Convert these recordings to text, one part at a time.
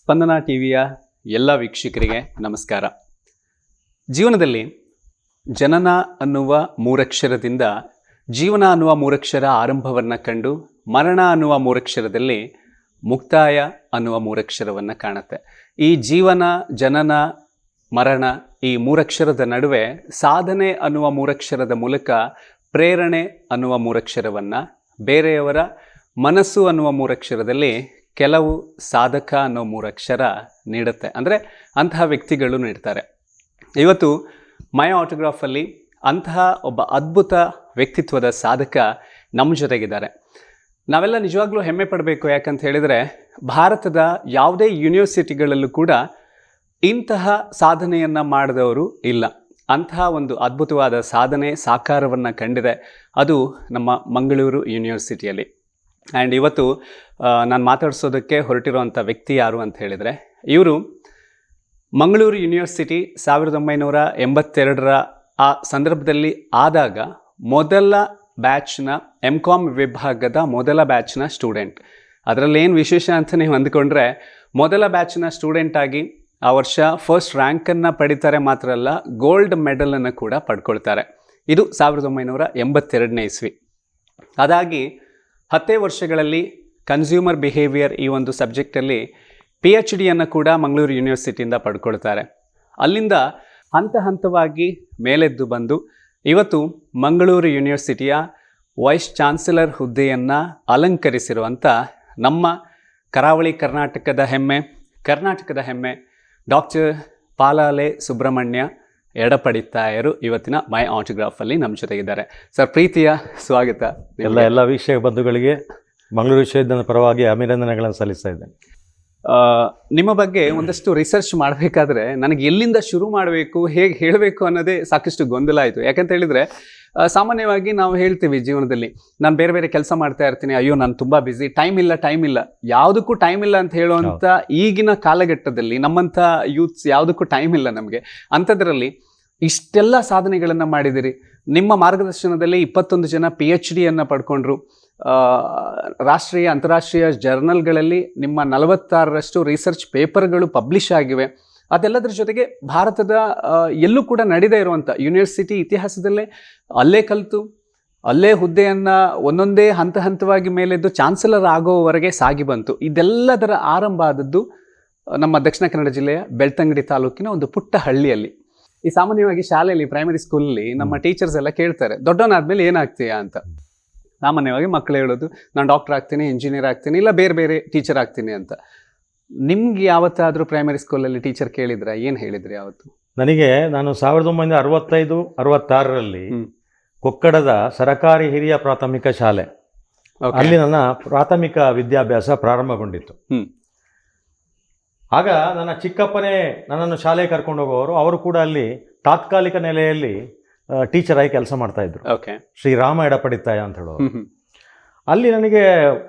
ಸ್ಪಂದನ ಟಿವಿಯ ಎಲ್ಲ ವೀಕ್ಷಕರಿಗೆ ನಮಸ್ಕಾರ. ಜೀವನದಲ್ಲಿ ಜನನ ಅನ್ನುವ ಮೂರಕ್ಷರದಿಂದ ಜೀವನ ಅನ್ನುವ ಮೂರಕ್ಷರ ಆರಂಭವನ್ನು ಕಂಡು ಮರಣ ಅನ್ನುವ ಮೂರಕ್ಷರದಲ್ಲಿ ಮುಕ್ತಾಯ ಅನ್ನುವ ಮೂರಕ್ಷರವನ್ನು ಕಾಣುತ್ತೆ. ಈ ಜೀವನ, ಜನನ, ಮರಣ ಈ ಮೂರಕ್ಷರದ ನಡುವೆ ಸಾಧನೆ ಅನ್ನುವ ಮೂರಕ್ಷರದ ಮೂಲಕ ಪ್ರೇರಣೆ ಅನ್ನುವ ಮೂರಕ್ಷರವನ್ನು, ಬೇರೆಯವರ ಮನಸ್ಸು ಅನ್ನುವ ಮೂರಕ್ಷರದಲ್ಲಿ ಕೆಲವು ಸಾಧಕ ಅನ್ನೋ ಮೂರಕ್ಷರ ನೀಡುತ್ತೆ. ಅಂದರೆ ಅಂತಹ ವ್ಯಕ್ತಿಗಳು ನೀಡ್ತಾರೆ. ಇವತ್ತು ಮೈ ಆಟೋಗ್ರಾಫಲ್ಲಿ ಅಂತಹ ಒಬ್ಬ ಅದ್ಭುತ ವ್ಯಕ್ತಿತ್ವದ ಸಾಧಕ ನಮ್ಮ ಜೊತೆಗಿದ್ದಾರೆ. ನಾವೆಲ್ಲ ನಿಜವಾಗ್ಲೂ ಹೆಮ್ಮೆ ಪಡಬೇಕು. ಯಾಕಂತ ಹೇಳಿದರೆ ಭಾರತದ ಯಾವುದೇ ಯೂನಿವರ್ಸಿಟಿಗಳಲ್ಲೂ ಕೂಡ ಇಂತಹ ಸಾಧನೆಯನ್ನು ಮಾಡಿದವರು ಇಲ್ಲ. ಅಂತಹ ಒಂದು ಅದ್ಭುತವಾದ ಸಾಧನೆ, ಸಾಕಾರವನ್ನು ಕಂಡಿದೆ. ಅದು ನಮ್ಮ ಮಂಗಳೂರು ಯೂನಿವರ್ಸಿಟಿಯಲ್ಲಿ. ಆ್ಯಂಡ್ ಇವತ್ತು ನಾನು ಮಾತಾಡಿಸೋದಕ್ಕೆ ಹೊರಟಿರುವಂಥ ವ್ಯಕ್ತಿ ಯಾರು ಅಂತ ಹೇಳಿದರೆ, ಇವರು ಮಂಗಳೂರು ಯೂನಿವರ್ಸಿಟಿ 1982 ಆ ಸಂದರ್ಭದಲ್ಲಿ ಆದಾಗ ಮೊದಲ ಬ್ಯಾಚ್ನ MCOM ವಿಭಾಗದ ಮೊದಲ ಬ್ಯಾಚ್ನ ಸ್ಟೂಡೆಂಟ್. ಅದರಲ್ಲೇನು ವಿಶೇಷ ಅಂತ ನೀವು ಅಂದ್ಕೊಂಡ್ರೆ, ಮೊದಲ ಬ್ಯಾಚ್ನ ಸ್ಟೂಡೆಂಟಾಗಿ ಆ ವರ್ಷ ಫಸ್ಟ್ ರ್ಯಾಂಕನ್ನು ಪಡಿತಾರೆ. ಮಾತ್ರ ಅಲ್ಲ, ಗೋಲ್ಡ್ ಮೆಡಲನ್ನು ಕೂಡ ಪಡ್ಕೊಳ್ತಾರೆ. ಇದು 1982 ಇಸ್ವಿ. ಅದಾಗಿ 10 ವರ್ಷಗಳಲ್ಲಿ ಕನ್ಸ್ಯೂಮರ್ ಬಿಹೇವಿಯರ್ ಈ ಒಂದು ಸಬ್ಜೆಕ್ಟಲ್ಲಿ PhDಯನ್ನು ಕೂಡ ಮಂಗಳೂರು ಯೂನಿವರ್ಸಿಟಿಯಿಂದ ಪಡ್ಕೊಳ್ತಾರೆ. ಅಲ್ಲಿಂದ ಹಂತ ಹಂತವಾಗಿ ಮೇಲೆದ್ದು ಬಂದು ಇವತ್ತು ಮಂಗಳೂರು ಯೂನಿವರ್ಸಿಟಿಯ ವೈಸ್ ಚಾನ್ಸಲರ್ ಹುದ್ದೆಯನ್ನು ಅಲಂಕರಿಸಿರುವಂಥ ನಮ್ಮ ಕರಾವಳಿ ಕರ್ನಾಟಕದ ಹೆಮ್ಮೆ ಡಾಕ್ಟರ್ ಪಾಲಾಲೆ ಸುಬ್ರಹ್ಮಣ್ಯ ಎಡಪಡಿತಾಯರು ಇವತ್ತಿನ ಮೈ ಆಟೋಗ್ರಾಫಲ್ಲಿ ನಮ್ಮ ಜೊತೆಗಿದ್ದಾರೆ. ಸರ್, ಪ್ರೀತಿಯ ಸ್ವಾಗತ. ಎಲ್ಲ ವೀಕ್ಷಕ ಬಂಧುಗಳಿಗೆ ಮಂಗಳೂರು ವಿಶ್ವವಿದ್ಯಾಲಯದ ಪರವಾಗಿ ಅಭಿನಂದನೆಗಳನ್ನು ಸಲ್ಲಿಸ್ತಾ ಇದ್ದೇನೆ. ನಿಮ್ಮ ಬಗ್ಗೆ ಒಂದಷ್ಟು ರಿಸರ್ಚ್ ಮಾಡಬೇಕಾದ್ರೆ ನನಗೆ ಎಲ್ಲಿಂದ ಶುರು ಮಾಡಬೇಕು, ಹೇಗೆ ಹೇಳಬೇಕು ಅನ್ನೋದೇ ಸಾಕಷ್ಟು ಗೊಂದಲ ಆಯಿತು. ಯಾಕಂತ ಹೇಳಿದರೆ, ಸಾಮಾನ್ಯವಾಗಿ ನಾವು ಹೇಳ್ತೀವಿ ಜೀವನದಲ್ಲಿ, ನಾನು ಬೇರೆ ಬೇರೆ ಕೆಲಸ ಮಾಡ್ತಾ ಇರ್ತೀನಿ, ಅಯ್ಯೋ ನಾನು ತುಂಬ ಬ್ಯುಸಿ, ಟೈಮ್ ಇಲ್ಲ, ಯಾವುದಕ್ಕೂ ಟೈಮ್ ಇಲ್ಲ ಅಂತ ಹೇಳುವಂಥ ಈಗಿನ ಕಾಲಘಟ್ಟದಲ್ಲಿ ನಮ್ಮಂಥ ಯೂತ್ಸ್ ಯಾವುದಕ್ಕೂ ಟೈಮ್ ಇಲ್ಲ ನಮಗೆ. ಅಂಥದ್ರಲ್ಲಿ ಇಷ್ಟೆಲ್ಲ ಸಾಧನೆಗಳನ್ನು ಮಾಡಿದಿರಿ. ನಿಮ್ಮ ಮಾರ್ಗದರ್ಶನದಲ್ಲಿ 21 ಜನ PhDಯನ್ನು ಪಡ್ಕೊಂಡ್ರು. ರಾಷ್ಟ್ರೀಯ ಅಂತಾರಾಷ್ಟ್ರೀಯ ಜರ್ನಲ್ಗಳಲ್ಲಿ ನಿಮ್ಮ 46ರಷ್ಟು ರಿಸರ್ಚ್ ಪೇಪರ್ಗಳು ಪಬ್ಲಿಷ್ ಆಗಿವೆ. ಅದೆಲ್ಲದರ ಜೊತೆಗೆ ಭಾರತದ ಎಲ್ಲೂ ಕೂಡ ನಡೆದೇ ಇರುವಂಥ ಯೂನಿವರ್ಸಿಟಿ ಇತಿಹಾಸದಲ್ಲೇ ಅಲ್ಲೇ ಕಲಿತು ಅಲ್ಲೇ ಹುದ್ದೆಯನ್ನು ಒಂದೊಂದೇ ಹಂತವಾಗಿ ಮೇಲೆದ್ದು ಚಾನ್ಸಲರ್ ಆಗೋವರೆಗೆ ಸಾಗಿ ಬಂತು. ಇದೆಲ್ಲದರ ಆರಂಭ ಆದದ್ದು ನಮ್ಮ ದಕ್ಷಿಣ ಕನ್ನಡ ಜಿಲ್ಲೆಯ ಬೆಳ್ತಂಗಡಿ ತಾಲೂಕಿನ ಒಂದು ಪುಟ್ಟ ಹಳ್ಳಿಯಲ್ಲಿ. ಈ ಸಾಮಾನ್ಯವಾಗಿ ಶಾಲೆಯಲ್ಲಿ, ಪ್ರೈಮರಿ ಸ್ಕೂಲಲ್ಲಿ ನಮ್ಮ ಟೀಚರ್ಸ್ ಎಲ್ಲ ಕೇಳ್ತಾರೆ, ದೊಡ್ಡವನಾದ್ಮೇಲೆ ಏನಾಗ್ತೀಯಾ ಅಂತ. ಸಾಮಾನ್ಯವಾಗಿ ಮಕ್ಕಳು ಹೇಳೋದು, ನಾನು ಡಾಕ್ಟರ್ ಆಗ್ತೀನಿ, ಇಂಜಿನಿಯರ್ ಆಗ್ತೀನಿ, ಇಲ್ಲ ಬೇರೆ ಬೇರೆ ಟೀಚರ್ ಆಗ್ತೀನಿ ಅಂತ. ನಿಮ್ಗೆ ಯಾವತ್ತಾದರೂ ಪ್ರೈಮರಿ ಸ್ಕೂಲಲ್ಲಿ ಟೀಚರ್ ಕೇಳಿದ್ರೆ ಏನು ಹೇಳಿದ್ರಿ ಯಾವತ್ತು? ನಾನು 1965-66ರಲ್ಲಿ ಕೊಕ್ಕಡದ ಸರಕಾರಿ ಹಿರಿಯ ಪ್ರಾಥಮಿಕ ಶಾಲೆ, ಅಲ್ಲಿ ನನ್ನ ಪ್ರಾಥಮಿಕ ವಿದ್ಯಾಭ್ಯಾಸ ಪ್ರಾರಂಭಗೊಂಡಿತ್ತು. ಆಗ ನನ್ನ ಚಿಕ್ಕಪ್ಪನೇ ನನ್ನನ್ನು ಶಾಲೆಗೆ ಕರ್ಕೊಂಡು ಹೋಗೋರು. ಅವರು ಕೂಡ ಅಲ್ಲಿ ತಾತ್ಕಾಲಿಕ ನೆಲೆಯಲ್ಲಿ ಟೀಚರ್ ಆಗಿ ಕೆಲಸ ಮಾಡ್ತಾ ಇದ್ರು. ಶ್ರೀರಾಮ ಎಡಪಡಿತಾಯ ಅಂತ ಹೇಳೋರು. ಅಲ್ಲಿ ನನಗೆ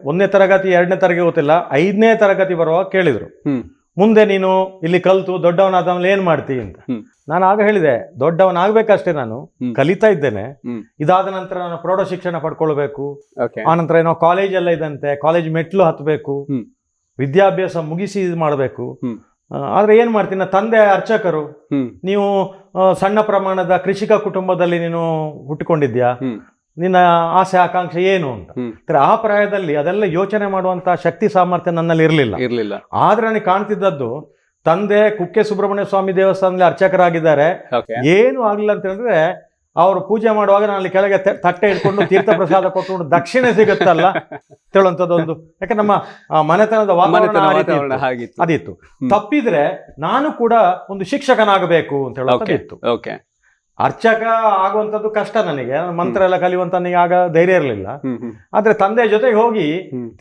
1ನೇ ತರಗತಿ 2ನೇ ತರಗತಿ ಗೊತ್ತಿಲ್ಲ, 5ನೇ ತರಗತಿ ಬರುವಾಗ ಕೇಳಿದ್ರು, ಮುಂದೆ ನೀನು ಇಲ್ಲಿ ಕಲಿತು ದೊಡ್ಡವನಾದ್ಮೇಲೆ ಏನ್ ಮಾಡ್ತೀವಿ ಅಂತ. ನಾನು ಆಗ ಹೇಳಿದೆ, ದೊಡ್ಡವನಾಗಬೇಕಷ್ಟೇ, ನಾನು ಕಲಿತಾ ಇದ್ದೇನೆ. ಇದಾದ ನಂತರ ನಾನು ಪ್ರೌಢ ಶಿಕ್ಷಣ ಪಡ್ಕೊಳ್ಬೇಕು, ಆನಂತರ ಏನೋ ಕಾಲೇಜ್ ಎಲ್ಲ ಇದಂತೆ, ಕಾಲೇಜ್ ಮೆಟ್ಲು ಹತ್ತಬೇಕು, ವಿದ್ಯಾಭ್ಯಾಸ ಮುಗಿಸಿ ಇದು ಮಾಡಬೇಕು. ಆದ್ರೆ ಏನ್ ಮಾಡ್ತೀನಿ, ತಂದೆ ಅರ್ಚಕರು, ನೀವು ಸಣ್ಣ ಪ್ರಮಾಣದ ಕೃಷಿಕ ಕುಟುಂಬದಲ್ಲಿ ನೀನು ಹುಟ್ಟಿಕೊಂಡಿದ್ಯಾ, ನಿನ್ನ ಆಸೆ ಆಕಾಂಕ್ಷೆ ಏನು ಅಂತ. ಆ ಪ್ರಾಯದಲ್ಲಿ ಅದೆಲ್ಲ ಯೋಚನೆ ಮಾಡುವಂತ ಶಕ್ತಿ ಸಾಮರ್ಥ್ಯ ನನ್ನಲ್ಲಿ ಇರಲಿಲ್ಲ. ಆದ್ರೆ ನನಗೆ ಕಾಣ್ತಿದ್ದದ್ದು, ತಂದೆ ಕುಕ್ಕೆ ಸುಬ್ರಹ್ಮಣ್ಯ ಸ್ವಾಮಿ ದೇವಸ್ಥಾನದಲ್ಲಿ ಅರ್ಚಕರಾಗಿದ್ದಾರೆ, ಏನು ಆಗ್ಲಿಲ್ಲ ಅಂತ ಹೇಳಿದ್ರೆ ಅವರು ಪೂಜೆ ಮಾಡುವಾಗ ನಾನು ಅಲ್ಲಿ ಕೆಳಗೆ ತಟ್ಟೆ ಇಟ್ಕೊಂಡು ತೀರ್ಥ ಪ್ರಸಾದ ಕೊಟ್ಟು ದಕ್ಷಿಣೆ ಸಿಗುತ್ತಲ್ಲ ಹೇಳುವಂಥದ್ದೊಂದು. ಯಾಕೆ ನಮ್ಮ ಮನೆತನದ ವಾತಾವರಣ ಅದಿತ್ತು. ತಪ್ಪಿದ್ರೆ ನಾನು ಕೂಡ ಒಂದು ಶಿಕ್ಷಕನಾಗಬೇಕು ಅಂತ ಹೇಳುವಂಥದ್ದಿತ್ತು. ಅರ್ಚಕ ಆಗುವಂಥದ್ದು ಕಷ್ಟ ನನಗೆ, ಮಂತ್ರ ಎಲ್ಲ ಕಲಿಯುವಂತ ನನಗೆ ಆಗ ಧೈರ್ಯ ಇರಲಿಲ್ಲ. ಆದ್ರೆ ತಂದೆ ಜೊತೆಗೆ ಹೋಗಿ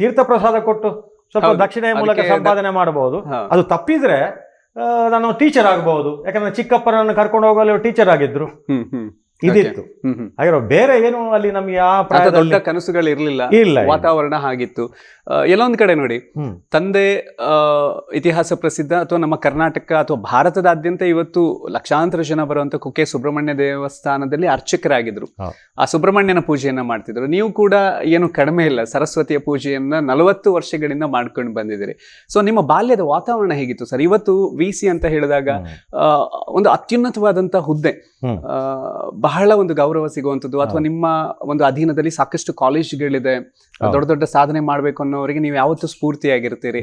ತೀರ್ಥ ಪ್ರಸಾದ ಕೊಟ್ಟು ಸ್ವಲ್ಪ ದಕ್ಷಿಣೆಯ ಮೂಲಕ ಸಂಪಾದನೆ ಮಾಡಬಹುದು. ಅದು ತಪ್ಪಿದ್ರೆ ನಾನು ಟೀಚರ್ ಆಗಬಹುದು. ಯಾಕಂದ್ರೆ ಚಿಕ್ಕಪ್ಪನನ್ನು ಕರ್ಕೊಂಡು ಹೋಗಲು ಟೀಚರ್ ಆಗಿದ್ರು. ಇದಿತ್ತು. ಹಾಗೆ ಬೇರೆ ಏನು ಅಲ್ಲಿ ನಮ್ಗೆ ಆ ದೊಡ್ಡ ಪ್ರಾಯದಲ್ಲಿ ಕನಸುಗಳು ಇರ್ಲಿಲ್ಲ, ಇಲ್ಲ. ವಾತಾವರಣ ಹಾಗಿತ್ತು. ಎಲ್ಲೊಂದ್ ಕಡೆ ನೋಡಿ, ತಂದೆ ಇತಿಹಾಸ ಪ್ರಸಿದ್ಧ ಅಥವಾ ನಮ್ಮ ಕರ್ನಾಟಕ ಅಥವಾ ಭಾರತದಾದ್ಯಂತ ಇವತ್ತು ಲಕ್ಷಾಂತರ ಜನ ಬರುವಂತ ಕುಕ್ಕೆ ಸುಬ್ರಹ್ಮಣ್ಯ ದೇವಸ್ಥಾನದಲ್ಲಿ ಅರ್ಚಕರಾಗಿದ್ರು. ಆ ಸುಬ್ರಹ್ಮಣ್ಯನ ಪೂಜೆಯನ್ನ ಮಾಡ್ತಿದ್ರು. ನೀವು ಕೂಡ ಏನು ಕಡಿಮೆ ಇಲ್ಲ, ಸರಸ್ವತಿಯ ಪೂಜೆಯನ್ನ 40 ವರ್ಷಗಳಿಂದ ಮಾಡ್ಕೊಂಡು ಬಂದಿದ್ದೀರಿ. ಸೊ ನಿಮ್ಮ ಬಾಲ್ಯದ ವಾತಾವರಣ ಹೇಗಿತ್ತು ಸರ್? ಇವತ್ತು VC ಅಂತ ಹೇಳಿದಾಗ ಒಂದು ಅತ್ಯುನ್ನತವಾದಂತ ಹುದ್ದೆ, ಬಹಳ ಒಂದು ಗೌರವ ಸಿಗುವಂಥದ್ದು, ಅಥವಾ ನಿಮ್ಮ ಒಂದು ಅಧೀನದಲ್ಲಿ ಸಾಕಷ್ಟು ಕಾಲೇಜ್ಗಳಿದೆ, ದೊಡ್ಡ ದೊಡ್ಡ ಸಾಧನೆ ಮಾಡ್ಬೇಕು ಅನ್ನೋರಿಗೆ ನೀವು ಯಾವತ್ತೂ ಸ್ಫೂರ್ತಿಯಾಗಿರ್ತೀರಿ.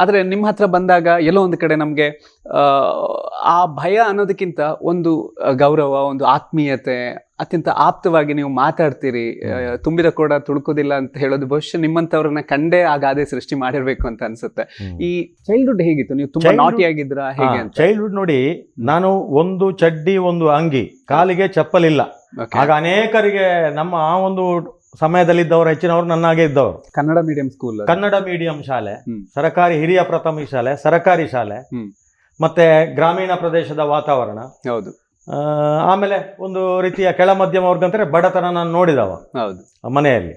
ಆದ್ರೆ ನಿಮ್ಮ ಹತ್ರ ಬಂದಾಗ ಎಲ್ಲೋ ಒಂದು ಕಡೆ ನಮ್ಗೆ ಆ ಭಯ ಅನ್ನೋದಕ್ಕಿಂತ ಒಂದು ಗೌರವ, ಒಂದು ಆತ್ಮೀಯತೆ, ಅತ್ಯಂತ ಆಪ್ತವಾಗಿ ನೀವು ಮಾತಾಡ್ತೀರಿ, ತುಂಬಿದ ಕೂಡ ತುಳುಕೋದಿಲ್ಲ ಅಂತ ಹೇಳೋದು ಬಹುಶಃ ನಿಮ್ಮಂತವ್ರನ್ನ ಕಂಡೇ ಆ ಗಾದೆ ಸೃಷ್ಟಿ ಮಾಡಿರ್ಬೇಕು ಅಂತ ಅನ್ಸುತ್ತೆ. ಈ ಚೈಲ್ಡ್ಹುಡ್ ಹೇಗಿತ್ತು? ನೀವು ತುಂಬಾ ನಾಟಿ ಆಗಿದ್ರ ಹೇಗೆ ಅಂತ? ಚೈಲ್ಡ್ಹುಡ್ ನೋಡಿ, ನಾನು ಒಂದು ಚಡ್ಡಿ, ಒಂದು ಅಂಗಿ, ಕಾಲಿಗೆ ಚಪ್ಪಲಿಲ್ಲ. ಆಗ ಅನೇಕರಿಗೆ ನಮ್ಮ ಆ ಒಂದು ಸಮಯದಲ್ಲಿದ್ದವರು ಹೆಚ್ಚಿನವರು ನನ್ನಾಗೆ ಇದ್ದವರು. Kannada medium school, Kannada medium ಶಾಲೆ, ಸರಕಾರಿ ಹಿರಿಯ ಪ್ರಾಥಮಿಕ ಶಾಲೆ, ಸರಕಾರಿ ಶಾಲೆ, ಮತ್ತೆ ಗ್ರಾಮೀಣ ಪ್ರದೇಶದ ವಾತಾವರಣ. ಹೌದು. ಆಮೇಲೆ ಒಂದು ರೀತಿಯ ಕೆಳ ಮಧ್ಯಮ ವರ್ಗ ಅಂತಾರೆ, ಬಡತನ ನಾನು ನೋಡಿದವ ಮನೆಯಲ್ಲಿ.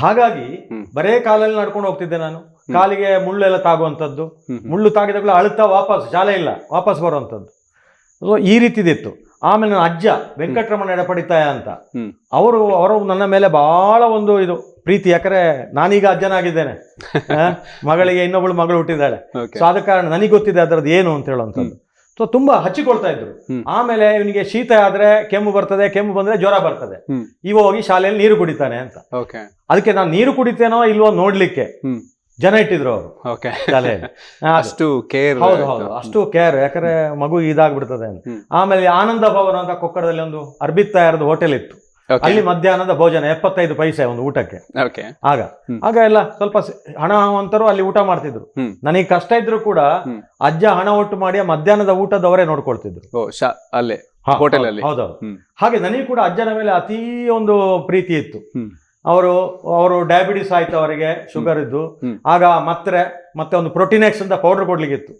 ಹಾಗಾಗಿ ಬರೇ ಕಾಲಲ್ಲಿ ನಡ್ಕೊಂಡು ಹೋಗ್ತಿದ್ದೆ ನಾನು. ಕಾಲಿಗೆ ಮುಳ್ಳೆಲ್ಲ ತಾಗುವಂಥದ್ದು, ಮುಳ್ಳು ತಾಗಿದಾಗಲೂ ಅಳುತ್ತಾ ವಾಪಸ್, ಶಾಲೆ ಇಲ್ಲ ವಾಪಸ್ ಬರುವಂಥದ್ದು, ಈ ರೀತಿದಿತ್ತು. ಆಮೇಲೆ ನನ್ನ ಅಜ್ಜ ವೆಂಕಟರಮಣ ಎಡಪಡಿತಾಯ ಅಂತ, ಅವರು ನನ್ನ ಮೇಲೆ ಬಹಳ ಒಂದು ಇದು ಪ್ರೀತಿ. ಯಾಕಂದ್ರೆ ನಾನೀಗ ಅಜ್ಜನಾಗಿದ್ದೇನೆ, ಮಗಳಿಗೆ ಇನ್ನೊಬ್ಬಳು ಮಗಳು ಹುಟ್ಟಿದ್ದಾಳೆ. ಸೊ ಆದ ಕಾರಣ ನನಗೆ ಗೊತ್ತಿದೆ ಅದರದ್ದು ಏನು ಅಂತ ಹೇಳುವಂಥದ್ದು. ಸೊ ತುಂಬಾ ಹಚ್ಚಿಕೊಳ್ತಾ ಇದ್ರು. ಆಮೇಲೆ ಇವನಿಗೆ ಶೀತ ಆದ್ರೆ ಕೆಮ್ಮು ಬರ್ತದೆ, ಕೆಮ್ಮು ಬಂದ್ರೆ ಜ್ವರ ಬರ್ತದೆ, ಇವ ಹೋಗಿ ಶಾಲೆಯಲ್ಲಿ ನೀರು ಕುಡಿತಾನೆ ಅಂತ. ಅದಕ್ಕೆ ನಾನು ನೀರು ಕುಡಿತೇನೋ ಇಲ್ವೋ ನೋಡ್ಲಿಕ್ಕೆ ಜನ ಇಟ್ಟಿದ್ರು ಅವರು ಶಾಲೆಯಲ್ಲಿ. ಅಷ್ಟು ಕೇರ್. ಹೌದು, ಅಷ್ಟು ಕೇರ್. ಯಾಕಂದ್ರೆ ಮಗು ಇದಾಗ್ಬಿಡ್ತದೆ ಅಂತ. ಆಮೇಲೆ ಆನಂದ ಭವನ ಅಂತ ಕೊಕ್ಕಡದಲ್ಲಿ ಒಂದು ಅರ್ಬಿತ್ ತಯಾರದ ಹೋಟೆಲ್ ಇತ್ತು. ಅಲ್ಲಿ ಮಧ್ಯಾಹ್ನದ ಭೋಜನ 75 ಪೈಸೆ ಒಂದು ಊಟಕ್ಕೆ. ಆಗ ಎಲ್ಲ ಸ್ವಲ್ಪ ಹಣವಂತರು ಅಲ್ಲಿ ಊಟ ಮಾಡ್ತಿದ್ರು. ನನಗೆ ಕಷ್ಟ ಇದ್ರು ಕೂಡ ಅಜ್ಜ ಹಣ ಒಟ್ಟು ಮಾಡಿ ಮಧ್ಯಾಹ್ನದ ಊಟದವರೇ ನೋಡ್ಕೊಳ್ತಿದ್ರು ಅಲ್ಲೇ ಹೋಟೆಲಲ್ಲಿ. ಹೌದೌದು. ಹಾಗೆ ನನಗೆ ಕೂಡ ಅಜ್ಜನ ಮೇಲೆ ಅತೀ ಒಂದು ಪ್ರೀತಿ ಇತ್ತು. ಅವರು ಡಯಾಬಿಟಿಸ್ ಆಯ್ತು, ಅವರಿಗೆ ಶುಗರ್ ಇದ್ದು. ಆಗ ಮತ್ತೆ ಒಂದು ಪ್ರೋಟೀನೆಕ್ಸ್ ಅಂತ ಪೌಡರ್ ಕೊಡ್ಲಿಕ್ಕಿತ್ತು.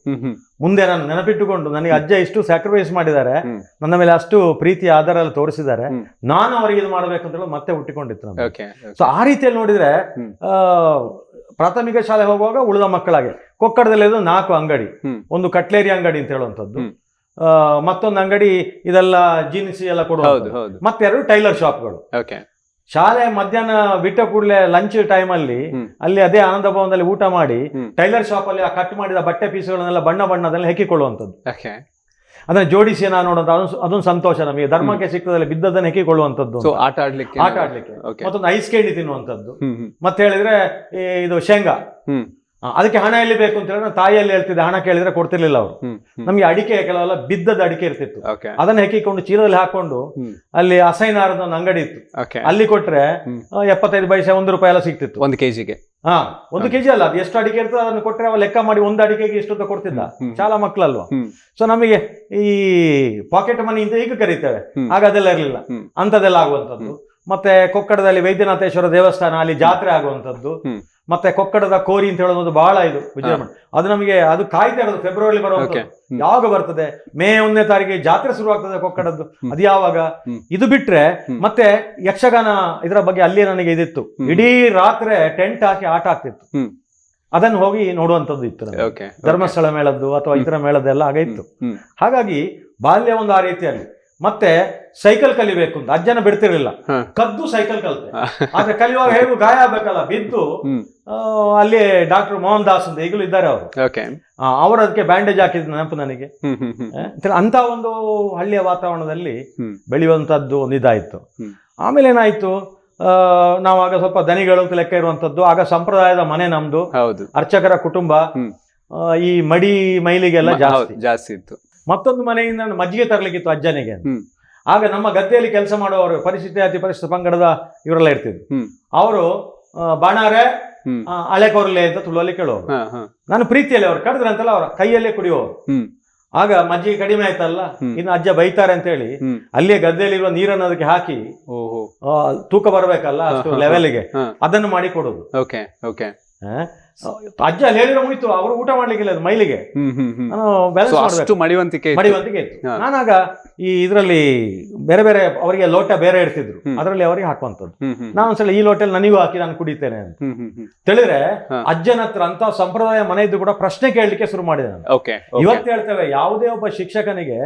ಮುಂದೆ ನಾನು ನೆನಪಿಟ್ಟುಕೊಂಡು, ನನಗೆ ಅಜ್ಜ ಇಷ್ಟು ಸ್ಯಾಕ್ರಿಫೈಸ್ ಮಾಡಿದ್ದಾರೆ, ನನ್ನ ಮೇಲೆ ಅಷ್ಟು ಪ್ರೀತಿ ಆಧಾರಲ್ಲಿ ತೋರಿಸಿದ್ದಾರೆ, ನಾನು ಅವರಿಗೆ ಇದು ಮಾಡ್ಬೇಕಂತ ಹೇಳಿ ಮತ್ತೆ ಹುಟ್ಟಿಕೊಂಡಿತ್ತು. ಸೊ ಆ ರೀತಿಯಲ್ಲಿ ನೋಡಿದ್ರೆ ಪ್ರಾಥಮಿಕ ಶಾಲೆ ಹೋಗುವಾಗ ಉಳಿದ ಮಕ್ಕಳಾಗೆ ಕೊಕ್ಕಡದಲ್ಲಿ 4 ಅಂಗಡಿ, ಒಂದು ಕಟ್ಲೇರಿ ಅಂಗಡಿ ಅಂತ ಹೇಳುವಂಥದ್ದು, ಮತ್ತೊಂದು ಅಂಗಡಿ ಇದೆಲ್ಲ ಜೀನ್ಸ್ ಎಲ್ಲ ಕೊಡುವುದು, ಮತ್ತೆ 2 ಟೈಲರ್ ಶಾಪ್ಗಳು. ಶಾಲೆ ಮಧ್ಯಾಹ್ನ ಬಿಟ್ಟ ಕೂಡಲೇ ಲಂಚ್ ಟೈಮಲ್ಲಿ ಅಲ್ಲಿ ಅದೇ ಆನಂದ ಭವನದಲ್ಲಿ ಊಟ ಮಾಡಿ ಟೈಲರ್ ಶಾಪ್ ಅಲ್ಲಿ ಆ ಕಟ್ ಮಾಡಿದ ಬಟ್ಟೆ ಪೀಸ್ಗಳನ್ನೆಲ್ಲ ಬಣ್ಣದಲ್ಲಿ ಹೆಕ್ಕಿಕೊಳ್ಳುವಂಥದ್ದು, ಅದನ್ನ ಜೋಡಿಸಿ ನಾನು ನೋಡೋದು, ಅದೊಂದು ಸಂತೋಷ ನಮಗೆ. ಧರ್ಮಕ್ಕೆ ಸಿಕ್ಕದಲ್ಲಿ ಬಿದ್ದದನ್ನು ಹೆಕ್ಕಿಕೊಳ್ಳುವಂಥದ್ದು, ಆಟ ಆಡ್ಲಿಕ್ಕೆ, ಮತ್ತೊಂದು ಐಸ್ ಕೇಂಡಿ ತಿನ್ನುವಂಥದ್ದು. ಮತ್ತೆ ಹೇಳಿದ್ರೆ ಇದು ಶೇಂಗಾ, ಅದಕ್ಕೆ ಹಣ ಎಲ್ಲಿ ಬೇಕು ಅಂತ ಹೇಳಿದ್ರೆ ತಾಯಿಯಲ್ಲಿ ಹೇಳ್ತಿದ್ದೆ, ಹಣ ಕೇಳಿದ್ರೆ ಕೊಡ್ತಿರ್ಲಿಲ್ಲ ಅವರು. ನಮ್ಗೆ ಅಡಿಕೆ ಕೆಲವೆಲ್ಲ ಬಿದ್ದದ ಅಡಿಕೆ ಇರ್ತಿತ್ತು, ಅದನ್ನ ಹೆಕ್ಕಿಕೊಂಡು ಚೀಲದಲ್ಲಿ ಹಾಕೊಂಡು ಅಲ್ಲಿ ಅಸೈನಾರದ ಒಂದು ಅಂಗಡಿ ಇತ್ತು, ಅಲ್ಲಿ ಕೊಟ್ರೆ 75 ಪೈಸೆ, ₹1 ಎಲ್ಲ ಸಿಗ್ತಿತ್ತು 1 kg. 1 kg ಅಲ್ಲ, ಅದು ಎಷ್ಟು ಅಡಿಕೆ ಇರ್ತದೆ ಅದನ್ನು ಕೊಟ್ರೆ ಅವ ಲೆಕ್ಕ ಮಾಡಿ ಒಂದು ಅಡಿಕೆಗೆ ಇಷ್ಟು ಕೊಡ್ತಿದ್ದ. ಶಾಲಾ ಮಕ್ಕಳಲ್ವಾ. ಸೊ ನಮಗೆ ಈ ಪಾಕೆಟ್ ಮನಿ ಅಂತ ಈಗ ಕರೀತೇವೆ, ಆಗ ಅದೆಲ್ಲ ಇರಲಿಲ್ಲ, ಅಂತದೆಲ್ಲ ಆಗುವಂಥದ್ದು. ಮತ್ತೆ ಕೊಕ್ಕಡದಲ್ಲಿ ವೈದ್ಯನಾಥೇಶ್ವರ ದೇವಸ್ಥಾನ, ಅಲ್ಲಿ ಜಾತ್ರೆ ಆಗುವಂಥದ್ದು. ಮತ್ತೆ ಕೊಕ್ಕಡದ ಕೋರಿ ಅಂತ ಹೇಳೋದು ಬಹಳ ಇದು ವಿಜಯಮಠ, ಅದು ನಮಗೆ ಅದು ಕಾಯ್ತಾ ಇರೋದು ಫೆಬ್ರವರಿ ಬರುವಂಥದ್ದು. ಯಾವಾಗ ಬರ್ತದೆ? ಮೇ 1ನೇ ತಾರೀಕಿಗೆ ಜಾತ್ರೆ ಶುರುವಾಗ್ತದೆ ಕೊಕ್ಕಡದ್ದು, ಅದು ಯಾವಾಗ? ಇದು ಬಿಟ್ರೆ ಮತ್ತೆ ಯಕ್ಷಗಾನ, ಇದರ ಬಗ್ಗೆ ಅಲ್ಲಿಯೇ ನನಗೆ ಇದಿತ್ತು. ಇಡೀ ರಾತ್ರಿ ಟೆಂಟ್ ಹಾಕಿ ಆಟ ಆಗ್ತಿತ್ತು, ಅದನ್ನು ಹೋಗಿ ನೋಡುವಂಥದ್ದು ಇತ್ತು ನಮಗೆ. ಧರ್ಮಸ್ಥಳ ಮೇಳದ್ದು ಅಥವಾ ಇತರ ಮೇಳದ್ದೆಲ್ಲ ಆಗ ಇತ್ತು. ಹಾಗಾಗಿ ಬಾಲ್ಯ ಒಂದು ಆ ರೀತಿಯಲ್ಲಿ. ಮತ್ತೆ ಸೈಕಲ್ ಕಲಿಬೇಕು ಅಂತ ಅಜ್ಜನ ಬಿಡ್ತಿರ್ಲಿಲ್ಲ, ಕದ್ದು ಸೈಕಲ್ ಕಲಿತೆ. ಆದ್ರೆ ಕಲಿಯುವಾಗ ಹೇಗೂ ಗಾಯ ಆಗ್ಬೇಕಲ್ಲ, ಬಿದ್ದು ಅಲ್ಲಿ ಡಾಕ್ಟರ್ ಮೋಹನ್ ದಾಸ್ ಅಂತ ಈಗಲೂ ಇದ್ದಾರೆ ಅವರು, ಅವರು ಅದಕ್ಕೆ ಬ್ಯಾಂಡೇಜ್ ಹಾಕಿದ ನೆನಪು ನನಗೆ. ಅಂತ ಒಂದು ಹಳ್ಳಿಯ ವಾತಾವರಣದಲ್ಲಿ ಬೆಳೆಯುವಂತದ್ದು ಒಂದು ಇದಾಯ್ತು. ಆಮೇಲೆ ಏನಾಯ್ತು, ನಾವಾಗ ಸ್ವಲ್ಪ ದನಿಗಳು ಲೆಕ್ಕ ಇರುವಂತದ್ದು. ಆಗ ಸಂಪ್ರದಾಯದ ಮನೆ ನಮ್ದು, ಅರ್ಚಕರ ಕುಟುಂಬ, ಈ ಮಡಿ ಮೈಲಿಗೆಲ್ಲ ಜಾಸ್ತಿ ಇತ್ತು. ಮತ್ತೊಂದು ಮನೆಯಿಂದ ಮಜ್ಜಿಗೆ ತರ್ಲಿಕ್ಕಿತ್ತು ಅಜ್ಜನಿಗೆ. ಆಗ ನಮ್ಮ ಗದ್ದೆಯಲ್ಲಿ ಕೆಲಸ ಮಾಡುವವರು ಅತಿ ಪರಿಶಿಷ್ಟ ಪಂಗಡದ ಇವರೆಲ್ಲ ಇರ್ತಿದ್ರು. ಅವರು ಬಾಣಾರೆ ಹಳೆ ಕೊರ್ಲೆ ಅಂತ ತುಳುವಲ್ಲಿ ಕೇಳುವವರು. ನಾನು ಪ್ರೀತಿಯಲ್ಲಿ ಅವ್ರು ಕರೆದ್ರೆ ಅಂತಲ್ಲ ಅವರ ಕೈಯಲ್ಲೇ ಕುಡಿಯುವವರು. ಆಗ ಮಜ್ಜಿಗೆ ಕಡಿಮೆ ಆಯ್ತಲ್ಲ, ಇನ್ನು ಅಜ್ಜ ಬೈತಾರೆ ಅಂತ ಹೇಳಿ ಅಲ್ಲಿಯೇ ಗದ್ದೆಯಲ್ಲಿರುವ ನೀರನ್ನು ಅದಕ್ಕೆ ಹಾಕಿ ತೂಕ ಬರ್ಬೇಕಲ್ಲ ಅಷ್ಟು ಲೆವೆಲ್ಗೆ ಅದನ್ನು ಮಾಡಿ ಕೊಡುದು. ಅಜ್ಜ ಅಲ್ಲಿ ಹೇಳಿದ್ರೆ ಮುಗಿತು, ಅವರು ಊಟ ಮಾಡ್ಲಿಕ್ಕಿಲ್ಲ ಅದು ಮೈಲಿಗೆ. ನಾನು ಬ್ಯಾಲೆನ್ಸ್ So, ಮಾಡ್ಬೇಕು. ಅಷ್ಟು ಮಡಿವಂತಿಕೆ ಇತ್ತು. ಮಡಿವಂತಿಕೆ ಇತ್ತು. ಹಾ. ನಾನಾಗ ಈ ಇದರಲ್ಲಿ ಬೇರೆ ಬೇರೆ ಅವರಿಗೆ ಲೋಟ ಬೇರೆ ಇಡ್ತಿದ್ರು, ಅದರಲ್ಲಿ ಅವರಿಗೆ ಹಾಕುವಂಥದ್ದು. ನಾನು ಒಂದ್ಸಲ ಈ ಲೋಟಲ್ಲಿ ನನಗೂ ಹಾಕಿ ನಾನು ಕುಡಿತೇನೆ ಅಂತ ತಿಳಿದ್ರೆ ಹಾ. ಅಜ್ಜನ ಹತ್ರ ಅಂತ ಸಂಪ್ರದಾಯ ಮನೆ ಇದ್ದು ಕೂಡ ಪ್ರಶ್ನೆ ಕೇಳಲಿಕ್ಕೆ ಶುರು ಮಾಡಿದೆ ನಾನು. ಓಕೆ ಇವತ್ತು ಹೇಳ್ತೇವೆ, ಯಾವುದೇ ಒಬ್ಬ ಶಿಕ್ಷಕನಿಗೆ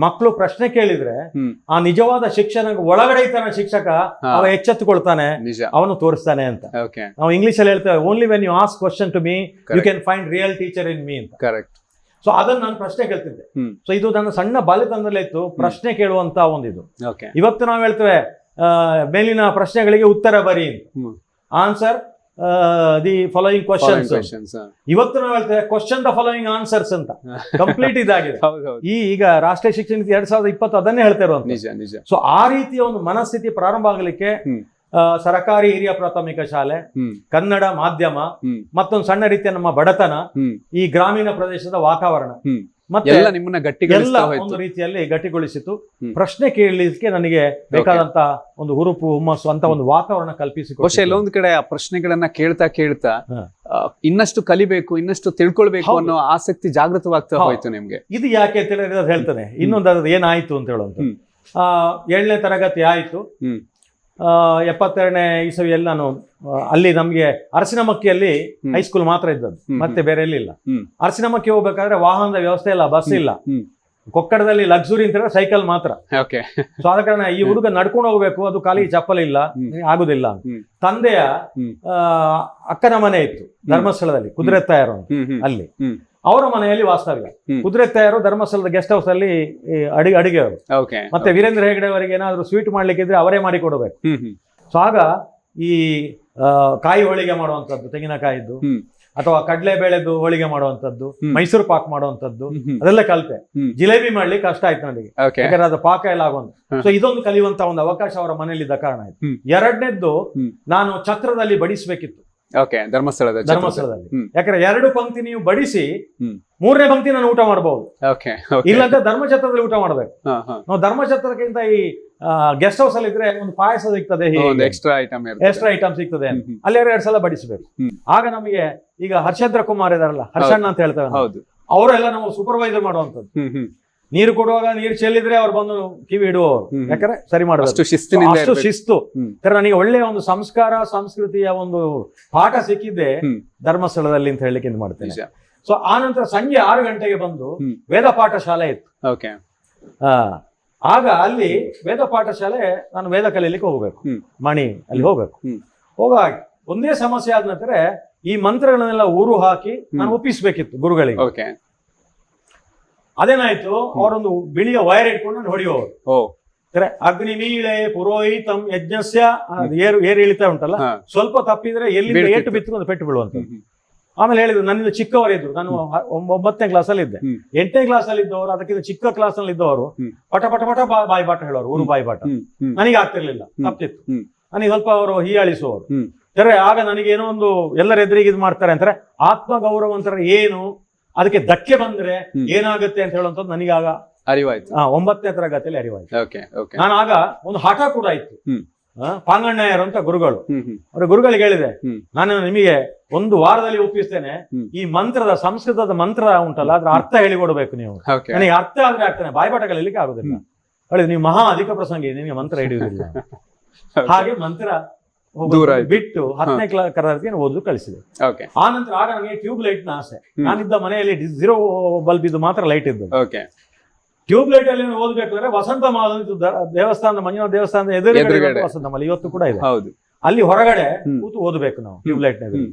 ಮಕ್ಕಳು ಪ್ರಶ್ನೆ ಕೇಳಿದ್ರೆ ಆ ನಿಜವಾದ ಶಿಕ್ಷಣ ಒಳಗಡೆ ಇದ್ದಾನೆ ಶಿಕ್ಷಕ, ಅವ ಎಚ್ಚೆತ್ತುಕೊಳ್ತಾನೆ, ನಿಜ. ಅವನು ತೋರಿಸ್ತಾನೆ ಅಂತ. ಓಕೆ ನಾವು ಇಂಗ್ಲಿಷ್ ಅಲ್ಲಿ ಹೇಳ್ತೇವೆ, only when you ask question to me you can find real teacher in me ಅಂತ. ಕರೆಕ್ಟ್. ಸೊ ಅದನ್ನ ನಾನು ಪ್ರಶ್ನೆ ಕೇಳ್ತಿದ್ದೆ. ಸೊ ಇದು ನನ್ನ ಸಣ್ಣ ಬಾಲ್ಯತನದಲ್ಲೇ ಇತ್ತು, ಪ್ರಶ್ನೆ ಕೇಳುವಂತ ಒಂದಿದು. ಓಕೆ ಇವತ್ತು ನಾವು ಹೇಳ್ತೇವೆ ಮೇಲಿನ ಪ್ರಶ್ನೆಗಳಿಗೆ ಉತ್ತರ ಬರಿ ಅಂತ, ಆನ್ಸರ್ ದಿ ಫಾಲೋಯಿಂಗ್ ಕ್ವಶನ್ಸ್. ಇವತ್ತು ನಾವು ಹೇಳ್ತೇವೆ ಕ್ವಶನ್ ದ ಫಾಲೋಯಿಂಗ್ ಆನ್ಸರ್ಸ್ ಅಂತ, ಕಂಪ್ಲೀಟ್ ಇದಾಗಿದೆ. ಈಗ ರಾಷ್ಟ್ರೀಯ ಶಿಕ್ಷಣ ನೀತಿ 2020 ಅದನ್ನೇ ಹೇಳ್ತಾ ಇರುವಂತ. ನಿಜ ನಿಜ. ಸೊ ಆ ರೀತಿಯ ಒಂದು ಮನಸ್ಥಿತಿ ಪ್ರಾರಂಭ ಆಗಲಿಕ್ಕೆ ಸರಕಾರಿ ಹಿರಿಯ ಪ್ರಾಥಮಿಕ ಶಾಲೆ, ಕನ್ನಡ ಮಾಧ್ಯಮ, ಮತ್ತೊಂದು ಸಣ್ಣ ರೀತಿಯ ನಮ್ಮ ಬಡತನ, ಈ ಗ್ರಾಮೀಣ ಪ್ರದೇಶದ ವಾತಾವರಣ ಮತ್ತೆ ಎಲ್ಲ ನಿಮ್ಮನ್ನ ಎಲ್ಲ ಒಂದು ರೀತಿಯಲ್ಲಿ ಗಟ್ಟಿಗೊಳಿಸಿತು. ಪ್ರಶ್ನೆ ಕೇಳಲಿಕ್ಕೆ ನನಗೆ ಬೇಕಾದಂತ ಒಂದು ಹುರುಪು, ಹುಮ್ಮಸ್ಸು ಅಂತ ಒಂದು ವಾತಾವರಣ ಕಲ್ಪಿಸಿ. ಬಹುಶಃ ಎಲ್ಲೊಂದ್ ಕಡೆ ಆ ಪ್ರಶ್ನೆಗಳನ್ನ ಕೇಳ್ತಾ ಕೇಳ್ತಾ ಇನ್ನಷ್ಟು ಕಲಿಬೇಕು, ಇನ್ನಷ್ಟು ತಿಳ್ಕೊಳ್ಬೇಕು ಅನ್ನೋ ಆಸಕ್ತಿ ಜಾಗೃತವಾಗ್ತಾ ಹೋಯ್ತು ನಿಮ್ಗೆ. ಇದು ಯಾಕೆ ಅಂತ ಹೇಳಿದ್ರೆ ಹೇಳ್ತಾನೆ. ಇನ್ನೊಂದು ಅದ್ ಏನಾಯ್ತು ಅಂತ ಹೇಳುವಂತ, 7ನೇ ತರಗತಿ ಆಯ್ತು. 72ನೇ ಇಸವಿಯಲ್ಲಿ ನಾನು ಅಲ್ಲಿ ನಮ್ಗೆ ಅರಸಿನಮಕ್ಕಿಯಲ್ಲಿ ಹೈಸ್ಕೂಲ್ ಮಾತ್ರ ಇದ್ದದ್ದು, ಮತ್ತೆ ಬೇರೆ ಎಲ್ಲಿಲ್ಲ. ಅರಸಿನಮಕ್ಕಿ ಹೋಗ್ಬೇಕಾದ್ರೆ ವಾಹನದ ವ್ಯವಸ್ಥೆ ಇಲ್ಲ, ಬಸ್ ಇಲ್ಲ. ಕೊಕ್ಕಡದಲ್ಲಿ ಲಕ್ಸುರಿ ಅಂತ ಹೇಳಿದ್ರೆ ಸೈಕಲ್ ಮಾತ್ರ. ಸೊ ಆದ ಕಾರಣ ಈ ಹುಡುಗ ನಡ್ಕೊಂಡು ಹೋಗ್ಬೇಕು, ಅದು ಕಾಲಿಗೆ ಚಪ್ಪಲ್ ಇಲ್ಲ, ಆಗುದಿಲ್ಲ. ತಂದೆಯ ಅಕ್ಕನ ಮನೆ ಇತ್ತು ಧರ್ಮಸ್ಥಳದಲ್ಲಿ, ಕುದುರೆತ್ತಾಯರು ಅಲ್ಲಿ, ಅವರ ಮನೆಯಲ್ಲಿ ವಾಸ್ತವ್ಯ. ಕುದುರೆತ್ತಾಯರು ಧರ್ಮಸ್ಥಳದ ಗೆಸ್ಟ್ ಹೌಸ್ ಅಲ್ಲಿ ಅಡಿಗೆ ಅವರು. ಮತ್ತೆ ವೀರೇಂದ್ರ ಹೆಗಡೆ ಅವರಿಗೆ ಏನಾದ್ರು ಸ್ವೀಟ್ ಮಾಡ್ಲಿಕ್ಕಿದ್ರೆ ಅವರೇ ಮಾಡಿ ಕೊಡಬೇಕು. ಸೊ ಆಗ ಈ ಕಾಯಿ ಹೋಳಿಗೆ ಮಾಡುವಂತದ್ದು, ತೆಂಗಿನಕಾಯಿದ್ದು ಅಥವಾ ಕಡಲೆ ಬೇಳೆದು ಹೋಳಿಗೆ ಮಾಡುವಂತದ್ದು, ಮೈಸೂರು ಪಾಕ್ ಮಾಡುವಂತದ್ದು, ಅದೆಲ್ಲ ಕಲಿತೆ. ಜಿಲೇಬಿ ಮಾಡ್ಲಿಕ್ಕೆ ಕಷ್ಟ ಆಯ್ತು ನನಗೆ, ಯಾಕಂದ್ರೆ ಅದು ಪಾಕ ಎಲ್ಲ ಆಗುವಂತ. ಸೊ ಇದೊಂದು ಕಲಿಯುವಂತ ಒಂದು ಅವಕಾಶ ಅವರ ಮನೆಯಲ್ಲಿದ್ದ ಕಾರಣ ಆಯ್ತು. ಎರಡನೇದ್ದು, ನಾನು ಛತ್ರದಲ್ಲಿ ಬಡಿಸ್ಬೇಕಿತ್ತು ಧರ್ಮಸ್ಥಳದಲ್ಲಿ. ಯಾಕಂದ್ರೆ 2 ಪಂಕ್ತಿ ನೀವು ಬಡಿಸಿ 3ನೇ ಪಂಕ್ತಿ ನಾನು ಊಟ ಮಾಡಬಹುದು, ಇಲ್ಲಂದ್ರೆ ಧರ್ಮಛತ್ರದಲ್ಲಿ ಊಟ ಮಾಡ್ಬೇಕು. ನಾವು ಧರ್ಮಛತ್ರಕ್ಕಿಂತ ಈ ಗೆಸ್ಟ್ ಹೌಸ್ ಅಲ್ಲಿ ಇದ್ರೆ ಒಂದು ಪಾಯಸ ಸಿಗ್ತದೆ, ಎಕ್ಸ್ಟ್ರಾ ಐಟಮ್ ಸಿಗ್ತದೆ, ಅಲ್ಲಿ 2 ಸಲ ಬಡಿಸಬೇಕು. ಆಗ ನಮಗೆ ಈಗ ಹರ್ಷೇಂದ್ರ ಕುಮಾರ್ ಇದಾರಲ್ಲ, ಹರ್ಷಣ್ಣ ಅಂತ ಹೇಳ್ತೇವೆ, ಅವರೆಲ್ಲ ನಾವು ಸೂಪರ್ವೈಸರ್ ಮಾಡುವಂತದ್ದು. ನೀರು ಕೊಡುವಾಗ ನೀರು ಚೆಲ್ಲಿದ್ರೆ ಅವ್ರು ಬಂದು ಕಿವಿ ಇಡುವವರು, ಯಾಕಂದ್ರೆ ಸರಿ ಮಾಡಬೇಕು, ಅಷ್ಟು ಶಿಸ್ತು. ನನಗೆ ಒಳ್ಳೆಯ ಒಂದು ಸಂಸ್ಕಾರ ಸಂಸ್ಕೃತಿಯ ಒಂದು ಪಾಠ ಸಿಕ್ಕಿದ್ದೆ ಧರ್ಮಸ್ಥಳದಲ್ಲಿ ಅಂತ ಹೇಳಲಿಕ್ಕೆ ಇದು ಮಾಡ್ತೇನೆ. ಸೊ ಆ ನಂತರ ಸಂಜೆ 6 ಗಂಟೆಗೆ ಬಂದು ವೇದ ಪಾಠ ಶಾಲೆ ಇತ್ತು. ಆಗ ಅಲ್ಲಿ ವೇದ ಪಾಠ ಶಾಲೆ, ನಾನು ವೇದ ಕಲೀಲಿಕ್ಕೆ ಹೋಗ್ಬೇಕು, ಮಣಿ ಅಲ್ಲಿ ಹೋಗ್ಬೇಕು. ಹೋಗಾಗ ಒಂದೇ ಸಮಸ್ಯೆ ಆದ ನಂತರ ಈ ಮಂತ್ರಗಳನ್ನೆಲ್ಲ ಊರು ಹಾಕಿ ನಾನು ಒಪ್ಪಿಸ್ಬೇಕಿತ್ತು ಗುರುಗಳಿಗೆ. ಅದೇನಾಯ್ತು, ಅವರೊಂದು ಬಿಳಿಯ ವೈರ್ ಇಟ್ಕೊಂಡು ನಾನು ಹೊಡೆಯುವವರು. ಅಗ್ನಿ ಮೀಳೆ ಪುರೋಹಿತಂ ಯಜ್ಞಸ್ಯ ಏರು ಇಳಿತಾ ಉಂಟಲ್ಲ, ಸ್ವಲ್ಪ ತಪ್ಪಿದ್ರೆ ಎಲ್ಲಿಂದ ಏಟು ಬಿತ್ತು ಒಂದು ಪೆಟ್ಟು ಬೀಳುವಂತದ್ದು. ಆಮೇಲೆ ಹೇಳಿದ್ರು, ನನ್ನಿಂದ ಚಿಕ್ಕವರಿದ್ರು, ನಾನು 9ನೇ ಕ್ಲಾಸಲ್ಲಿ ಇದ್ದೆ. 8ನೇ ಕ್ಲಾಸಲ್ಲಿ ಇದ್ದವರು, ಅದಕ್ಕಿಂತ ಚಿಕ್ಕ ಕ್ಲಾಸ್ ನಲ್ಲಿ ಇದ್ದವರು ಪಟ ಪಟ ಪಟ ಬಾಯಿ ಬಾಟ ಹೇಳೋರು, ಊರು ಬಾಯಿ ಬಾಟ. ನನಗೆ ಆಗ್ತಿರ್ಲಿಲ್ಲ, ತಪ್ಪಿತ್ತು. ನನಗೆ ಸ್ವಲ್ಪ ಅವರು ಹೀಯಾಳಿಸುವವರು. ಆಗ ನನಗೇನೋ ಒಂದು ಎಲ್ಲರ ಎದುರಿಗೆ ಇದು ಮಾಡ್ತಾರೆ ಅಂತಾರೆ, ಆತ್ಮಗೌರವ ಅಂತಾರೆ ಏನು, ಅದಕ್ಕೆ ಧಕ್ಕೆ ಬಂದ್ರೆ ಏನಾಗುತ್ತೆ ಅಂತ ಹೇಳುವಂಥದ್ದು ನನಗೆ ಆಗ ಅರಿವಾಯ್ತು. 9ನೇ ತರಗತಿಯಲ್ಲಿ ಅರಿವಾಯ್ತು. ನಾನು ಆಗ ಒಂದು ಹಠ ಕೂಡ ಇತ್ತು. ಪಾಂಗಣ್ಣಯ್ಯರು ಅಂತ ಗುರುಗಳು, ಅವ್ರ ಗುರುಗಳಿಗೆ ಹೇಳಿದೆ, ನಾನು ನಿಮಗೆ 1 ವಾರದಲ್ಲಿ ಒಪ್ಪಿಸ್ತೇನೆ, ಈ ಮಂತ್ರದ ಸಂಸ್ಕೃತದ ಮಂತ್ರ ಉಂಟಲ್ಲ ಅದ್ರ ಅರ್ಥ ಹೇಳಿಕೊಡ್ಬೇಕು ನೀವು. ನನಗೆ ಅರ್ಥ ಆದ್ರೆ ಆಗ್ತಾನೆ, ಬಾಯ್ಪಾಠ ಕಲೀಲಿಕ್ಕೆ ಆಗುದಿಲ್ಲ. ಹೇಳಿದ್ರು, ನೀವು ಮಹಾ ಅಧಿಕ ಪ್ರಸಂಗಿ, ನಿಮಗೆ ಮಂತ್ರ ಹಿಡಿಯುವುದಿಲ್ಲ. ಹಾಗೆ ಮಂತ್ರ ಬಿಟ್ಟು 10ನೇ ತರಗತಿಯನ್ನು ಓದು ಕಳಿಸಿದೆ. ಆ ನಂತರ ಆಗ ನನಗೆ ಟ್ಯೂಬ್ ಲೈಟ್ ನ ಆಸೆ. ನಾನಿದ್ದ ಮನೆಯಲ್ಲಿ 0 ಬಲ್ಬ್ ಇದು ಮಾತ್ರ ಲೈಟ್ ಇದ್ದು. ಟ್ಯೂಬ್ ಲೈಟ್ ಅಲ್ಲಿ ಓದ್ಬೇಕಾದ್ರೆ ವಸಂತ ಮಾಲ್ ದೇವಸ್ಥಾನ, ಮಂಜುನಾಥ ದೇವಸ್ಥಾನದ ಎದುರುಗಡೆ ವಸಂತ ಮಾಲ್ ಇವತ್ತು ಕೂಡ ಇದೆ. ಅಲ್ಲಿ ಹೊರಗಡೆ ಕೂತು ಓದಬೇಕು ನಾವು ಟ್ಯೂಬ್ ಲೈಟ್ ನಲ್ಲಿ.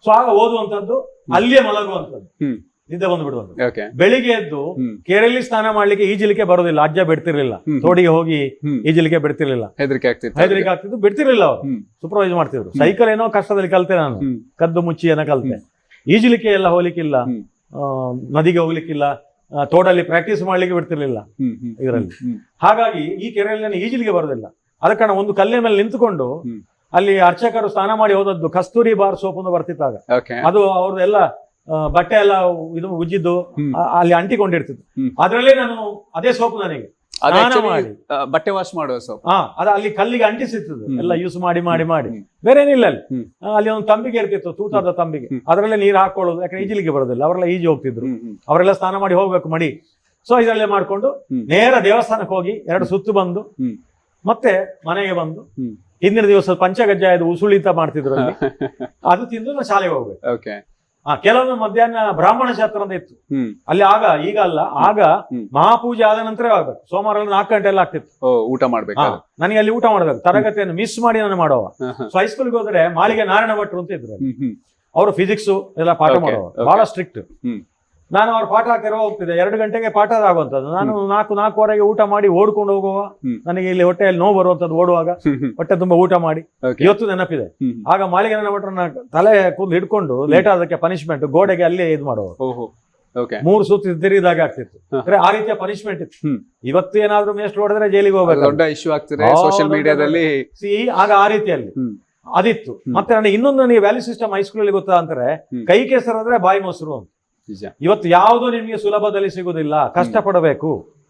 ಸೊ ಆಗ ಓದುವಂತದ್ದು, ಅಲ್ಲಿಯೇ ಮಲಗುವಂತದ್ದು, ನಿದ್ದೆ ಬಂದು ಬಿಡುವಂತ. ಬೆಳಿಗ್ಗೆ ಎದ್ದು ಕೆರೆಯಲ್ಲಿ ಸ್ನಾನ ಮಾಡ್ಲಿಕ್ಕೆ ಈಜಲಿಕ್ಕೆ ಬರೋದಿಲ್ಲ, ಅಜ್ಜ ಬಿಡ್ತಿರ್ಲಿಲ್ಲ. ತೋಡಿಗೆ ಹೋಗಿ ಈಜಲಿಕ್ಕೆ ಬಿಡ್ತಿರ್ಲಿಲ್ಲ, ಹೆದರಿಕೆ ಆಗ್ತಿತ್ತು, ಬಿಡ್ತಿರ್ಲಿಲ್ಲ. ಅವರು ಸೂಪರ್ವೈಸ್ ಮಾಡ್ತಿದ್ರು. ಸೈಕಲ್ ಏನೋ ಕಷ್ಟದಲ್ಲಿ ಕಲಿತೆ ನಾನು, ಕದ್ದು ಮುಚ್ಚಿ ಏನೋ ಕಲಿತೆ. ಈಜಲಿಕ್ಕೆ ಎಲ್ಲ ಹೋಗ್ಲಿಕ್ಕಿಲ್ಲ, ನದಿಗೆ ಹೋಗ್ಲಿಕ್ಕಿಲ್ಲ, ತೋಡಲ್ಲಿ ಪ್ರಾಕ್ಟೀಸ್ ಮಾಡ್ಲಿಕ್ಕೆ ಬಿಡ್ತಿರ್ಲಿಲ್ಲ ಇದರಲ್ಲಿ. ಹಾಗಾಗಿ ಈ ಕೆರೆಯಲ್ಲಿ ನಾನು ಈಜಲಿಕ್ಕೆ ಬರೋದಿಲ್ಲ. ಅದ ಕಾರಣ ಒಂದು ಕಲ್ಲಿನ ಮೇಲೆ ನಿಂತುಕೊಂಡು ಅಲ್ಲಿ ಅರ್ಚಕರು ಸ್ನಾನ ಮಾಡಿ ಹೋದದ್ದು ಕಸ್ತೂರಿ ಬಾರ್ ಸೋಪ್ ಅಂತ ಬರ್ತಿತ್ತಾಗ, ಅದು ಅವ್ರದ್ದೆಲ್ಲ ಬಟ್ಟೆ ಎಲ್ಲ ಇದು ಉಜ್ಜಿದ್ದು ಅಲ್ಲಿ ಅಂಟಿಕೊಂಡಿರ್ತಿತ್ತು. ಅದ್ರಲ್ಲೇ ನಾನು ಅದೇ ಸೋಪ್ ನನಗೆ ಅದು ಸ್ನಾನ actually, ಮಾಡಿ ಬಟ್ಟೆ ವಾಶ್ ಮಾಡುವ ಸೋಪ್. ಅದು ಅಲ್ಲಿ ಕಲ್ಲಿಗೆ ಅಂಟಿಸಿರ್ತದೆ ಹ್ಮ್. ಎಲ್ಲ ಯೂಸ್ ಮಾಡಿ ಮಾಡಿ ಮಾಡಿ ಹ್ಮ್. ಬೇರೆ ಏನಿಲ್ಲ ಅಲ್ಲಿ. ಹ್ಮ್. ಅಲ್ಲಿ ಒಂದು ತಂಬಿಗೆ ಇರ್ತಿತ್ತು, ತೂತಾದ ತಂಬಿಗೆ, ಹ್ಮ್. ಅದರಲ್ಲೇ ನೀರು ಹಾಕೊಳ್ಳೋದು, ಯಾಕಂದ್ರೆ ಈಜಲಿಕ್ಕೆ ಬರೋದಿಲ್ಲ, ಅವರೆಲ್ಲ ಈಜಿ ಹೋಗ್ತಿದ್ರು, ಹ್ಮ್, ಹ್ಮ್, ಅವರೆಲ್ಲ ಸ್ನಾನ ಮಾಡಿ ಹೋಗ್ಬೇಕು ಮಡಿ. ಸೊ ಇದರಲ್ಲೇ ಮಾಡ್ಕೊಂಡು ಹ್ಮ್. ನೇರ ದೇವಸ್ಥಾನಕ್ಕೆ ಹೋಗಿ 2 ಸುತ್ತು ಬಂದು ಹ್ಮ್. ಮತ್ತೆ ಮನೆಗೆ ಬಂದು ಹ್ಮ್. ಹಿಂದಿನ ದಿವಸ ಪಂಚಗಜ್ಜಾಯದ ಉಸುಳಿತ ಮಾಡ್ತಿದ್ರು ಅಲ್ಲಿ, ಅದು ತಿಂದು ನಾವು ಶಾಲೆಗೆ ಹೋಗ್ಬೇಕು. Okay. ಕೆಲವೊಮ್ಮೆ ಮಧ್ಯಾಹ್ನ ಬ್ರಾಹ್ಮಣ ಶಾಸ್ತ್ರ ಅಂತ ಇತ್ತು ಹ್ಮ್. ಅಲ್ಲಿ, ಆಗ ಈಗ ಅಲ್ಲ, ಆಗ ಹ್ಮ್. ಮಹಾಪೂಜೆ ಆದ ನಂತರ ಆಗ್ಬೇಕು. ಸೋಮವಾರ 4 ಗಂಟೆ ಎಲ್ಲ ಆಗ್ತಿತ್ತು. ಓ, ಊಟ ಮಾಡ್ಬೇಕು. ನನಗೆ ಅಲ್ಲಿ ಊಟ ಮಾಡ್ಬೇಕು, ತರಗತಿಯನ್ನು ಮಿಸ್ ಮಾಡಿ ನಾನು ಮಾಡುವ. ಸೊ ಹೈಸ್ಕೂಲ್ಗೆ ಹೋದ್ರೆ ಮಾಳಿಗೆ ನಾರಾಯಣ ಭಟ್ರು ಅಂತ ಇದ್ರು, ಅವರು ಫಿಸಿಕ್ಸ್ ಎಲ್ಲ ಪಾಠ Okay, ಮಾಡುವ, okay. ಬಹಳ ಸ್ಟ್ರಿಕ್ಟ್. ಹ್ಮ್. ನಾನು ಅವ್ರ ಪಾಠ ಹಾಕಿರೋ ಹೋಗ್ತಿದ್ದೆ, 2 ಗಂಟೆಗೆ ಪಾಠ ಆಗುವಂಥದ್ದು. ನಾನು 4:00-4:15 ಊಟ ಮಾಡಿ ಓಡ್ಕೊಂಡು ಹೋಗುವ. ಹ್ಮ್. ನನಗೆ ಇಲ್ಲಿ ಹೊಟ್ಟೆಯಲ್ಲಿ ನೋವು ಬರುವಂಥದ್ದು ಓಡುವಾಗ, ಹೊಟ್ಟೆ ತುಂಬಾ ಊಟ ಮಾಡಿ. Okay. ಇವತ್ತು ನೆನಪಿದೆ, ಹ್ಮ್. ಆಗ ಮಾಳಿಗೆ ನಾರಾಯಣ ಭಟ್ರನ್ನ ತಲೆ ಕೂದಲು ಹಿಡ್ಕೊಂಡು ಲೇಟ್ ಆದಕ್ಕೆ ಪನಿಷ್ಮೆಂಟ್ ಗೋಡೆಗೆ ಅಲ್ಲೇ ಇದು ಮಾಡುವ. ಓಹೋ. Okay. 3 ಸುತ್ತು ತಿರುಗಿದಾಗ ಆಗ್ತಿತ್ತು. ಹ. ಅಂದ್ರೆ ಆ ರೀತಿಯ ಪನಿಷ್ಮೆಂಟ್ ಇತ್ತು. ಹ್ಮ್. ಇವತ್ತು ಏನಾದ್ರೂ ಮೇಸ್ಟ್ ಹೊಡೆದ್ರೆ ಜೈಲಿಗೆ ಅದು ಹೋಗ್ಬೇಕು. ದೊಡ್ಡ ಇಶ್ಯೂ ಆಗ್ತಿದೆ ಹೌದು, ಸೋಷಿಯಲ್ ಮೀಡಿಯಾದಲ್ಲಿ. ಆಗ ಆ ರೀತಿಯಲ್ಲಿ ಹ್ಮ್. ಅದಿತ್ತು. ಹ್ಮ್. ಮತ್ತೆ ನನಗೆ ಇನ್ನೊಂದು ನನಗೆ ವ್ಯಾಲ್ಯೂ ಸಿಸ್ಟಮ್ ಹೈಸ್ಕೂಲಲ್ಲಿ ಗೊತ್ತಾ ಅಂತಾರೆ, ಹ್ಮ್. ಕೈ ಕೆಸರಾದ್ರೆ ಬಾಯಿ ಮೊಸರು ಅಂತ. ನಿಜ, ಇವತ್ತು ಯಾವುದೂ ನಿಮ್ಗೆ ಸುಲಭದಲ್ಲಿ ಸಿಗುದಿಲ್ಲ, ಕಷ್ಟಪಡಬೇಕು.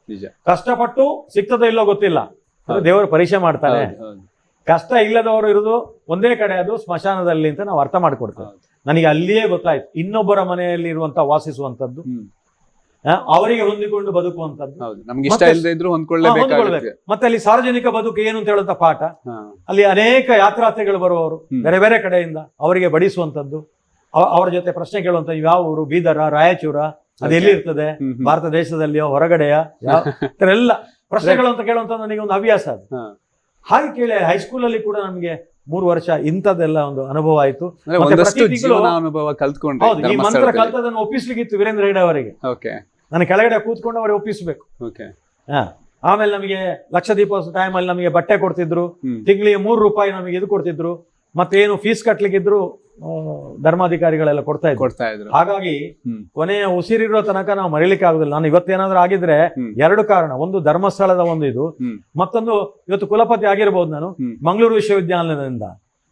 ನಿಜ. ಕಷ್ಟಪಟ್ಟು ಸಿಗ್ತದೋ ಇಲ್ಲೋ ಗೊತ್ತಿಲ್ಲ, ಅದು ದೇವರು ಪರೀಕ್ಷೆ ಮಾಡ್ತಾನೆ. ಹೌದು, ಹೌದು. ಕಷ್ಟ ಇಲ್ಲದವರು ಇರುವುದು ಒಂದೇ ಕಡೆ, ಅದು ಸ್ಮಶಾನದಲ್ಲಿ ಅಂತ ನಾವು ಅರ್ಥ ಮಾಡಿಕೊಡ್ತೇವೆ. ಹೌದು. ನನಗೆ ಅಲ್ಲಿಯೇ ಗೊತ್ತಾಯ್ತು, ಇನ್ನೊಬ್ಬರ ಮನೆಯಲ್ಲಿ ಇರುವಂತ ವಾಸಿಸುವಂತದ್ದು, ಹ್ಮ್. ಅವರಿಗೆ ಹೊಂದಿಕೊಂಡು ಬದುಕುವಂತದ್ದು. ಹೌದು, ನಮ್ಗೆ ಇಷ್ಟ ಮತ್ತೆ- ಇಲ್ಲದೆ ಇದ್ರು ಹೊಂದ್ಕೊಳ್ಳೇಬೇಕಾಗುತ್ತೆ. ಹೊಂದ್ಕೊಳ್ಬೇಕು. ಮತ್ತೆ ಅಲ್ಲಿ ಸಾರ್ವಜನಿಕ ಬದುಕು ಏನು ಅಂತ ಹೇಳುವಂತ ಪಾಠ. ಹಾ. ಅಲ್ಲಿ ಅನೇಕ ಯಾತ್ರಾರ್ಥಿಗಳು ಬರುವವರು, ಹ್ಮ್. ಬೇರೆ ಬೇರೆ ಕಡೆಯಿಂದ, ಅವರಿಗೆ ಬಡಿಸುವಂತದ್ದು, ಅವರ ಜೊತೆ ಪ್ರಶ್ನೆ ಕೇಳುವಂತ, ಯಾವ ಊರು, ಬೀದರ, ರಾಯಚೂರ, ಅದು ಎಲ್ಲಿ ಇರ್ತದೆ, ಹ್ಮ್, ಹ್ಮ್. ಭಾರತ ದೇಶದಲ್ಲಿಯೋ ಹೊರಗಡೆಯ, ಎಲ್ಲ ಪ್ರಶ್ನೆಗಳು ಅಂತ ಕೇಳುವಂತ ನನಗೆ ಒಂದು ಹವ್ಯಾಸ ಅದು. ಹಾ. ಹಾಗೆ ಕೇಳಿ ಹೈಸ್ಕೂಲಲ್ಲಿ ಕೂಡ ನಮಗೆ 3 ವರ್ಷ ಇಂಥದ್ದೆಲ್ಲ ಒಂದು ಅನುಭವ ಆಯ್ತು. ಅಂದ್ರೆ ಮತ್ತೆ ಒಂದಷ್ಟು ಪ್ರತಿ ತಿಂಗಳು- ಜೀವನ ಅನುಭವ ಕಲ್ತ್ಕೊಂಡ್ರಿ ಹೌದು, ಈ ಮಂತ್ರ ಧರ್ಮಸ್ಥಳದಲ್ಲಿ. ಕಲ್ತದನ್ನು ಒಪ್ಪಿಸ್ಲಿಕ್ಕಿತ್ತು ವೀರೇಂದ್ರ ಹೆಗಡೆ ಅವರಿಗೆ. ಓಕೆ. ನಾನು ಕೆಳಗಡೆ ಕೂತ್ಕೊಂಡು ಅವರಿಗೆ ಒಪ್ಪಿಸ್ಬೇಕು. ಓಕೆ. ಆಮೇಲೆ ನಮಗೆ ಲಕ್ಷದೀಪೋತ್ಸವ ಟೈಮಲ್ಲಿ ನಮಗೆ ಬಟ್ಟೆ ಕೊಡ್ತಿದ್ರು, ಹ್ಮ್. ತಿಂಗಳಿಗೆ 3 ರೂಪಾಯಿ ನಮಗೆ ಇದು ಕೊಡ್ತಿದ್ರು, ಮತ್ತೇನು ಫೀಸ್ ಕಟ್ಲಿಕ್ಕಿದ್ರು ಧರ್ಮಾಧಿಕಾರಿಗಳೆಲ್ಲ ಕೊಡ್ತಾ ಇದ್ರು. ಹಾಗಾಗಿ ಹ್ಮ್. ಕೊನೆಯ ಉಸಿರಿರೋ ತನಕ ನಾವು ಮರೀಲಿಕ್ಕೆ ಆಗುದಿಲ್ಲ. ನಾನು ಇವತ್ತೇನಾದ್ರೂ ಆಗಿದ್ರೆ ಹ್ಮ್. 2 ಕಾರಣ, ಒಂದು ಧರ್ಮಸ್ಥಳದ ಒಂದು ಇದು, ಹ್ಮ್. ಮತ್ತೊಂದು ಇವತ್ತು ಕುಲಪತಿ ಆಗಿರ್ಬೋದು ನಾನು ಹ್ಮ್. ಮಂಗಳೂರು ವಿಶ್ವವಿದ್ಯಾನಿಲಯದಿಂದ.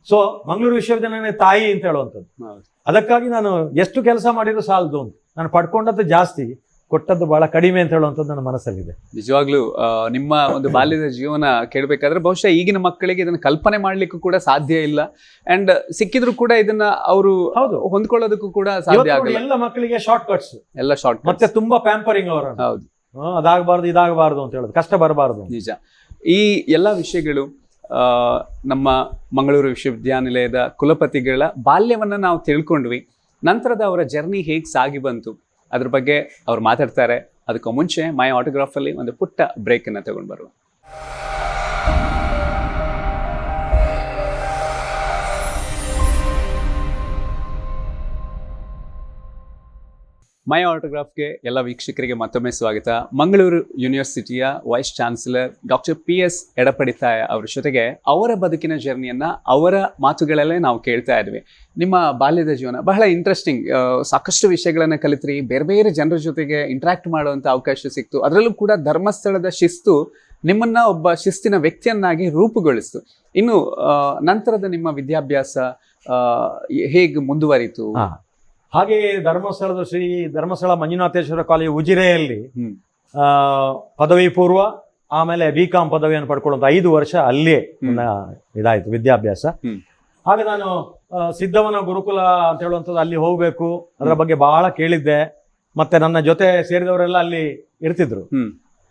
ಸೊ ಮಂಗಳೂರು ವಿಶ್ವವಿದ್ಯಾನಿಲಯ ತಾಯಿ ಅಂತ ಹೇಳುವಂಥದ್ದು. ಹೌದು. ಅದಕ್ಕಾಗಿ ನಾನು ಎಷ್ಟು ಕೆಲಸ ಮಾಡಿದ್ರು ಸಾಲದು ಅಂತ, ನಾನು ಪಡ್ಕೊಂಡದ್ದು ಜಾಸ್ತಿ, ಕೊಟ್ಟದ್ದು ಬಹಳ ಕಡಿಮೆ ಅಂತ ಹೇಳುವಂಥದ್ದು ನನ್ನ ಮನಸ್ಸಲ್ಲಿದೆ. ನಿಜವಾಗ್ಲೂ ನಿಮ್ಮ ಒಂದು ಬಾಲ್ಯದ ಜೀವನ ಕೇಳಬೇಕಾದ್ರೆ ಬಹುಶಃ ಈಗಿನ ಮಕ್ಕಳಿಗೆ ಇದನ್ನ ಕಲ್ಪನೆ ಮಾಡ್ಲಿಕ್ಕೂ ಕೂಡ ಸಾಧ್ಯ ಇಲ್ಲ. ಅಂಡ್ ಸಿಕ್ಕಿದ್ರು ಕೂಡ ಇದನ್ನ ಅವರು ಹೌದು. ಹೊಂದ್ಕೊಳ್ಳೋದಕ್ಕೂ ಕೂಡ ಇವತ್ತು ಸಾಧ್ಯ ನೋಡಿ, ಆಗಲ್ಲ. ಎಲ್ಲ ಮಕ್ಕಳಿಗೆ ಶಾರ್ಟ್ ಕಟ್ಸ್, ಎಲ್ಲ ಶಾರ್ಟ್ ಮತ್ತೆ ತುಂಬಾ ಪ್ಯಾಂಪರಿಂಗ್ ಅವರನ್ನು. ಹೌದು, ಅದಾಗಬಾರ್ದು ಇದಾಗಬಾರ್ದು ಅಂತ ಹೇಳೋದು, ಕಷ್ಟ ಬರಬಾರ್ದು. ನಿಜ. ಈ ಎಲ್ಲ ವಿಷಯಗಳು ನಮ್ಮ ಮಂಗಳೂರು ವಿಶ್ವವಿದ್ಯಾನಿಲಯದ ಕುಲಪತಿಗಳ ಬಾಲ್ಯವನ್ನ ನಾವು ತಿಳ್ಕೊಂಡ್ವಿ. ನಂತರದ ಅವರ ಜರ್ನಿ ಹೇಗೆ ಸಾಗಿ ಬಂತು ಅದ್ರ ಬಗ್ಗೆ ಅವ್ರು ಮಾತಾಡ್ತಾರೆ. ಅದಕ್ಕೂ ಮುಂಚೆ ಮೈ ಆಟೋಗ್ರಾಫ್ ಅಲ್ಲಿ ಒಂದು ಪುಟ್ಟ ಬ್ರೇಕ್ ಅನ್ನ ತಗೊಂಡು ಬರುವ. ಮೈ ಆಟೋಗ್ರಾಫ್ಗೆ ಎಲ್ಲ ವೀಕ್ಷಕರಿಗೆ ಮತ್ತೊಮ್ಮೆ ಸ್ವಾಗತ. ಮಂಗಳೂರು ಯೂನಿವರ್ಸಿಟಿಯ vice chancellor doctor PS Yedapadithaya ಅವರ ಜೊತೆಗೆ ಅವರ ಬದುಕಿನ ಜರ್ನಿಯನ್ನ ಅವರ ಮಾತುಗಳಲ್ಲೇ ನಾವು ಕೇಳ್ತಾ ಇದ್ವಿ. ನಿಮ್ಮ ಬಾಲ್ಯದ ಜೀವನ ಬಹಳ ಇಂಟ್ರೆಸ್ಟಿಂಗ್, ಸಾಕಷ್ಟು ವಿಷಯಗಳನ್ನ ಕಲಿತ್ರಿ, ಬೇರೆ ಬೇರೆ ಜನರ ಜೊತೆಗೆ ಇಂಟ್ರಾಕ್ಟ್ ಮಾಡುವಂತ ಅವಕಾಶ ಸಿಕ್ತು. ಅದರಲ್ಲೂ ಕೂಡ ಧರ್ಮಸ್ಥಳದ ಶಿಸ್ತು ನಿಮ್ಮನ್ನ ಒಬ್ಬ ಶಿಸ್ತಿನ ವ್ಯಕ್ತಿಯನ್ನಾಗಿ ರೂಪುಗೊಳಿಸ್ತು. ಇನ್ನು ನಂತರದ ನಿಮ್ಮ ವಿದ್ಯಾಭ್ಯಾಸ ಹೇಗೆ ಮುಂದುವರಿತು? ಹಾಗೆ ಧರ್ಮಸ್ಥಳದ ಶ್ರೀ ಧರ್ಮಸ್ಥಳ ಮಂಜುನಾಥೇಶ್ವರ ಕಾಲೇಜು ಉಜಿರೆಯಲ್ಲಿ ಪದವಿ ಪೂರ್ವ, ಆಮೇಲೆ BCom ಪದವಿಯನ್ನು ಪಡ್ಕೊಳ್ಳುವಂತ 5 ವರ್ಷ ಅಲ್ಲೇ ಇದಾಯ್ತು ವಿದ್ಯಾಭ್ಯಾಸ. ಹಾಗೆ ನಾನು ಸಿದ್ಧವನ ಗುರುಕುಲ ಅಂತ ಹೇಳುವಂಥದ್ದು ಅಲ್ಲಿ ಹೋಗ್ಬೇಕು, ಅದರ ಬಗ್ಗೆ ಬಹಳ ಕೇಳಿದ್ದೆ. ಮತ್ತೆ ನನ್ನ ಜೊತೆ ಸೇರಿದವರೆಲ್ಲ ಅಲ್ಲಿ ಇರ್ತಿದ್ರು.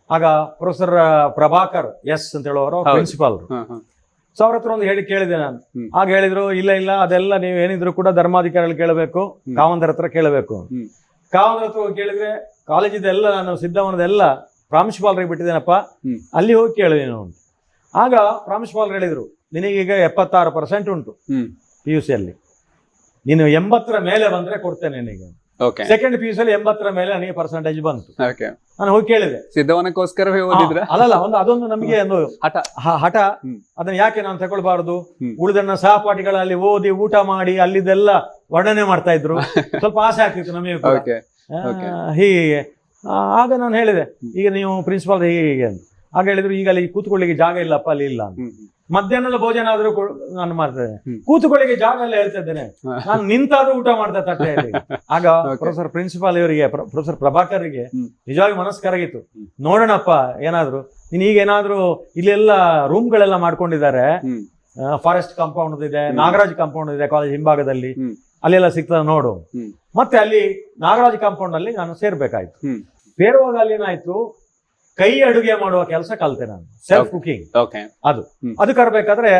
ಆಗ ಪ್ರೊಫೆಸರ್ ಪ್ರಭಾಕರ್ S ಅಂತ ಹೇಳುವವರು ಪ್ರಿನ್ಸಿಪಾಲ್. ಸೊ ಅವ್ರ ಹತ್ರ ಒಂದು ಕೇಳಿದೆ ನಾನು. ಆಗ ಹೇಳಿದ್ರು, ಇಲ್ಲ ಅದೆಲ್ಲ ನೀವು ಏನಿದ್ರು ಕೂಡ ಧರ್ಮಾಧಿಕಾರಿಗಳು ಕೇಳಬೇಕು, ಕಾವಂದರ ಹತ್ರ ಕೇಳಬೇಕು. ಕಾವಂದರ ಹತ್ರ ಹೋಗಿ ಕೇಳಿದ್ರೆ, ಕಾಲೇಜಿದೆಲ್ಲ ನಾನು ಸಿದ್ಧವನದೆಲ್ಲ ಪ್ರಾಂಶುಪಾಲರಿಗೆ ಬಿಟ್ಟಿದ್ದೇನಪ್ಪ, ಅಲ್ಲಿ ಹೋಗಿ ಕೇಳಿ ನೀನು ಅಂತ. ಆಗ ಪ್ರಾಂಶುಪಾಲರು ಹೇಳಿದ್ರು, ನಿನಗೀಗ 76% ಉಂಟು PUC ಅಲ್ಲಿ, ನೀನು 80ರ ಮೇಲೆ ಬಂದ್ರೆ ಕೊಡ್ತೇನೆ ನಿನಗೆ. ಸೆಕೆಂಡ್ PUC ಅಲ್ಲಿ 80ರ ಮೇಲೆ ನನಗೆ ಪರ್ಸೆಂಟೇಜ್ ಬಂತು. ನಾನು ಹೋಗಿ ಕೇಳಿದೆ, ಸಿದ್ಧವನಕ್ಕೋಸ್ಕರವೇ ಓದಿದ್ರ? ಅಲ್ಲಲ್ಲ, ಅದೊಂದು ನಮಗೆ ಒಂದು ಹಠ. ಅದನ್ನ ಯಾಕೆ ನಾನು ತಗೊಳ್ಬಾರ್ದು, ಉಳಿದನ್ನ ಸಹಪಾಠಿಗಳಲ್ಲಿ ಓದಿ ಊಟ ಮಾಡಿ ಅಲ್ಲಿದೆಲ್ಲ ವರ್ಣನೆ ಮಾಡ್ತಾ ಇದ್ರು, ಸ್ವಲ್ಪ ಆಸೆ ಆಗ್ತಿತ್ತು ನಮಗೆ ಹೀಗೆ. ಆಗ ನಾನು ಹೇಳಿದೆ, ಈಗ ನೀವು ಪ್ರಿನ್ಸಿಪಾಲ್ ಹೀಗೆ ಅಂತ. ಆಗ ಹೇಳಿದ್ರು ಈಗ ಅಲ್ಲಿ ಕೂತ್ಕೊಳ್ಳಿಕ್ಕೆ ಜಾಗ ಇಲ್ಲಪ್ಪ, ಅಲ್ಲಿ ಇಲ್ಲ ಅಂತ. ಮಧ್ಯಾಹ್ನದ ಭೋಜನ ಆದ್ರೂ ನಾನು ಮಾಡ್ತೇನೆ, ಕೂತ್ಕೊಳ್ಳಿಕ್ಕೆ ಜಾಗ ಎಲ್ಲ ಹೇಳ್ತಾ ಇದ್ದೇನೆ, ನಾನು ನಿಂತಾದ್ರೂ ಊಟ ಮಾಡ್ತಾ ತಟ್ಟೆಯಲ್ಲಿ. ಆಗ ಪ್ರೊಫೆಸರ್ ಪ್ರಿನ್ಸಿಪಾಲ್ ಇವರಿಗೆ, ಪ್ರೊಫೆಸರ್ ಪ್ರಭಾಕರ್ಗೆ ನಿಜವಾಗಿ ಮನಸ್ಸು ಕರಗಿತ್ತು. ನೋಡೋಣಪ್ಪ ಏನಾದ್ರು ನೀನ್ ಈಗ ಏನಾದ್ರು ಇಲ್ಲೆಲ್ಲ ರೂಮ್ಗಳೆಲ್ಲ ಮಾಡ್ಕೊಂಡಿದ್ದಾರೆ, ಫಾರೆಸ್ಟ್ ಕಾಂಪೌಂಡ್ ಇದೆ, ನಾಗರಾಜ್ ಕಾಂಪೌಂಡ್ ಇದೆ ಕಾಲೇಜ್ ಹಿಂಭಾಗದಲ್ಲಿ, ಅಲ್ಲೆಲ್ಲ ಸಿಗ್ತದೆ ನೋಡು. ಮತ್ತೆ ಅಲ್ಲಿ ನಾಗರಾಜ್ ಕಾಂಪೌಂಡ್ ಅಲ್ಲಿ ನಾನು ಸೇರ್ಬೇಕಾಯ್ತು. ಸೇರುವಾಗ ಅಲ್ಲಿ ಏನಾಯ್ತು, ಕೈ ಅಡುಗೆ ಮಾಡುವ ಕೆಲಸ ಕಲಿತೆ ನಾನು, ಸೆಲ್ಫ್ ಕುಕಿಂಗ್. ಅದು ಕರ್ಬೇಕಾದ್ರೆ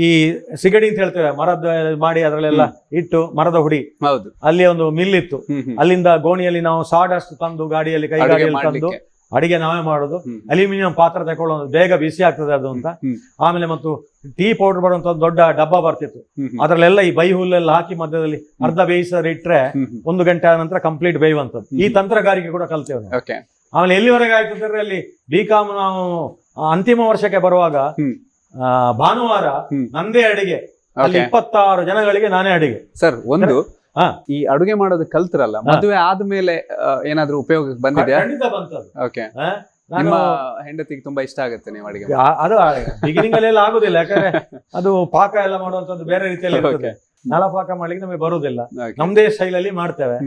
ಈ ಸಿಗಡಿ ಅಂತ ಹೇಳ್ತೇವೆ, ಮರದ ಮಾಡಿ ಅದರಲ್ಲೆಲ್ಲ ಇಟ್ಟು ಮರದ ಹುಡಿ, ಅಲ್ಲಿ ಒಂದು ಮಿಲ್ ಇತ್ತು, ಅಲ್ಲಿಂದ ಗೋಣಿಯಲ್ಲಿ ನಾವು ಸಾಡಸ್ಟ್ ತಂದು ಗಾಡಿಯಲ್ಲಿ ಕೈ ಗಾಡಿಯಲ್ಲಿ ತಂದು ಅಡಿಗೆ ನಾವೇ ಮಾಡೋದು. ಅಲ್ಯೂಮಿನಿಯಂ ಪಾತ್ರ ತಗೊಳ್ಳೋದು, ಬೇಗ ಬಿಸಿ ಆಗ್ತದೆ ಅದು ಅಂತ. ಆಮೇಲೆ ಮತ್ತು ಟೀ ಪೌಡರ್ ಬರುವಂತ ದೊಡ್ಡ ಡಬ್ಬ ಬರ್ತಿತ್ತು, ಅದ್ರಲ್ಲೆಲ್ಲ ಈ ಬೈ ಹುಲ್ಲೆಲ್ಲ ಹಾಕಿ ಮಧ್ಯದಲ್ಲಿ ಅರ್ಧ ಬೇಯಿಸೋರು ಇಟ್ರೆ 1 ಗಂಟೆ ಆದ ನಂತರ ಕಂಪ್ಲೀಟ್ ಬೇಯುವಂಥದ್ದು. ಈ ತಂತ್ರಗಾರಿಕೆ ಕೂಡ ಕಲ್ತೇವೆ ನಾವು. ಆಮೇಲೆ ಎಲ್ಲಿವರೆಗೆ ಆಯ್ತು ಅಂದ್ರೆ ಅಲ್ಲಿ BCom ನಾವು ಅಂತಿಮ ವರ್ಷಕ್ಕೆ ಬರುವಾಗ ಭಾನುವಾರ ನಂದೇ ಅಡಿಗೆ, ಅಲ್ಲಿ 26 ಜನಗಳಿಗೆ ನಾನೇ ಅಡಿಗೆ. ಸರ್, ಒಂದು ಈ ಅಡುಗೆ ಮಾಡೋದು ಕಲ್ತಿರಲ್ಲ, ಮದುವೆ ಆದ್ಮೇಲೆ ಏನಾದ್ರೂ ಉಪಯೋಗಕ್ಕೆ ಬಂದಿದೆ? ಖಂಡಿತ ಬಂತದ್ದು. ಓಕೆ, ನಿಮ್ಮ ಹೆಂಡತಿಗೆ ತುಂಬಾ ಇಷ್ಟ ಆಗುತ್ತೆ ನೀವು ಅಡಿಗೆ? ಅದು ಬಿಗಿನಿಂಗ್ ಅಲ್ಲೆಲ್ಲ ಆಗುದಿಲ್ಲ, ಯಾಕಂದ್ರೆ ಅದು ಪಾಕ ಎಲ್ಲ ಮಾಡುವಂತದ್ದು ಬೇರೆ ರೀತಿಯಲ್ಲಿ ಇರ್ತದೆ. ನಳಪಾಕ ಮಾಡ್ಲಿಕ್ಕೆ ನಮಗೆ ಬರುವುದಿಲ್ಲ, ನಮ್ದೇ ಸ್ಟೈಲಲ್ಲಿ ಮಾಡ್ತೇವೆ.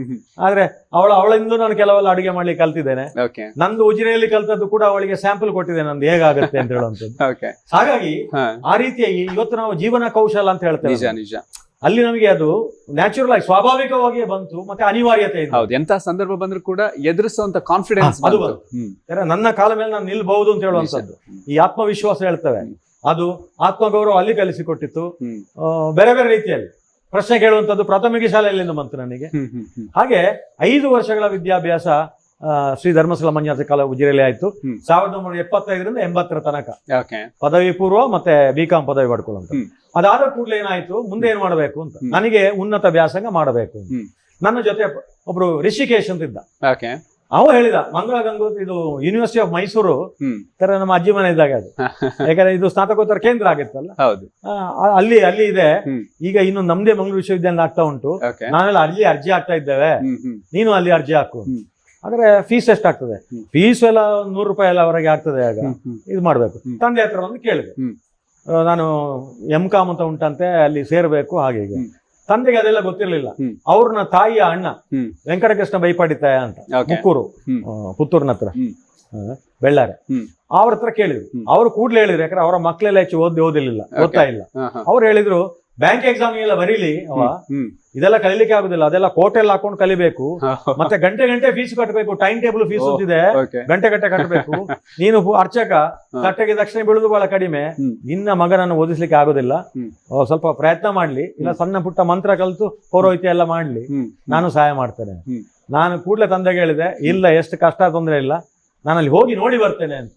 ಆದ್ರೆ ಅವಳಿಂದ ನಾನು ಕೆಲವೆಲ್ಲ ಅಡುಗೆ ಮಾಡ್ಲಿಕ್ಕೆ ಕಲ್ತಿದ್ದೇನೆ. ನಂದು ಉಜಿರೆಯಲ್ಲಿ ಕಲ್ತದ್ದು ಕೂಡ ಅವಳಿಗೆ ಸ್ಯಾಂಪಲ್ ಕೊಟ್ಟಿದ್ದೇನೆ, ನಂದು ಹೇಗಾಗುತ್ತೆ ಅಂತ ಹೇಳುವಂಥದ್ದು. ಹಾಗಾಗಿ ಆ ರೀತಿಯಾಗಿ ಇವತ್ತು ನಾವು ಜೀವನ ಕೌಶಲ ಅಂತ ಹೇಳ್ತೇವೆ. ನಿಜ, ಅಲ್ಲಿ ನಮಗೆ ಅದು ನ್ಯಾಚುರಲ್ ಆಗಿ ಸ್ವಾಭಾವಿಕವಾಗಿಯೇ ಬಂತು. ಮತ್ತೆ ಅನಿವಾರ್ಯತೆ ಇದೆ, ಎಂತ ಸಂದರ್ಭ ಬಂದ್ರೂ ಕೂಡ ಎದುರಿಸುವಂತ ಕಾನ್ಫಿಡೆನ್ಸ್, ಅದು ನನ್ನ ಕಾಲ ಮೇಲೆ ನಾನು ನಿಲ್ಬಹುದು ಅಂತ ಹೇಳುವಂತದ್ದು, ಈ ಆತ್ಮವಿಶ್ವಾಸ ಹೇಳ್ತೇವೆ. ಅದು ಆತ್ಮಗೌರವ ಅಲ್ಲಿ ಕಲಿಸಿಕೊಟ್ಟಿತ್ತು. ಬೇರೆ ಬೇರೆ ರೀತಿಯಲ್ಲಿ ಪ್ರಶ್ನೆ ಕೇಳುವಂಥದ್ದು ಪ್ರಾಥಮಿಕ ಶಾಲೆಯಲ್ಲಿಂದ ಬಂತು ನನಗೆ. ಹಾಗೆ 5 ವರ್ಷಗಳ ವಿದ್ಯಾಭ್ಯಾಸ ಶ್ರೀ ಧರ್ಮಸ್ಥಳ ಮಂಜುನಾಥ ಕಾಲೇಜು ಉಜಿರೆಯಲ್ಲಿ ಆಯ್ತು. 1975ರಿಂದ 80 ತನಕ ಪದವಿ ಪೂರ್ವ ಮತ್ತೆ BCom ಪದವಿ ಪಡ್ಕೊಳ್ಳುವಂತ. ಅದಾದ ಕೂಡಲೇ ಏನಾಯ್ತು, ಮುಂದೆ ಏನ್ ಮಾಡಬೇಕು ಅಂತ, ನನಗೆ ಉನ್ನತ ವ್ಯಾಸಂಗ ಮಾಡಬೇಕು. ನನ್ನ ಜೊತೆ ಒಬ್ರು ರಿಷಿಕೇಶ್ ಅಂತ ಇದ್ದ, ಅವ ಹೇಳಿದ, ಮಂಗಳ ಗಂಗೋತ್ರಿ ಇದು ಯೂನಿವರ್ಸಿಟಿ ಆಫ್ ಮೈಸೂರು ತರ ನಮ್ಮ ಅಜ್ಜಿ ಮನೆ ಇದ್ದಾಗ ಅದು, ಯಾಕಂದ್ರೆ ಇದು ಸ್ನಾತಕೋತ್ತರ ಕೇಂದ್ರ ಆಗಿತ್ತಲ್ಲ, ಅಲ್ಲಿ ಇದೆ. ಈಗ ಇನ್ನು ನಮ್ದೇ ಮಂಗಳೂರು ವಿಶ್ವವಿದ್ಯಾಲಯ ಆಗ್ತಾ ಉಂಟು, ನಾವೆಲ್ಲ ಅಲ್ಲಿ ಅರ್ಜಿ ಹಾಕ್ತಾ ಇದ್ದೇವೆ, ನೀನು ಅಲ್ಲಿ ಅರ್ಜಿ ಹಾಕು. ಆದ್ರೆ ಫೀಸ್ ಎಷ್ಟಾಗ್ತದೆ? ಫೀಸ್ ಎಲ್ಲ 100 ರೂಪಾಯಿ ಎಲ್ಲ ಹೊರಗೆ ಆಗ್ತದೆ. ಆಗ ಇದು ಮಾಡ್ಬೇಕು. ತಂದೆ ಹತ್ರ ಒಂದು ಕೇಳಿದೆ, ನಾನು MCom ಅಂತ ಉಂಟಂತೆ, ಅಲ್ಲಿ ಸೇರ್ಬೇಕು ಹಾಗೆ ಹೀಗೆ. ತಂದೆಗೆ ಅದೆಲ್ಲ ಗೊತ್ತಿರ್ಲಿಲ್ಲ. ಅವ್ರನ್ನ ತಾಯಿಯ ಅಣ್ಣ ವೆಂಕಟಕೃಷ್ಣ ಬೈಪಾಡಿತಾಯ ಅಂತ, ಮುಕ್ಕೂರು, ಪುತ್ತೂರಿನ ಹತ್ರ, ಬೆಳ್ಳಾರೆ, ಅವ್ರ ಹತ್ರ ಕೇಳಿದ್ರು. ಅವ್ರು ಕೂಡ್ಲೆ ಹೇಳಿದ್ರು, ಯಾಕಂದ್ರೆ ಅವರ ಮಕ್ಳೆಲ್ಲ ಹೆಚ್ಚು ಓದ್ತಾ ಇಲ್ಲ. ಅವ್ರು ಹೇಳಿದ್ರು, ಬ್ಯಾಂಕ್ ಎಕ್ಸಾಮ್ ಎಲ್ಲ ಬರೀಲಿ ಅವ, ಇದೆಲ್ಲ ಕಲಿಲಿಕ್ಕೆ ಆಗುದಿಲ್ಲ, ಅದೆಲ್ಲ ಕೋಟೆಲ್ಲ ಹಾಕೊಂಡು ಕಲಿಬೇಕು, ಮತ್ತೆ ಗಂಟೆ ಫೀಸ್ ಕಟ್ಟಬೇಕು, ಟೈಮ್ ಟೇಬಲ್ ಫೀಸ್ ಅಂತಿದೆ, ಗಂಟೆ ಕಟ್ಟಬೇಕು. ನೀನು ಅರ್ಚಕ, ತಟ್ಟೆಗೆ ದಕ್ಷಿಣ ಬೀಳುದು ಬಹಳ ಕಡಿಮೆ, ನಿನ್ನ ಮಗನನ್ನು ಓದಿಸ್ಲಿಕ್ಕೆ ಆಗುದಿಲ್ಲ, ಸ್ವಲ್ಪ ಪ್ರಯತ್ನ ಮಾಡ್ಲಿ, ಇಲ್ಲ ಸಣ್ಣ ಪುಟ್ಟ ಮಂತ್ರ ಕಲಿತು ಪೌರೋಹಿತ್ಯ ಎಲ್ಲ ಮಾಡ್ಲಿ, ನಾನು ಸಹಾಯ ಮಾಡ್ತೇನೆ. ನಾನು ಕೂಡಲೇ ತಂದೆಗೆ ಹೇಳಿದೆ, ಇಲ್ಲ ಎಷ್ಟು ಕಷ್ಟ ತೊಂದ್ರೆ ಇಲ್ಲ, ನಾನು ಅಲ್ಲಿ ಹೋಗಿ ನೋಡಿ ಬರ್ತೇನೆ ಅಂತ.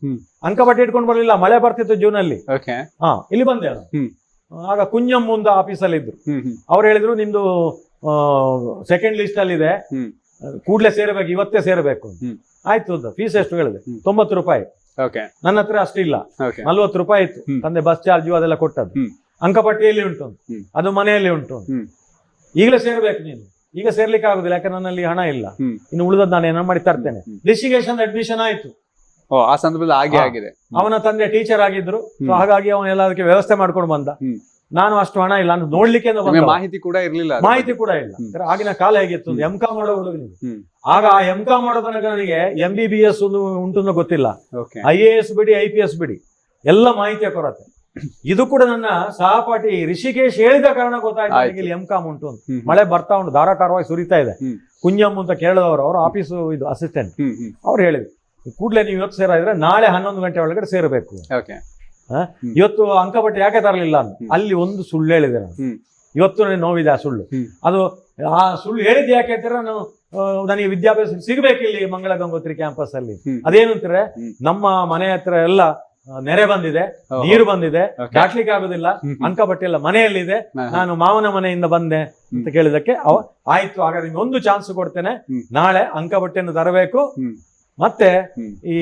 ಅಂಕಪಟ್ಟಿ ಇಟ್ಕೊಂಡು ಬರ್ಲಿಲ್ಲ, ಮಳೆ ಬರ್ತಿತ್ತು ಜೂನಲ್ಲಿ. ಇಲ್ಲಿ ಬಂದೆ. ಆಗ ಕುಂಜಮ್ಮುಂದ ಆಫೀಸಲ್ಲಿ ಇದ್ರು. ಅವ್ರು ಹೇಳಿದ್ರು, ನಿಮ್ದು ಸೆಕೆಂಡ್ ಲಿಸ್ಟ್ ಅಲ್ಲಿ ಇದೆ, ಕೂಡ್ಲೆ ಸೇರಬೇಕು, ಇವತ್ತೇ ಸೇರಬೇಕು. ಆಯ್ತು ಅಂತ. ಫೀಸ್ ಎಷ್ಟು ಹೇಳಿದೆ? 90 ರೂಪಾಯಿ. ನನ್ನ ಹತ್ರ ಅಷ್ಟಿಲ್ಲ, 40 ರೂಪಾಯಿ ಇತ್ತು. ತಂದೆ ಬಸ್ ಚಾರ್ಜು ಅದೆಲ್ಲ ಕೊಟ್ಟದ್ದು. ಅಂಕಪಟ್ಟಿಯಲ್ಲಿ ಉಂಟು, ಅದು ಮನೆಯಲ್ಲಿ ಉಂಟು. ಈಗಲೇ ಸೇರ್ಬೇಕು ನೀನು, ಈಗ ಸೇರ್ಲಿಕ್ಕೆ ಆಗುದಿಲ್ಲ, ಯಾಕಂದ್ರೆ ನನ್ನಲ್ಲಿ ಹಣ ಇಲ್ಲ, ಇನ್ನು ಉಳಿದದ್ದು ನಾನು ಏನೋ ಮಾಡಿ ತರ್ತೇನೆ. ರಿಷಿಕೇಶನ್ ಅಡ್ಮಿಷನ್ ಆಯ್ತು. ಆ ಸಂದರ್ಭದಲ್ಲಿ ಹಾಗೆ ಆಗಿದೆ. ಅವನ ತಂದೆ ಟೀಚರ್ ಆಗಿದ್ರು, ಹಾಗಾಗಿ ಅವನ ಎಲ್ಲದಕ್ಕೆ ವ್ಯವಸ್ಥೆ ಮಾಡ್ಕೊಂಡು ಬಂದ. ನಾನು ಅಷ್ಟು ಹಣ ಇಲ್ಲ, ನಾನು ನೋಡ್ಲಿಕ್ಕೆ ಮಾಹಿತಿ ಕೂಡ ಇರ್ಲಿಲ್ಲ. ಆಗಿನ ಕಾಲ ಹೇಗಿತ್ತು, MCom ಮಾಡೋ ಹುಡುಗನಿಗೆ. ಆಗ ಆ MCom ಮಾಡೋ ತನಕ ನನಗೆ MBBS ಉಂಟು ಗೊತ್ತಿಲ್ಲ, IAS ಬಿಡಿ, IPS ಬಿಡಿ, ಎಲ್ಲ ಮಾಹಿತಿಯ ಕೊರತೆ. ಇದು ಕೂಡ ನನ್ನ ಸಹಪಾಠಿ ರಿಷಿಕೇಶ್ ಹೇಳಿದ ಕಾರಣ ಗೊತ್ತಾಯ್ತು ಇಲ್ಲಿ MCom ಉಂಟು ಅಂತ. ಮಳೆ ಬರ್ತಾ ಉಂಟು, ಧಾರಾಕಾರವಾಗಿ ಸುರಿತಾ ಇದೆ. ಕುಂಜಮ್ಮ ಅಂತ ಕೇಳಿದವರು, ಅವ್ರ ಆಫೀಸು ಇದು ಅಸಿಸ್ಟೆಂಟ್, ಅವ್ರು ಹೇಳಿದ್ರು, ಕೂಡ್ಲೆ ನೀವು ಇವತ್ತು ಸೇರಿದ್ರೆ ನಾಳೆ 11 ಗಂಟೆ ಒಳಗಡೆ ಸೇರಬೇಕು. ಇವತ್ತು ಅಂಕಪಟ್ಟಿ ಯಾಕೆ ತರಲಿಲ್ಲ ಅಂತ. ಅಲ್ಲಿ ಒಂದು ಸುಳ್ಳು ಹೇಳಿದೆ ನಾನು, ಇವತ್ತು ನನಗೆ ನೋವಿದೆ ಆ ಸುಳ್ಳು. ಅದು ಆ ಸುಳ್ಳು ಹೇಳಿದ್ ಯಾಕೆ ಅಂತಾರೆ, ನಾನು ನನಗೆ ವಿದ್ಯಾಭ್ಯಾಸ ಸಿಗ್ಬೇಕು ಇಲ್ಲಿ ಮಂಗಳ ಗಂಗೋತ್ರಿ ಕ್ಯಾಂಪಸ್ ಅಲ್ಲಿ. ಅದೇನು ಅಂತಾರೆ, ನಮ್ಮ ಮನೆ ಹತ್ರ ಎಲ್ಲ ನೆರೆ ಬಂದಿದೆ, ನೀರು ಬಂದಿದೆ, ದಾಟ್ಲಿಕ್ಕೆ ಆಗುದಿಲ್ಲ, ಅಂಕಪಟ್ಟಿ ಎಲ್ಲ ಮನೆಯಲ್ಲಿದೆ, ನಾನು ಮಾವನ ಮನೆಯಿಂದ ಬಂದೆ ಅಂತ ಕೇಳಿದಕ್ಕೆ ಆಯ್ತು, ಹಾಗಾದ್ರೆ ನಿಮ್ಗೆ ಒಂದು ಚಾನ್ಸ್ ಕೊಡ್ತೇನೆ, ನಾಳೆ ಅಂಕಪಟ್ಟಿಯನ್ನು ತರಬೇಕು, ಮತ್ತೆ ಈ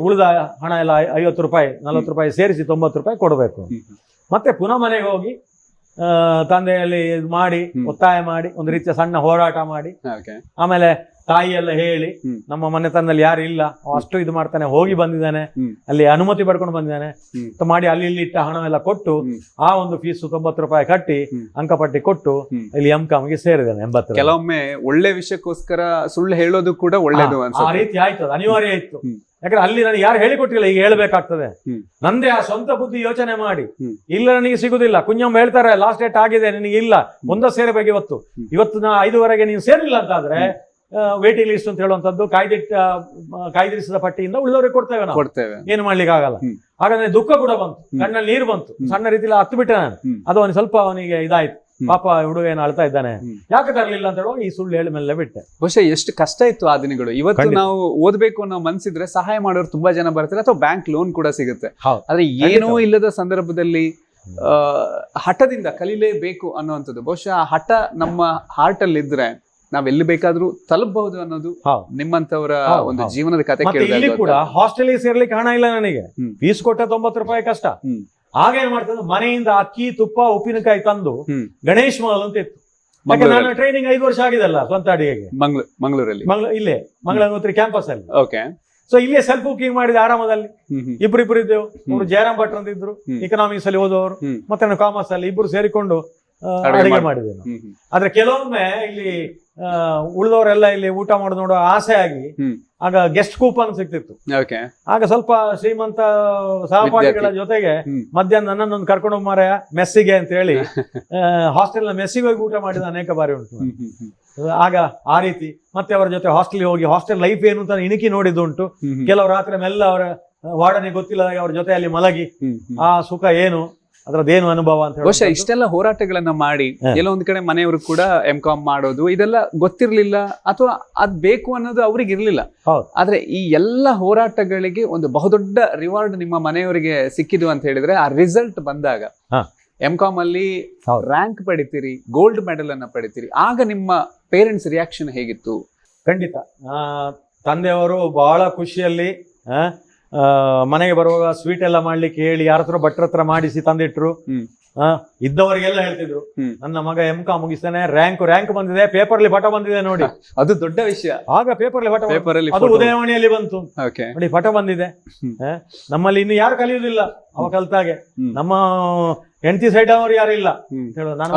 ಉಳಿದ ಹಣ ಎಲ್ಲ 50 ರೂಪಾಯಿ 40 ರೂಪಾಯಿ ಸೇರಿಸಿ 90 ರೂಪಾಯಿ ಕೊಡಬೇಕು. ಮತ್ತೆ ಪುನಃ ಮನೆಗೆ ಹೋಗಿ ತಂದೆಯಲ್ಲಿ ಮಾಡಿ ಒತ್ತಾಯ ಮಾಡಿ ಒಂದು ರೀತಿಯ ಸಣ್ಣ ಹೋರಾಟ ಮಾಡಿ, ಆಮೇಲೆ ತಾಯಿ ಎಲ್ಲ ಹೇಳಿ ನಮ್ಮ ಮನೆತನದಲ್ಲಿ ಯಾರು ಇಲ್ಲ, ಅವ ಅಷ್ಟು ಇದು ಮಾಡ್ತಾನೆ, ಹೋಗಿ ಬಂದಿದ್ದಾನೆ, ಅಲ್ಲಿ ಅನುಮತಿ ಪಡ್ಕೊಂಡು ಬಂದಿದ್ದಾನೆ ಅಂತ ಮಾಡಿ ಅಲ್ಲಿ ಇಲ್ಲಿ ಇಟ್ಟ ಹಣವೆಲ್ಲ ಕೊಟ್ಟು ಆ ಒಂದು ಫೀಸು 90 ರೂಪಾಯಿ ಕಟ್ಟಿ ಅಂಕಪಟ್ಟಿ ಕೊಟ್ಟು ಇಲ್ಲಿ M.Com ಗೆ ಸೇರಿದ್ದಾನೆ 80. ಕೆಲವೊಮ್ಮೆ ಒಳ್ಳೆ ವಿಷಯಕ್ಕೋಸ್ಕರ ಸುಳ್ಳು ಹೇಳೋದು ಕೂಡ ಒಳ್ಳೇದು ಆ ಅನ್ಸುತ್ತೆ. ರೀತಿ ಆಯ್ತು, ಅದು ಅನಿವಾರ್ಯ ಆಯ್ತು. ಯಾಕಂದ್ರೆ ಅಲ್ಲಿ ನನಗೆ ಯಾರು ಹೇಳಿಕೊಟ್ಟಿಲ್ಲ, ಈಗ ಹೇಳ್ಬೇಕಾಗ್ತದೆ. ನಂದೇ ಆ ಸ್ವಂತ ಬುದ್ಧಿ ಯೋಚನೆ ಮಾಡಿ, ಇಲ್ಲ ನನಗೆ ಸಿಗುದಿಲ್ಲ, ಕುಂಜಮ್ಮ ಹೇಳ್ತಾರೆ ಲಾಸ್ಟ್ ಡೇಟ್ ಆಗಿದೆ ನಿನಗೆ ಇಲ್ಲ, ಒಂದ ಸೇರಬೇಕು ಇವತ್ತು ನಾ 5 ನೀವು ಸೇರಿಲ್ಲ ಅಂತ ಆದ್ರೆ ವೇಟಿಂಗ್ ಲಿಸ್ಟ್ ಅಂತ ಹೇಳುವಂತದ್ದು ಕಾಯ್ದಿರಿಸಿದ ಪಟ್ಟಿಯಿಂದ ಉಳಿದವರಿಗೆ ಕೊಡ್ತೇವೆ ನಾವು, ಏನು ಮಾಡ್ಲಿಕ್ಕೆ ಆಗಲ್ಲ. ಹಾಗಾದ್ರೆ ದುಃಖ ಕೂಡ ಬಂತು, ಕಣ್ಣಲ್ಲಿ ನೀರು ಬಂತು, ಸಣ್ಣ ರೀತಿಯಲ್ಲಿ ಹತ್ತು ಬಿಟ್ಟೆ ನಾನು. ಅದು ಅವನಿಗೆ ಸ್ವಲ್ಪ ಅವನಿಗೆ ಇದಾಯ್ತು, ಪಾಪ ಹುಡುಗ ಏನು ಅಳ್ತಾ ಇದ್ದಾನೆ, ಯಾಕೆ ತರಲಿಲ್ಲ ಅಂತ ಹೇಳುವ ಈ ಸುಳ್ಳು ಹೇಳಿ ಮೇಲೆ ಬಿಟ್ಟೆ. ಬಹುಶಃ ಎಷ್ಟು ಕಷ್ಟ ಇತ್ತು ಆ ದಿನಗಳು. ಇವತ್ತು ನಾವು ಓದ್ಬೇಕು ಅನ್ನೋ ಮನ್ಸಿದ್ರೆ ಸಹಾಯ ಮಾಡೋರು ತುಂಬಾ ಜನ ಬರ್ತಾರೆ, ಅಥವಾ ಬ್ಯಾಂಕ್ ಲೋನ್ ಕೂಡ ಸಿಗುತ್ತೆ. ಆದ್ರೆ ಏನೂ ಇಲ್ಲದ ಸಂದರ್ಭದಲ್ಲಿ ಹಠದಿಂದ ಕಲೀಲೇಬೇಕು ಅನ್ನುವಂಥದ್ದು, ಬಹುಶಃ ಆ ಹಠ ನಮ್ಮ ಹಾರ್ಟ್ ಅಲ್ಲಿ ಇದ್ರೆ ನಾವ್ ಎಲ್ಲಿ ಬೇಕಾದ್ರೂ ತಲುಪಬಹುದು ಅನ್ನೋದು ನಿಮ್ಮಂತವರ ಒಂದು ಜೀವನದ ಕತೆ. ಇಲ್ಲಿ ಕೂಡ ಹಾಸ್ಟೆಲ್ ಸೇರ್ಲಿಕ್ಕೆ ಹಣ ಇಲ್ಲ ನನಗೆ, ಫೀಸ್ ಕೊಟ್ಟ 90 ರೂಪಾಯಿ ಕಷ್ಟ. ಆಗ ಏನ್ ಮಾಡ್ತದೆ, ಮನೆಯಿಂದ ಅಕ್ಕಿ ತುಪ್ಪ ಉಪ್ಪಿನಕಾಯಿ ತಂದು ಗಣೇಶ್ ಮಹಲ್ ಅಂತ ಇತ್ತು. ಯಾಕೆ ನಾನು ಟ್ರೈನಿಂಗ್ 5 ವರ್ಷ ಆಗಿದೆಲ್ಲ ಸ್ವಂತ ಅಡಿಗೆಗೆ ಮಂಗಳೂರಲ್ಲಿ, ಇಲ್ಲೇ ಮಂಗಳೂರು ಕ್ಯಾಂಪಸ್ ಅಲ್ಲಿ. ಓಕೆ. ಸೊ ಇಲ್ಲೇ ಸೆಲ್ಫ್ ಕುಕಿಂಗ್ ಮಾಡಿದ ಆರಾಮದಲ್ಲಿ. ಇಬ್ರು ಇದ್ದೇವು, ಅವರು ಜಯರಾಮ್ ಭಟ್ರು ಅಂತ ಇದ್ರು, ಎಕನಾಮಿಕ್ಸ್ ಅಲ್ಲಿ ಓದೋರು, ಮತ್ತೆ ನಾನು ಕಾಮರ್ಸ್ ಅಲ್ಲಿ, ಇಬ್ರು ಸೇರಿಕೊಂಡು ಅಡಿಗೆ ಮಾಡಿದ್ದೇನೆ. ಆದ್ರೆ ಕೆಲವೊಮ್ಮೆ ಇಲ್ಲಿ ಉಳಿದವರೆಲ್ಲ ಇಲ್ಲಿ ಊಟ ಮಾಡೋದು ನೋಡೋ ಆಸೆ ಆಗಿ ಆಗ ಗೆಸ್ಟ್ ಕೂಪನ್ ಸಿಗ್ತಿತ್ತು. ಆಗ ಸ್ವಲ್ಪ ಶ್ರೀಮಂತ ಸಹಪಾಠಿಗಳ ಜೊತೆಗೆ ಮಧ್ಯಾಹ್ನ ನನ್ನನ್ನೊಂದು ಕರ್ಕೊಂಡು ಹೋಗಿ ಮಾರಾಯ ಮೆಸ್ಸಿಗೆ ಅಂತ ಹೇಳಿ ಹಾಸ್ಟೆಲ್ ನ ಮೆಸ್ಸಿಗೆ ಹೋಗಿ ಊಟ ಮಾಡಿದ ಅನೇಕ ಬಾರಿ ಉಂಟು. ಆಗ ಆ ರೀತಿ ಮತ್ತೆ ಅವರ ಜೊತೆ ಹಾಸ್ಟೆಲ್ ಹೋಗಿ ಹಾಸ್ಟೆಲ್ ಲೈಫ್ ಏನು ಅಂತ ಇಣುಕಿ ನೋಡಿದ್ದು ಉಂಟು. ಕೆಲವು ರಾತ್ರಿ ಮೆಲ್ಲ ಅವರ ವಾರ್ಡನಿಗೆ ಗೊತ್ತಿಲ್ಲ ಅವ್ರ ಜೊತೆ ಅಲ್ಲಿ ಮಲಗಿ ಆ ಸುಖ ಏನು, ಅದ್ರದ್ದೇನು ಅನುಭವ ಅಂತ ಹೇಳಿ. ಬಹುಶಃ ಇಷ್ಟೆಲ್ಲ ಹೋರಾಟಗಳನ್ನ ಮಾಡಿ ಎಲ್ಲೋ ಒಂದ್ ಕಡೆ ಮನೆಯವರು ಕೂಡ M.Com ಮಾಡೋದು ಇದೆಲ್ಲ ಗೊತ್ತಿರ್ಲಿಲ್ಲ, ಅಥವಾ ಅದ್ ಬೇಕು ಅನ್ನೋದು ಅವ್ರಿಗೆ ಇರ್ಲಿಲ್ಲ. ಆದ್ರೆ ಈ ಎಲ್ಲ ಹೋರಾಟಗಳಿಗೆ ಒಂದು ಬಹುದೊಡ್ಡ ರಿವಾರ್ಡ್ ನಿಮ್ಮ ಮನೆಯವರಿಗೆ ಸಿಕ್ಕಿದ್ದು ಅಂತ ಹೇಳಿದ್ರೆ ಆ ರಿಸಲ್ಟ್ ಬಂದಾಗ M.Com ಅಲ್ಲಿ ರ್ಯಾಂಕ್ ಪಡಿತೀರಿ, ಗೋಲ್ಡ್ ಮೆಡಲ್ ಅನ್ನ ಪಡಿತೀರಿ, ಆಗ ನಿಮ್ಮ ಪೇರೆಂಟ್ಸ್ ರಿಯಾಕ್ಷನ್ ಹೇಗಿತ್ತು? ಖಂಡಿತ ತಂದೆಯವರು ಬಹಳ ಖುಷಿಯಲ್ಲಿ ಮನೆಗೆ ಬರುವಾಗ ಸ್ವೀಟ್ ಎಲ್ಲ ಮಾಡ್ಲಿಕ್ಕೆ ಹೇಳಿ ಯಾರ ಹತ್ರ ಭಟ್ರ ಹತ್ರ ಮಾಡಿಸಿ ತಂದಿಟ್ರು. ಇದ್ದವರಿಗೆಲ್ಲ ಹೇಳ್ತಿದ್ರು, ನನ್ನ ಮಗ M.Com ಮುಗಿಸ್ತಾನೆ, ರ್ಯಾಂಕ್ ಬಂದಿದೆ, ಪೇಪರ್ಲಿ ಪಟ ಬಂದಿದೆ ನೋಡಿ. ಅದು ದೊಡ್ಡ ವಿಷಯ. ಆಗ ಪೇಪರ್ಲಿ ಪಟ, ಅದು ಉದಯವಾಣಿಯಲ್ಲಿ ಬಂತು ನೋಡಿ, ಪಟ ಬಂದಿದೆ. ನಮ್ಮಲ್ಲಿ ಇನ್ನು ಯಾರು ಕಲಿಯುವುದಿಲ್ಲ, ಅವ ಕಲ್ತಾಗೆ. ನಮ್ಮ ಹೆಂಡತಿ ಸೈಡ್ ಅವರು ಯಾರು ಇಲ್ಲ ಹೇಳೋದು. ನಾನು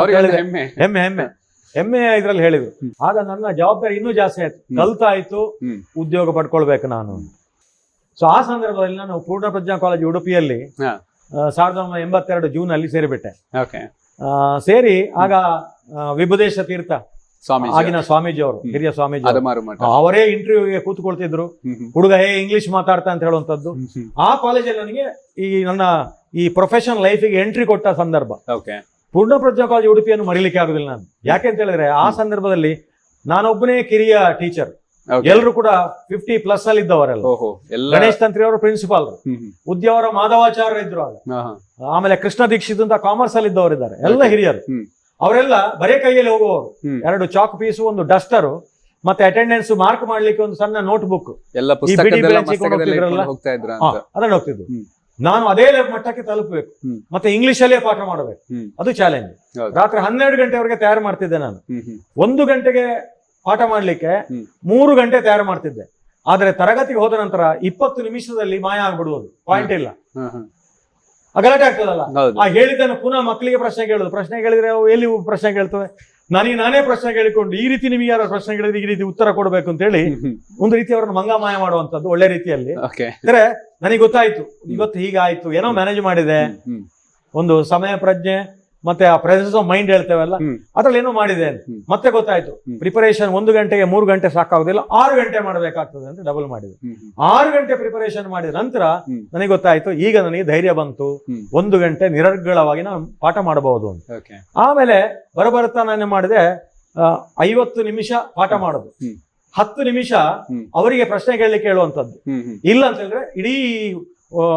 ಹೆಮ್ಮೆ ಇದ್ರಲ್ಲಿ ಹೇಳಿದ್ರು. ಆಗ ನನ್ನ ಜವಾಬ್ದಾರಿ ಇನ್ನೂ ಜಾಸ್ತಿ ಆಯ್ತು, ಕಲ್ತಾಯ್ತು, ಉದ್ಯೋಗ ಪಡ್ಕೊಳ್ಬೇಕು ನಾನು. ಸೊ ಆ ಸಂದರ್ಭದಲ್ಲಿ ನಾನು ಪೂರ್ಣ ಪ್ರಜ್ಞಾ ಕಾಲೇಜ್ ಉಡುಪಿಯಲ್ಲಿ 1982 ಜೂನ್ ಅಲ್ಲಿ ಸೇರಿಬಿಟ್ಟೆ. ಸೇರಿ ಆಗ ವಿಭುದೇಶ ತೀರ್ಥ ಆಗಿನ ಸ್ವಾಮೀಜಿ ಅವರು, ಹಿರಿಯ ಸ್ವಾಮೀಜಿ, ಅವರೇ ಇಂಟರ್ವ್ಯೂಗೆ ಕೂತ್ಕೊಳ್ತಿದ್ರು. ಹುಡುಗ ಇಂಗ್ಲಿಷ್ ಮಾತಾಡ್ತಾ ಅಂತ ಹೇಳುವಂತದ್ದು. ಆ ಕಾಲೇಜಲ್ಲಿ ನನಗೆ ನನ್ನ ಈ ಪ್ರೊಫೆಷನಲ್ ಲೈಫಿಗೆ ಎಂಟ್ರಿ ಕೊಟ್ಟ ಸಂದರ್ಭ. ಪೂರ್ಣ ಪ್ರಜ್ಞಾ ಕಾಲೇಜ್ ಉಡುಪಿಯನ್ನು ಮರಿಲಿಕ್ಕೆ ಆಗುದಿಲ್ಲ ನಾನು. ಯಾಕೆ ಅಂತ ಹೇಳಿದ್ರೆ ಆ ಸಂದರ್ಭದಲ್ಲಿ ನಾನೊಬ್ಬನೇ ಕಿರಿಯ ಟೀಚರ್, ಎಲ್ಲರೂ ಕೂಡ 50+ ಅಲ್ಲಿ ಇದ್ದವರೆಲ್ಲ. ಗಣೇಶ್ ತಂತ್ರಿ ಅವರು ಪ್ರಿನ್ಸಿಪಾಲ್, ಉದ್ಯವರ ಮಾಧವಾಚಾರ್ಯ ಇದ್ರು ಆಗ, ಆಮೇಲೆ ಕೃಷ್ಣ ದೀಕ್ಷಿತ್ ಅಂತ ಕಾಮರ್ಸ್ ಅಲ್ಲಿ ಇದ್ದವರಿದ್ದಾರೆ, ಎಲ್ಲ ಹಿರಿಯರು. ಅವರೆಲ್ಲ ಬರೇ ಕೈಯಲ್ಲಿ ಹೋಗುವವರು. 2 ಚಾಕ್ ಪೀಸು, ಒಂದು ಡಸ್ಟರು, ಮತ್ತೆ ಅಟೆಂಡೆನ್ಸ್ ಮಾರ್ಕ್ ಮಾಡ್ಲಿಕ್ಕೆ ಒಂದು ಸಣ್ಣ ನೋಟ್ ಬುಕ್, ಅದನ್ನ ಹೋಗ್ತಿದ್ರು. ನಾನು ಅದೇ ಮಟ್ಟಕ್ಕೆ ತಲುಪಬೇಕು, ಮತ್ತೆ ಇಂಗ್ಲಿಷ್ ಅಲ್ಲೇ ಪಾಠ ಮಾಡಬೇಕು, ಅದು ಚಾಲೆಂಜ್. ರಾತ್ರಿ 12 ಗಂಟೆವರೆಗೆ ತಯಾರು ಮಾಡ್ತಿದ್ದೆ ನಾನು. 1 ಗಂಟೆಗೆ ಪಾಠ ಮಾಡ್ಲಿಕ್ಕೆ 3 ಗಂಟೆ ತಯಾರು ಮಾಡ್ತಿದ್ದೆ. ಆದ್ರೆ ತರಗತಿಗೆ ಹೋದ ನಂತರ 20 ನಿಮಿಷದಲ್ಲಿ ಮಾಯ ಆಗ್ಬಿಡುವುದು, ಪಾಯಿಂಟ್ ಇಲ್ಲ, ಗಲಾಟೆ ಆಗ್ತದಲ್ಲ. ಆ ಹೇಳಿದ್ದನ್ನು ಪುನಃ ಮಕ್ಕಳಿಗೆ ಪ್ರಶ್ನೆ ಕೇಳುದು. ಪ್ರಶ್ನೆ ಕೇಳಿದ್ರೆ ಅವು ಎಲ್ಲಿ ಪ್ರಶ್ನೆ ಕೇಳ್ತವೆ, ನಾನೇ ಪ್ರಶ್ನೆ ಕೇಳಿಕೊಂಡು ಈ ರೀತಿ ನಿಮಗೆ ಯಾರು ಪ್ರಶ್ನೆ ಕೇಳಿದ್ರೆ ಈ ರೀತಿ ಉತ್ತರ ಕೊಡಬೇಕು ಅಂತ ಹೇಳಿ ಒಂದು ರೀತಿ ಅವರನ್ನು ಮಂಗಮಾಯ ಮಾಡುವಂತದ್ದು ಒಳ್ಳೆ ರೀತಿಯಲ್ಲಿ. ಅಂದ್ರೆ ನನಗೆ ಗೊತ್ತಾಯ್ತು, ಇವತ್ತು ಹೀಗಾಯ್ತು, ಏನೋ ಮ್ಯಾನೇಜ್ ಮಾಡಿದೆ, ಒಂದು ಸಮಯ ಪ್ರಜ್ಞೆ ಮತ್ತೆ ಆ ಪ್ರೆಸೆನ್ಸ್ ಆಫ್ ಮೈಂಡ್ ಹೇಳ್ತೇವಲ್ಲ, ಅದ್ರಲ್ಲಿ ಏನೋ ಮಾಡಿದೆ ಅಂತ ಮತ್ತೆ ಗೊತ್ತಾಯ್ತು. ಪ್ರಿಪರೇಷನ್ 1 ಗಂಟೆಗೆ 3 ಗಂಟೆ ಸಾಕಾಗುದಿಲ್ಲ, 6 ಗಂಟೆ ಮಾಡಬೇಕಾಗ್ತದೆ ಅಂತ ಡಬಲ್ ಮಾಡಿದೆ. 6 ಗಂಟೆ ಪ್ರಿಪರೇಷನ್ ಮಾಡಿದ ನಂತರ ನನಗೆ ಗೊತ್ತಾಯ್ತು, ಈಗ ನನಗೆ ಧೈರ್ಯ ಬಂತು, 1 ಗಂಟೆ ನಿರರ್ಗಳವಾಗಿ ನಾನು ಪಾಠ ಮಾಡಬಹುದು ಅಂತ. ಆಮೇಲೆ ಬರಬರ್ತಾ ನಾನು ಮಾಡಿದೆ 50 ನಿಮಿಷ ಪಾಠ ಮಾಡೋದು, 10 ನಿಮಿಷ ಅವರಿಗೆ ಪ್ರಶ್ನೆ ಕೇಳಲಿಕ್ಕೆ ಹೇಳುವಂತದ್ದು. ಇಲ್ಲ ಅಂತ ಹೇಳಿದ್ರೆ ಇಡೀ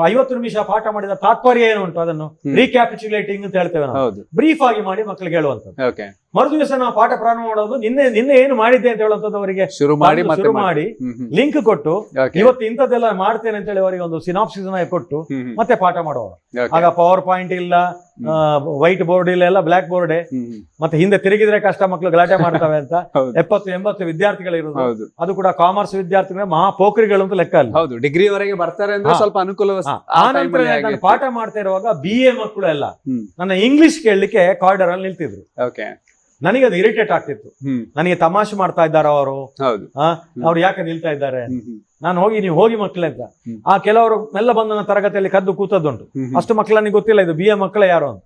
50 ನಿಮಿಷ ಪಾಠ ಮಾಡಿದ ತಾತ್ಪರ್ಯ ಏನು ಉಂಟು ಅದನ್ನು ರೀಕ್ಯಾಪಿಚುಲೇಟಿಂಗ್ ಅಂತ ಹೇಳ್ತೇವೆ ನಾವು, ಬ್ರೀಫ್ ಆಗಿ ಮಾಡಿ ಮಕ್ಕಳಿಗೆ ಹೇಳುವಂಥದ್ದು. ಮರುದಿವಸ ನಾವು ಪಾಠ ಪ್ರಾರಂಭ ಮಾಡೋದು ನಿನ್ನೆ ಏನು ಮಾಡಿದ್ದೆ ಅಂತ ಹೇಳುವಂಥದ್ದು ಅವರಿಗೆ ಶುರು ಮಾಡಿ ಮತ್ತೆ ಶುರು ಮಾಡಿ ಲಿಂಕ್ ಕೊಟ್ಟು Okay. ಇವತ್ತು ಇಂಥದ್ದೆಲ್ಲ ಮಾಡ್ತೇನೆ ಅಂತ ಹೇಳಿ ಅವರಿಗೆ ಒಂದು ಸಿನಾಪ್ಸಿಸ್ ಕೊಟ್ಟು ಮತ್ತೆ ಪಾಠ ಮಾಡುವ. Okay. ಆಗ ಪವರ್ ಪಾಯಿಂಟ್ ಇಲ್ಲ, ವೈಟ್ ಬೋರ್ಡ್ ಇಲ್ಲ, ಎಲ್ಲ ಬ್ಲಾಕ್ ಬೋರ್ಡ್. ಮತ್ತೆ ಹಿಂದೆ ತಿರುಗಿದ್ರೆ ಕಷ್ಟ, ಮಕ್ಕಳು ಗಲಾಟೆ ಮಾಡ್ತವೆ ಅಂತ ಹೌದು. 70-80 ವಿದ್ಯಾರ್ಥಿಗಳು ಇರೋದು. ಹೌದು ಅದು ಕೂಡ ಕಾಮರ್ಸ್ ವಿದ್ಯಾರ್ಥಿಗಳು ಮಹಾ ಪೋಖ್ರಿಗಳು ಅಂತ ಲೆಕ್ಕ ಅಲ್ಲಿ. ಹೌದು, ಡಿಗ್ರಿವರೆಗೆ ಬರ್ತಾರೆ ಅಂದ್ರೆ ಹಾ. ಸ್ವಲ್ಪ ಅನುಕೂಲ. ಆ ನಂತರ ನಾನು ಪಾಠ ಮಾಡ್ತಾ ಇರುವಾಗ BA ಮಕ್ಕಳು ಎಲ್ಲ ನನ್ನ ಇಂಗ್ಲಿಷ್ ಕೇಳಲಿಕ್ಕೆ ಕಾರ್ಡರ್ ಅಲ್ಲಿ ನಿಲ್ತಿದ್ರು. ಓಕೆ. ನನಗೆ ಅದು ಇರಿಟೇಟ್ ಆಗ್ತಿತ್ತು. ನನಗೆ ತಮಾಷೆ ಮಾಡ್ತಾ ಇದ್ದಾರೆ ಅವರು, ಹೌದು. ಅವ್ರು ಯಾಕೆ ನಿಲ್ತಾ ಇದ್ದಾರೆ. ನಾನು ಹೋಗಿ ನೀವು ಹೋಗಿ ಮಕ್ಕಳೇ ಅಂತ. ಆ ಕೆಲವರು ಎಲ್ಲ ಬಂದು ನನ್ನ ತರಗತಿಯಲ್ಲಿ ಕದ್ದು ಕೂತದ್ದುಂಟು. ಅಷ್ಟು ಮಕ್ಕಳು ನನಗೆ ಗೊತ್ತಿಲ್ಲ ಇದು BA ಮಕ್ಕಳೇ ಯಾರು ಅಂತ.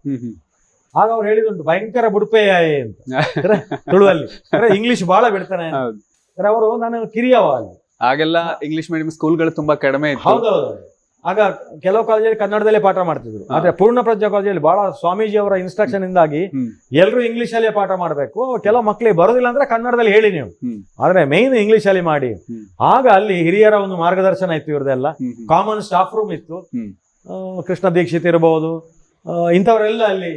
ಆಗ ಅವ್ರು ಹೇಳಿದುಂಟು ಭಯಂಕರ ಬುಡ್ಪೆಯಾಯೆ ಅಂತ ತುಳುವಲ್ಲಿ. ಇಂಗ್ಲಿಷ್ ಬಹಳ ಬಿಡ್ತಾನೆ ಅವರು. ನಾನು ಕಿರಿಯವ ಅಲ್ಲಿ. ಆಗೆಲ್ಲ ಇಂಗ್ಲಿಷ್ ಮೀಡಿಯಂ ಸ್ಕೂಲ್ಗಳು ತುಂಬಾ ಕಡಿಮೆ ಇತ್ತು. ಹೌದೌದು. ಆಗ ಕೆಲವು ಕಾಲೇಜಲ್ಲಿ ಕನ್ನಡದಲ್ಲೇ ಪಾಠ ಮಾಡ್ತಿದ್ರು. ಆದ್ರೆ ಪೂರ್ಣ ಪ್ರಜ್ಞಾ ಕಾಲೇಜಲ್ಲಿ ಬಹಳ ಸ್ವಾಮೀಜಿ ಅವರ ಇನ್ಸ್ಟ್ರಕ್ಷನ್ ಇಂದಾಗಿ ಎಲ್ಲರೂ ಇಂಗ್ಲಿಷ್ ಅಲ್ಲೇ ಪಾಠ ಮಾಡ್ಬೇಕು. ಕೆಲವು ಮಕ್ಕಳಿಗೆ ಬರೋದಿಲ್ಲ ಅಂದ್ರೆ ಕನ್ನಡದಲ್ಲಿ ಹೇಳಿ ನೀವು, ಆದ್ರೆ ಮೇನ್ ಇಂಗ್ಲಿಷ್ ಅಲ್ಲಿ ಮಾಡಿ. ಆಗ ಅಲ್ಲಿ ಹಿರಿಯರ ಒಂದು ಮಾರ್ಗದರ್ಶನ ಇತ್ತು ಇವ್ರದೆಲ್ಲ. ಕಾಮನ್ ಸ್ಟಾಫ್ ರೂಮ್ ಇತ್ತು. ಕೃಷ್ಣ ದೀಕ್ಷಿತ್ ಇರಬಹುದು, ಇಂಥವರೆಲ್ಲ ಅಲ್ಲಿ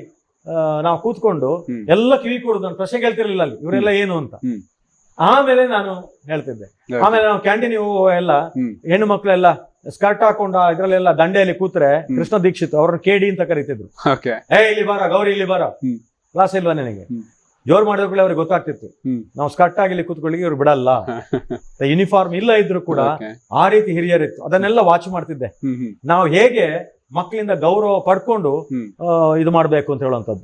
ನಾವು ಕೂತ್ಕೊಂಡು ಎಲ್ಲ ಕಿವಿ ಕೊಡುದು. ನಾನು ಪ್ರಶ್ನೆ ಕೇಳ್ತಿರ್ಲಿಲ್ಲ ಅಲ್ಲಿ ಇವರೆಲ್ಲ ಏನು ಅಂತ. ಆಮೇಲೆ ನಾನು ಹೇಳ್ತಿದ್ದೆ. ಆಮೇಲೆ ನಾವು ಕ್ಯಾಂಟೀನ್ ಎಲ್ಲ ಹೆಣ್ಣು ಮಕ್ಕಳೆಲ್ಲ ಸ್ಕರ್ಟ್ ಹಾಕೊಂಡು ಇದ್ರಲ್ಲೆಲ್ಲ ದಂಡೆಯಲ್ಲಿ ಕೂತ್ರೆ ಕೃಷ್ಣ ದೀಕ್ಷಿತ್ ಅವ್ರನ್ನ KD ಅಂತ ಕರೀತಿದ್ರು. ಇಲ್ಲಿ ಬಾರ ಗೌರಿ, ಇಲ್ಲಿ ಬಾರ, ಕ್ಲಾಸ್ ಇಲ್ವಾ ನನಗೆ ಜೋರ್ ಮಾಡಿದ ಕೂಡ ಅವ್ರಿಗೆ ಗೊತ್ತಾಗ್ತಿತ್ತು. ನಾವು ಸ್ಕರ್ಟ್ ಆಗಿ ಇಲ್ಲಿ ಕೂತ್ಕೊಳ್ಳಿ ಇವ್ರು ಬಿಡಲ್ಲ. ಯೂನಿಫಾರ್ಮ್ ಇಲ್ಲ ಇದ್ರು ಕೂಡ ಆ ರೀತಿ ಹಿರಿಯರಿತ್ತು. ಅದನ್ನೆಲ್ಲ ವಾಚ್ ಮಾಡ್ತಿದ್ದೆ. ನಾವು ಹೇಗೆ ಮಕ್ಕಳಿಂದ ಗೌರವ ಪಡ್ಕೊಂಡು ಇದು ಮಾಡ್ಬೇಕು ಅಂತ ಹೇಳುವಂಥದ್ದು.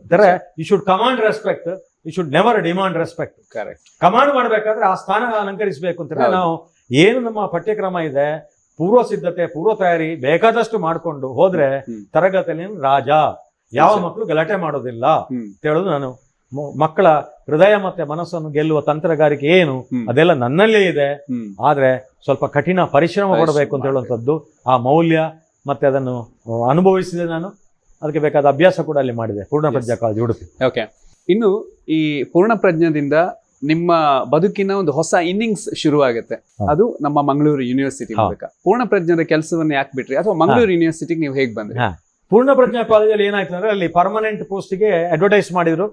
You should command respect, you should never demand respect. Correct. Command ಮಾಡ್ಬೇಕಾದ್ರೆ ಆ ಸ್ಥಾನ ಅಲಂಕರಿಸಬೇಕು ಅಂತ ನಾವು ಏನು ನಮ್ಮ ಪಠ್ಯಕ್ರಮ ಇದೆ, ಪೂರ್ವ ಸಿದ್ಧತೆ, ಪೂರ್ವ ತಯಾರಿ ಬೇಕಾದಷ್ಟು ಮಾಡ್ಕೊಂಡು ಹೋದ್ರೆ ತರಗತಿಯಲ್ಲಿ ರಾಜ. ಯಾವ ಮಕ್ಕಳು ಗಲಾಟೆ ಮಾಡೋದಿಲ್ಲ ಅಂತ ಹೇಳೋದು ನಾನು. ಮಕ್ಕಳ ಹೃದಯ ಮತ್ತೆ ಮನಸ್ಸನ್ನು ಗೆಲ್ಲುವ ತಂತ್ರಗಾರಿಕೆ ಏನು ಅದೆಲ್ಲ ನನ್ನಲ್ಲೇ ಇದೆ. ಆದ್ರೆ ಸ್ವಲ್ಪ ಕಠಿಣ ಪರಿಶ್ರಮ ಪಡಬೇಕು ಅಂತ ಹೇಳುವಂಥದ್ದು ಆ ಮೌಲ್ಯ. ಮತ್ತೆ ಅದನ್ನು ಅನುಭವಿಸಿದೆ ನಾನು. ಅದಕ್ಕೆ ಬೇಕಾದ ಅಭ್ಯಾಸ ಕೂಡ ಅಲ್ಲಿ ಮಾಡಿದೆ ಪೂರ್ಣ ಪ್ರಜ್ಞಾ ಕಾಲೇಜು ಉಡುಪಿ. ಓಕೆ. ಇನ್ನು ಈ ಪೂರ್ಣ ಪ್ರಜ್ಞದಿಂದ ನಿಮ್ಮ ಬದುಕಿನ ಒಂದು ಹೊಸ ಇನ್ನಿಂಗ್ಸ್ ಶುರುವಾಗುತ್ತೆ. ಅದು ನಮ್ಮ ಮಂಗಳೂರು ಯೂನಿವರ್ಸಿಟಿ ಮೂಲಕ. ಪೂರ್ಣ ಪ್ರಜ್ಞರ ಕೆಲಸವನ್ನು ಯಾಕೆ ಬಿಟ್ರಿ, ಅಥವಾ ಮಂಗಳೂರು ಯೂನಿವರ್ಸಿಟಿಗೆ ನೀವು ಹೇಗೆ ಬಂದ್ರಿ? ಪೂರ್ಣ ಪ್ರಜ್ಞಾ ಕಾಲೇಜಲ್ಲಿ ಏನಾಯ್ತು ಅಂದ್ರೆ ಅಲ್ಲಿ ಪರ್ಮನೆಂಟ್ ಪೋಸ್ಟ್ಗೆ ಅಡ್ವರ್ಟೈಸ್ ಮಾಡಿದ್ರು.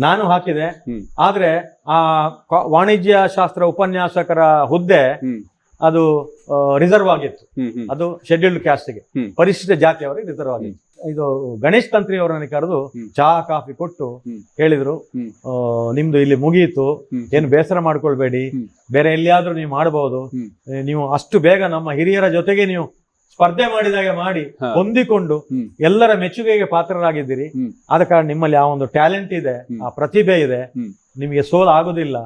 ನಾನು ಹಾಕಿದೆ. ಆದ್ರೆ ಆ ವಾಣಿಜ್ಯ ಶಾಸ್ತ್ರ ಉಪನ್ಯಾಸಕರ ಹುದ್ದೆ ಅದು ರಿಸರ್ವ್ ಆಗಿತ್ತು. ಅದು ಶೆಡ್ಯೂಲ್ಡ್ ಕ್ಯಾಸ್ಟ್ಗೆ, ಪರಿಶಿಷ್ಟ ಜಾತಿಯವರಿಗೆ ರಿಸರ್ವ್ ಆಗಿತ್ತು. ಇದು ಗಣೇಶ್ ತಂತ್ರಿ ಅವರನ್ನು ಕರೆದು ಚಹಾ ಕಾಫಿ ಕೊಟ್ಟು ಹೇಳಿದ್ರು, ನಿಮ್ದು ಇಲ್ಲಿ ಮುಗಿಯಿತು, ಏನು ಬೇಸರ ಮಾಡ್ಕೊಳ್ಬೇಡಿ, ಬೇರೆ ಎಲ್ಲಿಯಾದ್ರೂ ನೀವು ಮಾಡಬಹುದು. ನೀವು ಅಷ್ಟು ಬೇಗ ನಮ್ಮ ಹಿರಿಯರ ಜೊತೆಗೆ ನೀವು ಸ್ಪರ್ಧೆ ಮಾಡಿದಾಗ ಮಾಡಿ ಹೊಂದಿಕೊಂಡು ಎಲ್ಲರ ಮೆಚ್ಚುಗೆಗೆ ಪಾತ್ರರಾಗಿದ್ದೀರಿ. ಆದ ಕಾರಣ ನಿಮ್ಮಲ್ಲಿ ಆ ಒಂದು ಟ್ಯಾಲೆಂಟ್ ಇದೆ, ಆ ಪ್ರತಿಭೆ ಇದೆ, ನಿಮಗೆ ಸೋಲ್ ಆಗುದಿಲ್ಲ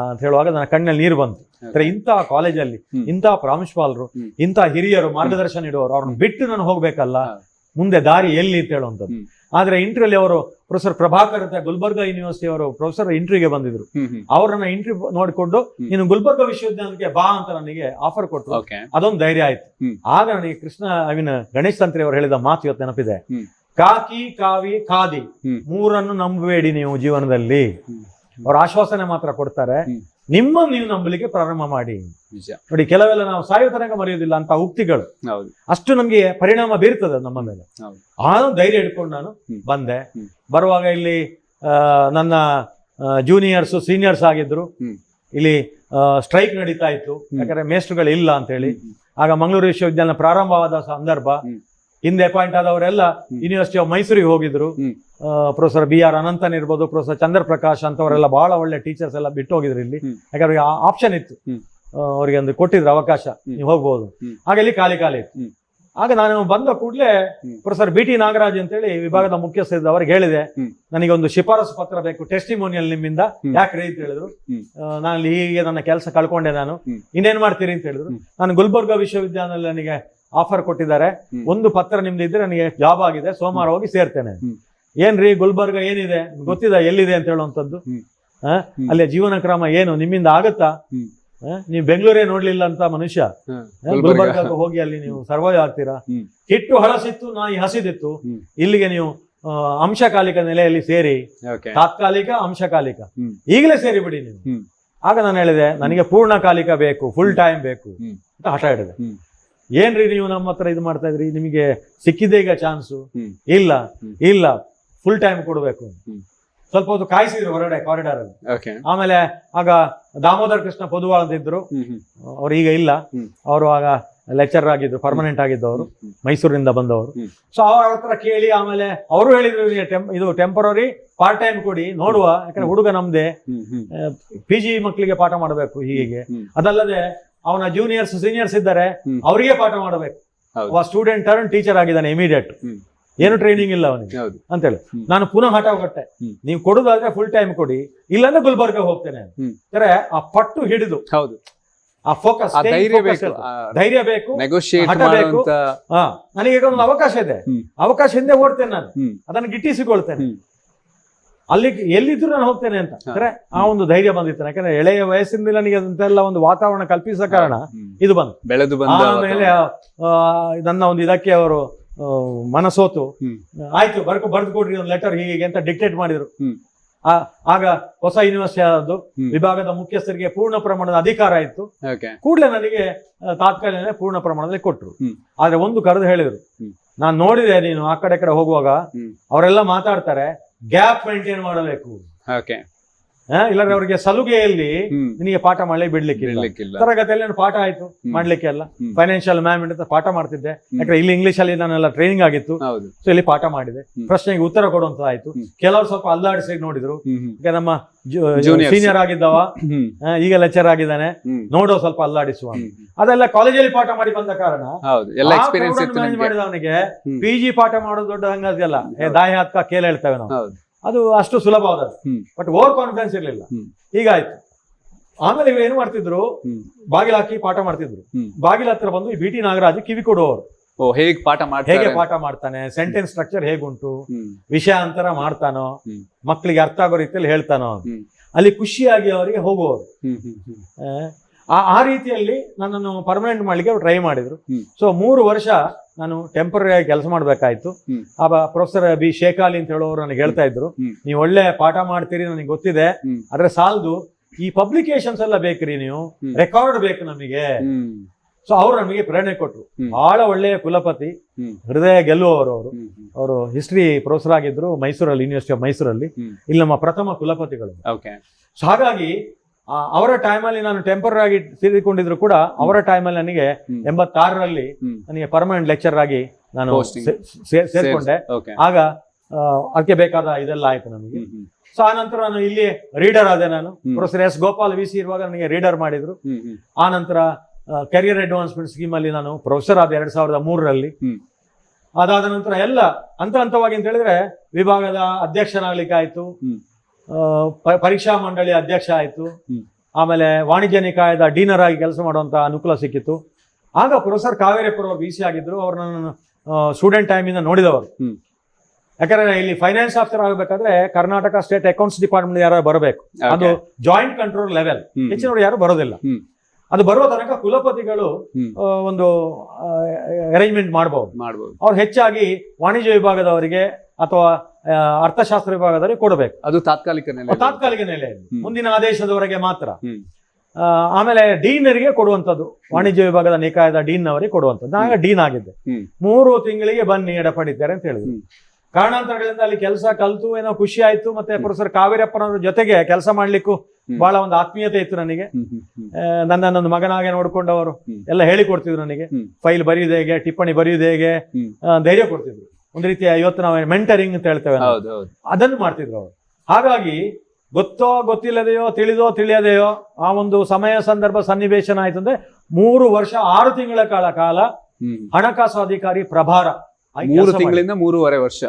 ಅಂತ ಹೇಳುವಾಗ ನನ್ನ ಕಣ್ಣಲ್ಲಿ ನೀರು ಬಂತು. ಇಂತಹ ಕಾಲೇಜಲ್ಲಿ ಇಂತಹ ಪ್ರಾಂಶುಪಾಲರು, ಇಂತಹ ಹಿರಿಯರು ಮಾರ್ಗದರ್ಶನ ನೀಡುವವರು, ಅವ್ರನ್ನ ಬಿಟ್ಟು ನಾನು ಹೋಗ್ಬೇಕಲ್ಲ, ಮುಂದೆ ದಾರಿ ಎಲ್ಲಿ ಅಂತ ಹೇಳುವಂಥದ್ದು. ಆದ್ರೆ ಇಂಟರ್ವ್ಯೂಲಿ ಅವರು ಪ್ರೊಫೆಸರ್ ಪ್ರಭಾಕರ್ ಅಂತ ಗುಲ್ಬರ್ಗಾ ಯೂನಿವರ್ಸಿಟಿ ಅವರು ಪ್ರೊಫೆಸರ್ ಇಂಟರ್ವ್ಯೂಗೆ ಬಂದಿದ್ರು. ಅವರನ್ನ ಇಂಟರ್ವ್ಯೂ ನೋಡಿಕೊಂಡು ನೀನು ಗುಲ್ಬರ್ಗಾ ವಿಶ್ವವಿದ್ಯಾಲಯಕ್ಕೆ ಬಾ ಅಂತ ನನಗೆ ಆಫರ್ ಕೊಟ್ಟರು. ಅದೊಂದು ಧೈರ್ಯ ಆಯ್ತು. ಆಗ ನನಗೆ ಗಣೇಶ್ ತಂತ್ರಿ ಅವರು ಹೇಳಿದ ಮಾತು ಇವತ್ತು ನೆನಪಿದೆ. ಕಾಕಿ, ಕಾವಿ, ಖಾದಿ ಮೂರನ್ನು ನಂಬಬೇಡಿ ನೀವು ಜೀವನದಲ್ಲಿ. ಅವ್ರ ಆಶ್ವಾಸನೆ ಮಾತ್ರ ಕೊಡ್ತಾರೆ, ನಿಮ್ಮನ್ನು ನೀವು ನಂಬಲಿಕ್ಕೆ ಪ್ರಾರಂಭ ಮಾಡಿ. ನೋಡಿ, ಕೆಲವೆಲ್ಲ ನಾವು ಸಾಯೋ ತನಕ ಮರೆಯೋದಿಲ್ಲ ಅಂತ ಉಕ್ತಿಗಳು ಅಷ್ಟು ನಮ್ಗೆ ಪರಿಣಾಮ ಬೀರ್ತದೆ ನಮ್ಮ ಮೇಲೆ. ಆ ಧೈರ್ಯ ಇಟ್ಕೊಂಡು ನಾನು ಬಂದೆ. ಬರುವಾಗ ಇಲ್ಲಿ ನನ್ನ ಜೂನಿಯರ್ಸ್ ಸೀನಿಯರ್ಸ್ ಆಗಿದ್ರು. ಇಲ್ಲಿ ಸ್ಟ್ರೈಕ್ ನಡೀತಾ ಇತ್ತು, ಯಾಕಂದ್ರೆ ಮೇಸ್ಟ್ರುಗಳು ಇಲ್ಲ ಅಂತ ಹೇಳಿ. ಆಗ ಮಂಗಳೂರು ವಿಶ್ವವಿದ್ಯಾಲಯ ಪ್ರಾರಂಭವಾದ ಸಂದರ್ಭ. ಹಿಂದೆ ಅಪಾಯಿಂಟ್ ಆದವರೆಲ್ಲ ಯೂನಿವರ್ಸಿಟಿ ಆಫ್ ಮೈಸೂರಿಗೆ ಹೋಗಿದ್ರು. ಪ್ರೊಫೆಸರ್ BR ಅನಂತನ್ ಇರ್ಬೋದು, ಪ್ರೊಫೆಸರ್ ಚಂದ್ರ ಪ್ರಕಾಶ್ ಅಂತವರೆಲ್ಲ ಬಹಳ ಒಳ್ಳೆ ಟೀಚರ್ಸ್ ಎಲ್ಲ ಬಿಟ್ಟು ಹೋಗಿದ್ರು ಇಲ್ಲಿ. ಯಾಕಂದ್ರೆ ಆಪ್ಷನ್ ಇತ್ತು, ಅವರಿಗೆ ಒಂದು ಕೊಟ್ಟಿದ್ರು ಅವಕಾಶ, ನೀವು ಹೋಗ್ಬೋದು. ಆಗ ಇಲ್ಲಿ ಖಾಲಿ ಇತ್ತು. ಆಗ ನಾನು ಬಂದ ಕೂಡಲೇ ಪ್ರೊಫೆಸರ್ BT ನಾಗರಾಜ್ ಅಂತೇಳಿ ವಿಭಾಗದ ಮುಖ್ಯಸ್ಥ ಅವ್ರಿಗೆ ಹೇಳಿದೆ, ನನಗೆ ಒಂದು ಶಿಫಾರಸು ಪತ್ರ ಬೇಕು, ಟೆಸ್ಟಿಮೋನಿಯಲ್ ನಿಮ್ಮಿಂದ. ಯಾಕ್ರಿ ಅಂತ ಹೇಳಿದ್ರು. ನಾನು ಹೀಗೆ ನನ್ನ ಕೆಲಸ ಕಳ್ಕೊಂಡೆ, ನಾನು ಇನ್ನೇನ್ ಮಾಡ್ತೀರಿ ಅಂತ ಹೇಳಿದ್ರು. ನಾನು ಗುಲ್ಬರ್ಗಾ ವಿಶ್ವವಿದ್ಯಾಲಯದಲ್ಲಿ ನನಗೆ ಆಫರ್ ಕೊಟ್ಟಿದ್ದಾರೆ, ಒಂದು ಪತ್ರ ನಿಮ್ದು ಇದ್ರೆ ನನಗೆ ಜಾಬ್ ಆಗಿದೆ, ಸೋಮವಾರ ಹೋಗಿ ಸೇರ್ತೇನೆ. ಏನ್ರಿ ಗುಲ್ಬರ್ಗ ಏನಿದೆ ಗೊತ್ತಿದೆ, ಎಲ್ಲಿದೆ ಅಂತ ಹೇಳುವಂಥದ್ದು, ಅಲ್ಲಿಯ ಜೀವನ ಕ್ರಮ ಏನು, ನಿಮ್ಮಿಂದ ಆಗತ್ತಾ? ನೀವು ಬೆಂಗಳೂರೇ ನೋಡ್ಲಿಲ್ಲ ಅಂತ ಮನುಷ್ಯ ಗುಲ್ಬರ್ಗಕ್ಕೆ ಹೋಗಿ ಅಲ್ಲಿ ನೀವು ಸರ್ವೈವ್ ಆಗ್ತೀರಾ? ಹಿಟ್ಟು ಹಳಸಿತ್ತು, ನಾಯಿ ಹಸಿದಿತ್ತು. ಇಲ್ಲಿಗೆ ನೀವು ಅಂಶಕಾಲಿಕ ನೆಲೆಯಲ್ಲಿ ಸೇರಿ, ತಾತ್ಕಾಲಿಕ ಅಂಶಕಾಲಿಕ ಈಗಲೇ ಸೇರಿ ಬಿಡಿ ನೀವು. ಆಗ ನಾನು ಹೇಳಿದೆ, ನನಗೆ ಪೂರ್ಣಕಾಲಿಕ ಬೇಕು, ಫುಲ್ ಟೈಮ್ ಬೇಕು ಅಂತ ಹಠ ಹಿಡಿದೆ. ಏನ್ರಿ ನೀವು ನಮ್ಮ ಹತ್ರ ಇದು ಮಾಡ್ತಾ ಇದ್ರಿ, ನಿಮಗೆ ಸಿಕ್ಕಿದೆ ಈಗ ಚಾನ್ಸು? ಇಲ್ಲ ಫುಲ್ ಟೈಮ್ ಕೊಡ್ಬೇಕು. ಸ್ವಲ್ಪ ಹೊತ್ತು ಕಾಯಿಸಿದ್ರು ಹೊರಗಡೆ ಕಾರಿಡಾರ್ ಅಲ್ಲಿ. ಓಕೆ. ಆಮೇಲೆ ಆಗ ದಾಮೋದರ ಕೃಷ್ಣ ಪೊದುವಾಳ ಅಂತ ಇದ್ರು, ಅವ್ರು ಈಗ ಇಲ್ಲ, ಅವರು ಆಗ ಲೆಕ್ಚರರ್ ಆಗಿದ್ರು, ಪರ್ಮನೆಂಟ್ ಆಗಿದ್ದವರು, ಮೈಸೂರಿನಿಂದ ಬಂದವರು. ಸೊ ಅವ್ರ ಹತ್ರ ಕೇಳಿ ಆಮೇಲೆ ಅವರು ಹೇಳಿದ್ರು ಇದು ಟೆಂಪರರಿ ಪಾರ್ಟ್ ಟೈಮ್ ಕೊಡಿ ನೋಡುವ, ಯಾಕಂದ್ರೆ ಹುಡುಗ ನಮ್ದೇ, PG ಮಕ್ಕಳಿಗೆ ಪಾಠ ಮಾಡಬೇಕು ಹೀಗೆ. ಅದಲ್ಲದೆ ಅವನ ಜೂನಿಯರ್ಸ್ ಸೀನಿಯರ್ಸ್ ಇದ್ದಾರೆ, ಅವರಿಗೆ ಪಾಠ ಮಾಡಬೇಕು. ಸ್ಟೂಡೆಂಟ್ ಟರ್ನ್ ಟೀಚರ್ ಆಗಿದ್ದಾನೆ ಇಮಿಡಿಯೇಟ್, ಏನು ಟ್ರೈನಿಂಗ್ ಇಲ್ಲ ಅವನಿಗೆ ಅಂತೇಳಿ. ನಾನು ಪುನಃ ಹಠ ಕೊಟ್ಟೆ, ನೀವು ಕೊಡುದಾದ್ರೆ ಫುಲ್ ಟೈಮ್ ಕೊಡಿ, ಇಲ್ಲಾಂದ್ರೆ ಗುಲ್ಬರ್ಗ ಹೋಗ್ತೇನೆ ಅಂದ್ರೆ ಆ ಪಟ್ಟು ಹಿಡಿದು, ಹೌದು, ಆ ಫೋಕಸ್, ಧೈರ್ಯ ಬೇಕು, ಹಠ ಬೇಕು. ನನಗೆ ಈಗ ಒಂದು ಅವಕಾಶ ಇದೆ, ಅವಕಾಶ ಹಿಂದೆ ಓಡ್ತೇನೆ ನಾನು, ಅದನ್ನು ಗಿಟ್ಟಿಸಿಕೊಳ್ತೇನೆ, ಅಲ್ಲಿ ಎಲ್ಲಿದ್ರು ನಾನು ಹೋಗ್ತೇನೆ ಅಂತ. ಅಂದ್ರೆ ಆ ಒಂದು ಧೈರ್ಯ ಬಂದಿತ್ತು, ಯಾಕಂದ್ರೆ ಎಳೆಯ ವಯಸ್ಸಿಂದ ನನಗೆ ಅಂತೆಲ್ಲ ಒಂದು ವಾತಾವರಣ ಕಲ್ಪಿಸೋ ಕಾರಣ ಇದು ಬಂತು. ಬೆಳೆದು ಆಮೇಲೆ ನನ್ನ ಒಂದು ಇದಕ್ಕೆ ಅವರು ಮನಸೋತು, ಆಯ್ತು ಬರೆದು ಕೊಡ್ರಿ ಒಂದು ಲೆಟರ್ ಹೀಗೆ ಅಂತ ಡಿಕ್ಟೇಟ್ ಮಾಡಿದ್ರು. ಆಗ ಹೊಸ ಯೂನಿವರ್ಸಿಟಿ ಆದದ್ದು, ವಿಭಾಗದ ಮುಖ್ಯಸ್ಥರಿಗೆ ಪೂರ್ಣ ಪ್ರಮಾಣದ ಅಧಿಕಾರ ಇತ್ತು. ಕೂಡಲೇ ನನಗೆ ತಾತ್ಕಾಲಿಕ ಪೂರ್ಣ ಪ್ರಮಾಣದಲ್ಲಿ ಕೊಟ್ರು. ಆದ್ರೆ ಒಂದು ಕರೆದು ಹೇಳಿದ್ರು, ನಾನು ನೋಡಿದೆ ನೀನು ಆ ಕಡೆ ಹೋಗುವಾಗ ಅವರೆಲ್ಲ ಮಾತಾಡ್ತಾರೆ, ಗ್ಯಾಪ್ ಮೇಂಟೈನ್ ಮಾಡಬೇಕು, ಇಲ್ಲಾಂದ್ರೆ ಅವರಿಗೆ ಸಲುಗೆಯಲ್ಲಿ ನಿನಗೆ ಪಾಠ ಮಾಡಲಿ ಬಿಡ್ಲಿಕ್ಕಿಲ್ಲ. ತರಗತಿಯಲ್ಲಿ ನಾನು ಪಾಠ ಆಯ್ತು ಮಾಡ್ಲಿಕ್ಕೆ ಎಲ್ಲ, ಫೈನಾನ್ಷಿಯಲ್ ಮ್ಯಾನೇಜ್ಮೆಂಟ್ ಅಂತ ಪಾಠ ಮಾಡ್ತಿದ್ದೆ, ಯಾಕಂದ್ರೆ ಇಲ್ಲಿ ಇಂಗ್ಲಿಷ್ ಅಲ್ಲಿ ನಾನೆಲ್ಲ ಟ್ರೈನಿಂಗ್ ಆಗಿತ್ತು. ಸೊ ಇಲ್ಲಿ ಪಾಠ ಮಾಡಿದೆ, ಪ್ರಶ್ನೆಗೆ ಉತ್ತರ ಕೊಡುವಂತ ಆಯ್ತು. ಕೆಲವರು ಸ್ವಲ್ಪ ಅಲ್ಲಾಡಿಸಿ ನೋಡಿದ್ರು, ಈಗ ನಮ್ಮ ಸೀನಿಯರ್ ಆಗಿದ್ದವ ಈಗ ಲೆಕ್ಚರ್ ಆಗಿದ್ದಾನೆ, ನೋಡೋ ಸ್ವಲ್ಪ ಅಲ್ಲಾಡಿಸುವ. ಅದೆಲ್ಲ ಕಾಲೇಜಲ್ಲಿ ಪಾಠ ಮಾಡಿ ಬಂದ ಕಾರಣ ಮಾಡಿದವನಿಗೆ PG ಪಾಠ ಮಾಡೋದು ದೊಡ್ಡ ಸಂಗತಿ ಅಲ್ಲ, ದಾಯ ಹಕ್ಕ ಕೇಳ ಹೇಳ್ತೇವೆ ನಾವು, ಅದು ಅಷ್ಟು ಸುಲಭವಾದದ್ದು. ಬಟ್ ಓವರ್ ಕಾನ್ಫಿಡೆನ್ಸ್ ಇರ್ಲಿಲ್ಲ. ಹೀಗಾಯ್ತು. ಆಮೇಲೆ ಇವ್ರು ಏನು ಮಾಡ್ತಿದ್ರು, ಬಾಗಿಲು ಹಾಕಿ ಪಾಠ ಮಾಡ್ತಿದ್ರು. ಬಾಗಿಲ ಹತ್ರ ಬಂದು ಈ BT ನಾಗರಾಜ್ ಕಿವಿ ಕೊಡುವವರು, ಹೇಗೆ ಪಾಠ ಮಾಡ್ತಾನೆ, ಸೆಂಟೆನ್ಸ್ ಸ್ಟ್ರಕ್ಚರ್ ಹೇಗುಂಟು, ವಿಷಯಾಂತರ ಮಾಡ್ತಾನೋ, ಮಕ್ಕಳಿಗೆ ಅರ್ಥ ಆಗೋ ರೀತಿಯಲ್ಲಿ ಹೇಳ್ತಾನೋ, ಅಲ್ಲಿ ಖುಷಿಯಾಗಿ ಅವರಿಗೆ ಹೋಗುವವರು. ಆ ರೀತಿಯಲ್ಲಿ ನನ್ನನ್ನು ಪರ್ಮನೆಂಟ್ ಮಾಡ್ಲಿಕ್ಕೆ ಟ್ರೈ ಮಾಡಿದ್ರು. ಸೊ 3 ವರ್ಷ ನಾನು ಟೆಂಪರರಿ ಆಗಿ ಕೆಲಸ ಮಾಡ್ಬೇಕಾಯ್ತು. ಆ ಪ್ರೊಫೆಸರ್ B ಶೇಖಾಲಿ ಅಂತ ಹೇಳೋರು ನನಗೆ ಹೇಳ್ತಾ ಇದ್ರು, ನೀವು ಒಳ್ಳೆ ಪಾಠ ಮಾಡ್ತೀರಿ ನನಗೆ ಗೊತ್ತಿದೆ, ಆದ್ರೆ ಸಾಲದು, ಈ ಪಬ್ಲಿಕೇಶನ್ಸ್ ಎಲ್ಲ ಬೇಕ್ರಿ, ನೀವು ರೆಕಾರ್ಡ್ ಬೇಕು ನಮಗೆ. ಸೊ ಅವ್ರು ನಮಗೆ ಪ್ರೇರಣೆ ಕೊಟ್ರು. ಬಹಳ ಒಳ್ಳೆಯ ಕುಲಪತಿ, ಹೃದಯ ಗೆಲ್ಲುವವರು ಅವರು ಹಿಸ್ಟ್ರಿ ಪ್ರೊಫೆಸರ್ ಆಗಿದ್ರು ಮೈಸೂರಲ್ಲಿ, ಯೂನಿವರ್ಸಿಟಿ ಆಫ್ ಮೈಸೂರಲ್ಲಿ. ಇಲ್ಲಿ ನಮ್ಮ ಪ್ರಥಮ ಕುಲಪತಿಗಳು. ಸೊ ಹಾಗಾಗಿ ಅವರ ಟೈಮಲ್ಲಿ ನಾನು ಟೆಂಪರರಿ ಆಗಿ ಸೇರಿಕೊಂಡಿದ್ರು ಕೂಡ, ಅವರ ಟೈಮಲ್ಲಿ ನನಗೆ 86ರಲ್ಲಿ ನನಗೆ ಪರ್ಮನೆಂಟ್ ಲೆಕ್ಚರ್ ಆಗಿ ನಾನು ಸೇರ್ಕೊಂಡೆ. ಆಗ ಅದಕ್ಕೆ ಬೇಕಾದ ಇದೆಲ್ಲ ಆಯ್ತು ನಮಗೆ. ಸೊ ಆ ನಂತರ ನಾನು ಇಲ್ಲಿ ರೀಡರ್ ಆದೆ. ನಾನು ಪ್ರೊಫೆಸರ್ S ಗೋಪಾಲ್ VC ಇರುವಾಗ ನನಗೆ ರೀಡರ್ ಮಾಡಿದ್ರು. ಆ ನಂತರ ಕೆರಿಯರ್ ಅಡ್ವಾನ್ಸ್ಮೆಂಟ್ ಸ್ಕೀಮ್ ಅಲ್ಲಿ ನಾನು ಪ್ರೊಫೆಸರ್ ಆದ 2003ರಲ್ಲಿ. ಅದಾದ ನಂತರ ಎಲ್ಲ ಹಂತವಾಗಿ ಅಂತ ಹೇಳಿದ್ರೆ ವಿಭಾಗದ ಅಧ್ಯಕ್ಷನಾಗ್ಲಿಕ್ಕೆ ಆಯ್ತು, ಪರೀಕ್ಷಾ ಮಂಡಳಿ ಅಧ್ಯಕ್ಷ ಆಯ್ತು, ಆಮೇಲೆ ವಾಣಿಜ್ಯ ನಿಕಾಯದ ಡೀನರ್ ಆಗಿ ಕೆಲಸ ಮಾಡುವಂತ ಅನುಕೂಲ ಸಿಕ್ಕಿತ್ತು. ಆಗ ಪ್ರೊಫೆಸರ್ ಕಾವೇರಿಪುರ VC ಆಗಿದ್ರು, ಅವ್ರು ನನ್ನ ಸ್ಟೂಡೆಂಟ್ ಟೈಮಿಂದ ನೋಡಿದವರು. ಯಾಕಂದ್ರೆ ಇಲ್ಲಿ ಫೈನಾನ್ಸ್ ಆಫೀಸರ್ ಆಗಬೇಕಾದ್ರೆ ಕರ್ನಾಟಕ ಸ್ಟೇಟ್ ಅಕೌಂಟ್ಸ್ ಡಿಪಾರ್ಟ್ಮೆಂಟ್ ಯಾರು ಬರಬೇಕು, ಅದು ಜಾಯಿಂಟ್ ಕಂಟ್ರೋಲ್ ಲೆವೆಲ್, ಹೆಚ್ಚಿನವರು ಯಾರು ಬರೋದಿಲ್ಲ. ಅದು ಬರುವ ತನಕ ಕುಲಪತಿಗಳು ಒಂದು ಅರೇಂಜ್ಮೆಂಟ್ ಮಾಡಬಹುದು. ಅವ್ರು ಹೆಚ್ಚಾಗಿ ವಾಣಿಜ್ಯ ವಿಭಾಗದವರಿಗೆ ಅಥವಾ ಅರ್ಥಶಾಸ್ತ್ರ ವಿಭಾಗದವರಿಗೆ ಕೊಡಬೇಕು. ಅದು ತಾತ್ಕಾಲಿಕ ನೆಲೆಯಲ್ಲಿ, ಮುಂದಿನ ಆದೇಶದವರೆಗೆ ಮಾತ್ರ. ಆಮೇಲೆ ಡೀನರಿಗೆ ಕೊಡುವಂಥದ್ದು, ವಾಣಿಜ್ಯ ವಿಭಾಗದ ನಿಕಾಯದ ಡೀನ್ ಅವರಿಗೆ ಕೊಡುವಂಥದ್ದು. ನಾಗ ಡೀನ್ ಆಗಿದ್ದೆ. 3 ತಿಂಗಳಿಗೆ ಬನ್ನಿ ಎಡ ಪಡಿತಾರೆ ಅಂತ ಹೇಳಿದ್ರು. ಕಾರಣಾಂತರಗಳಿಂದ ಅಲ್ಲಿ ಕೆಲಸ ಕಲ್ತು ಏನೋ ಖುಷಿ ಆಯ್ತು. ಮತ್ತೆ ಪ್ರೊಫೆಸರ್ ಕಾವೇರಪ್ಪನವ್ರ ಜೊತೆಗೆ ಕೆಲಸ ಮಾಡ್ಲಿಕ್ಕೂ ಬಹಳ ಒಂದು ಆತ್ಮೀಯತೆ ಇತ್ತು ನನಗೆ. ನನ್ನೊಂದು ಮಗನಾಗೆ ನೋಡ್ಕೊಂಡವರು ಎಲ್ಲ ಹೇಳಿಕೊಡ್ತಿದ್ರು ನನಗೆ. ಫೈಲ್ ಬರೆಯುವುದು ಹೇಗೆ, ಟಿಪ್ಪಣಿ ಬರೆಯುವುದು ಹೇಗೆ, ಧೈರ್ಯ ಕೊಡ್ತಿದ್ರು. ಒಂದು ರೀತಿಯ ಇವತ್ತು ನಾವು ಮೆಂಟರಿಂಗ್ ಅಂತ ಹೇಳ್ತೇವೆ, ಅದನ್ನು ಮಾಡ್ತಿದ್ರು ಅವರು. ಹಾಗಾಗಿ ಗೊತ್ತೋ ಗೊತ್ತಿಲ್ಲದೆಯೋ, ತಿಳಿದೋ ತಿಳಿಯದೆಯೋ ಆ ಒಂದು ಸಮಯ ಸಂದರ್ಭ ಸನ್ನಿವೇಶನ ಆಯ್ತು ಅಂದ್ರೆ 3 ವರ್ಷ 6 ತಿಂಗಳ ಕಾಲ ಹಣಕಾಸು ಅಧಿಕಾರಿ ಪ್ರಭಾರ. 3 ತಿಂಗಳಿಂದ 3.5 ವರ್ಷ.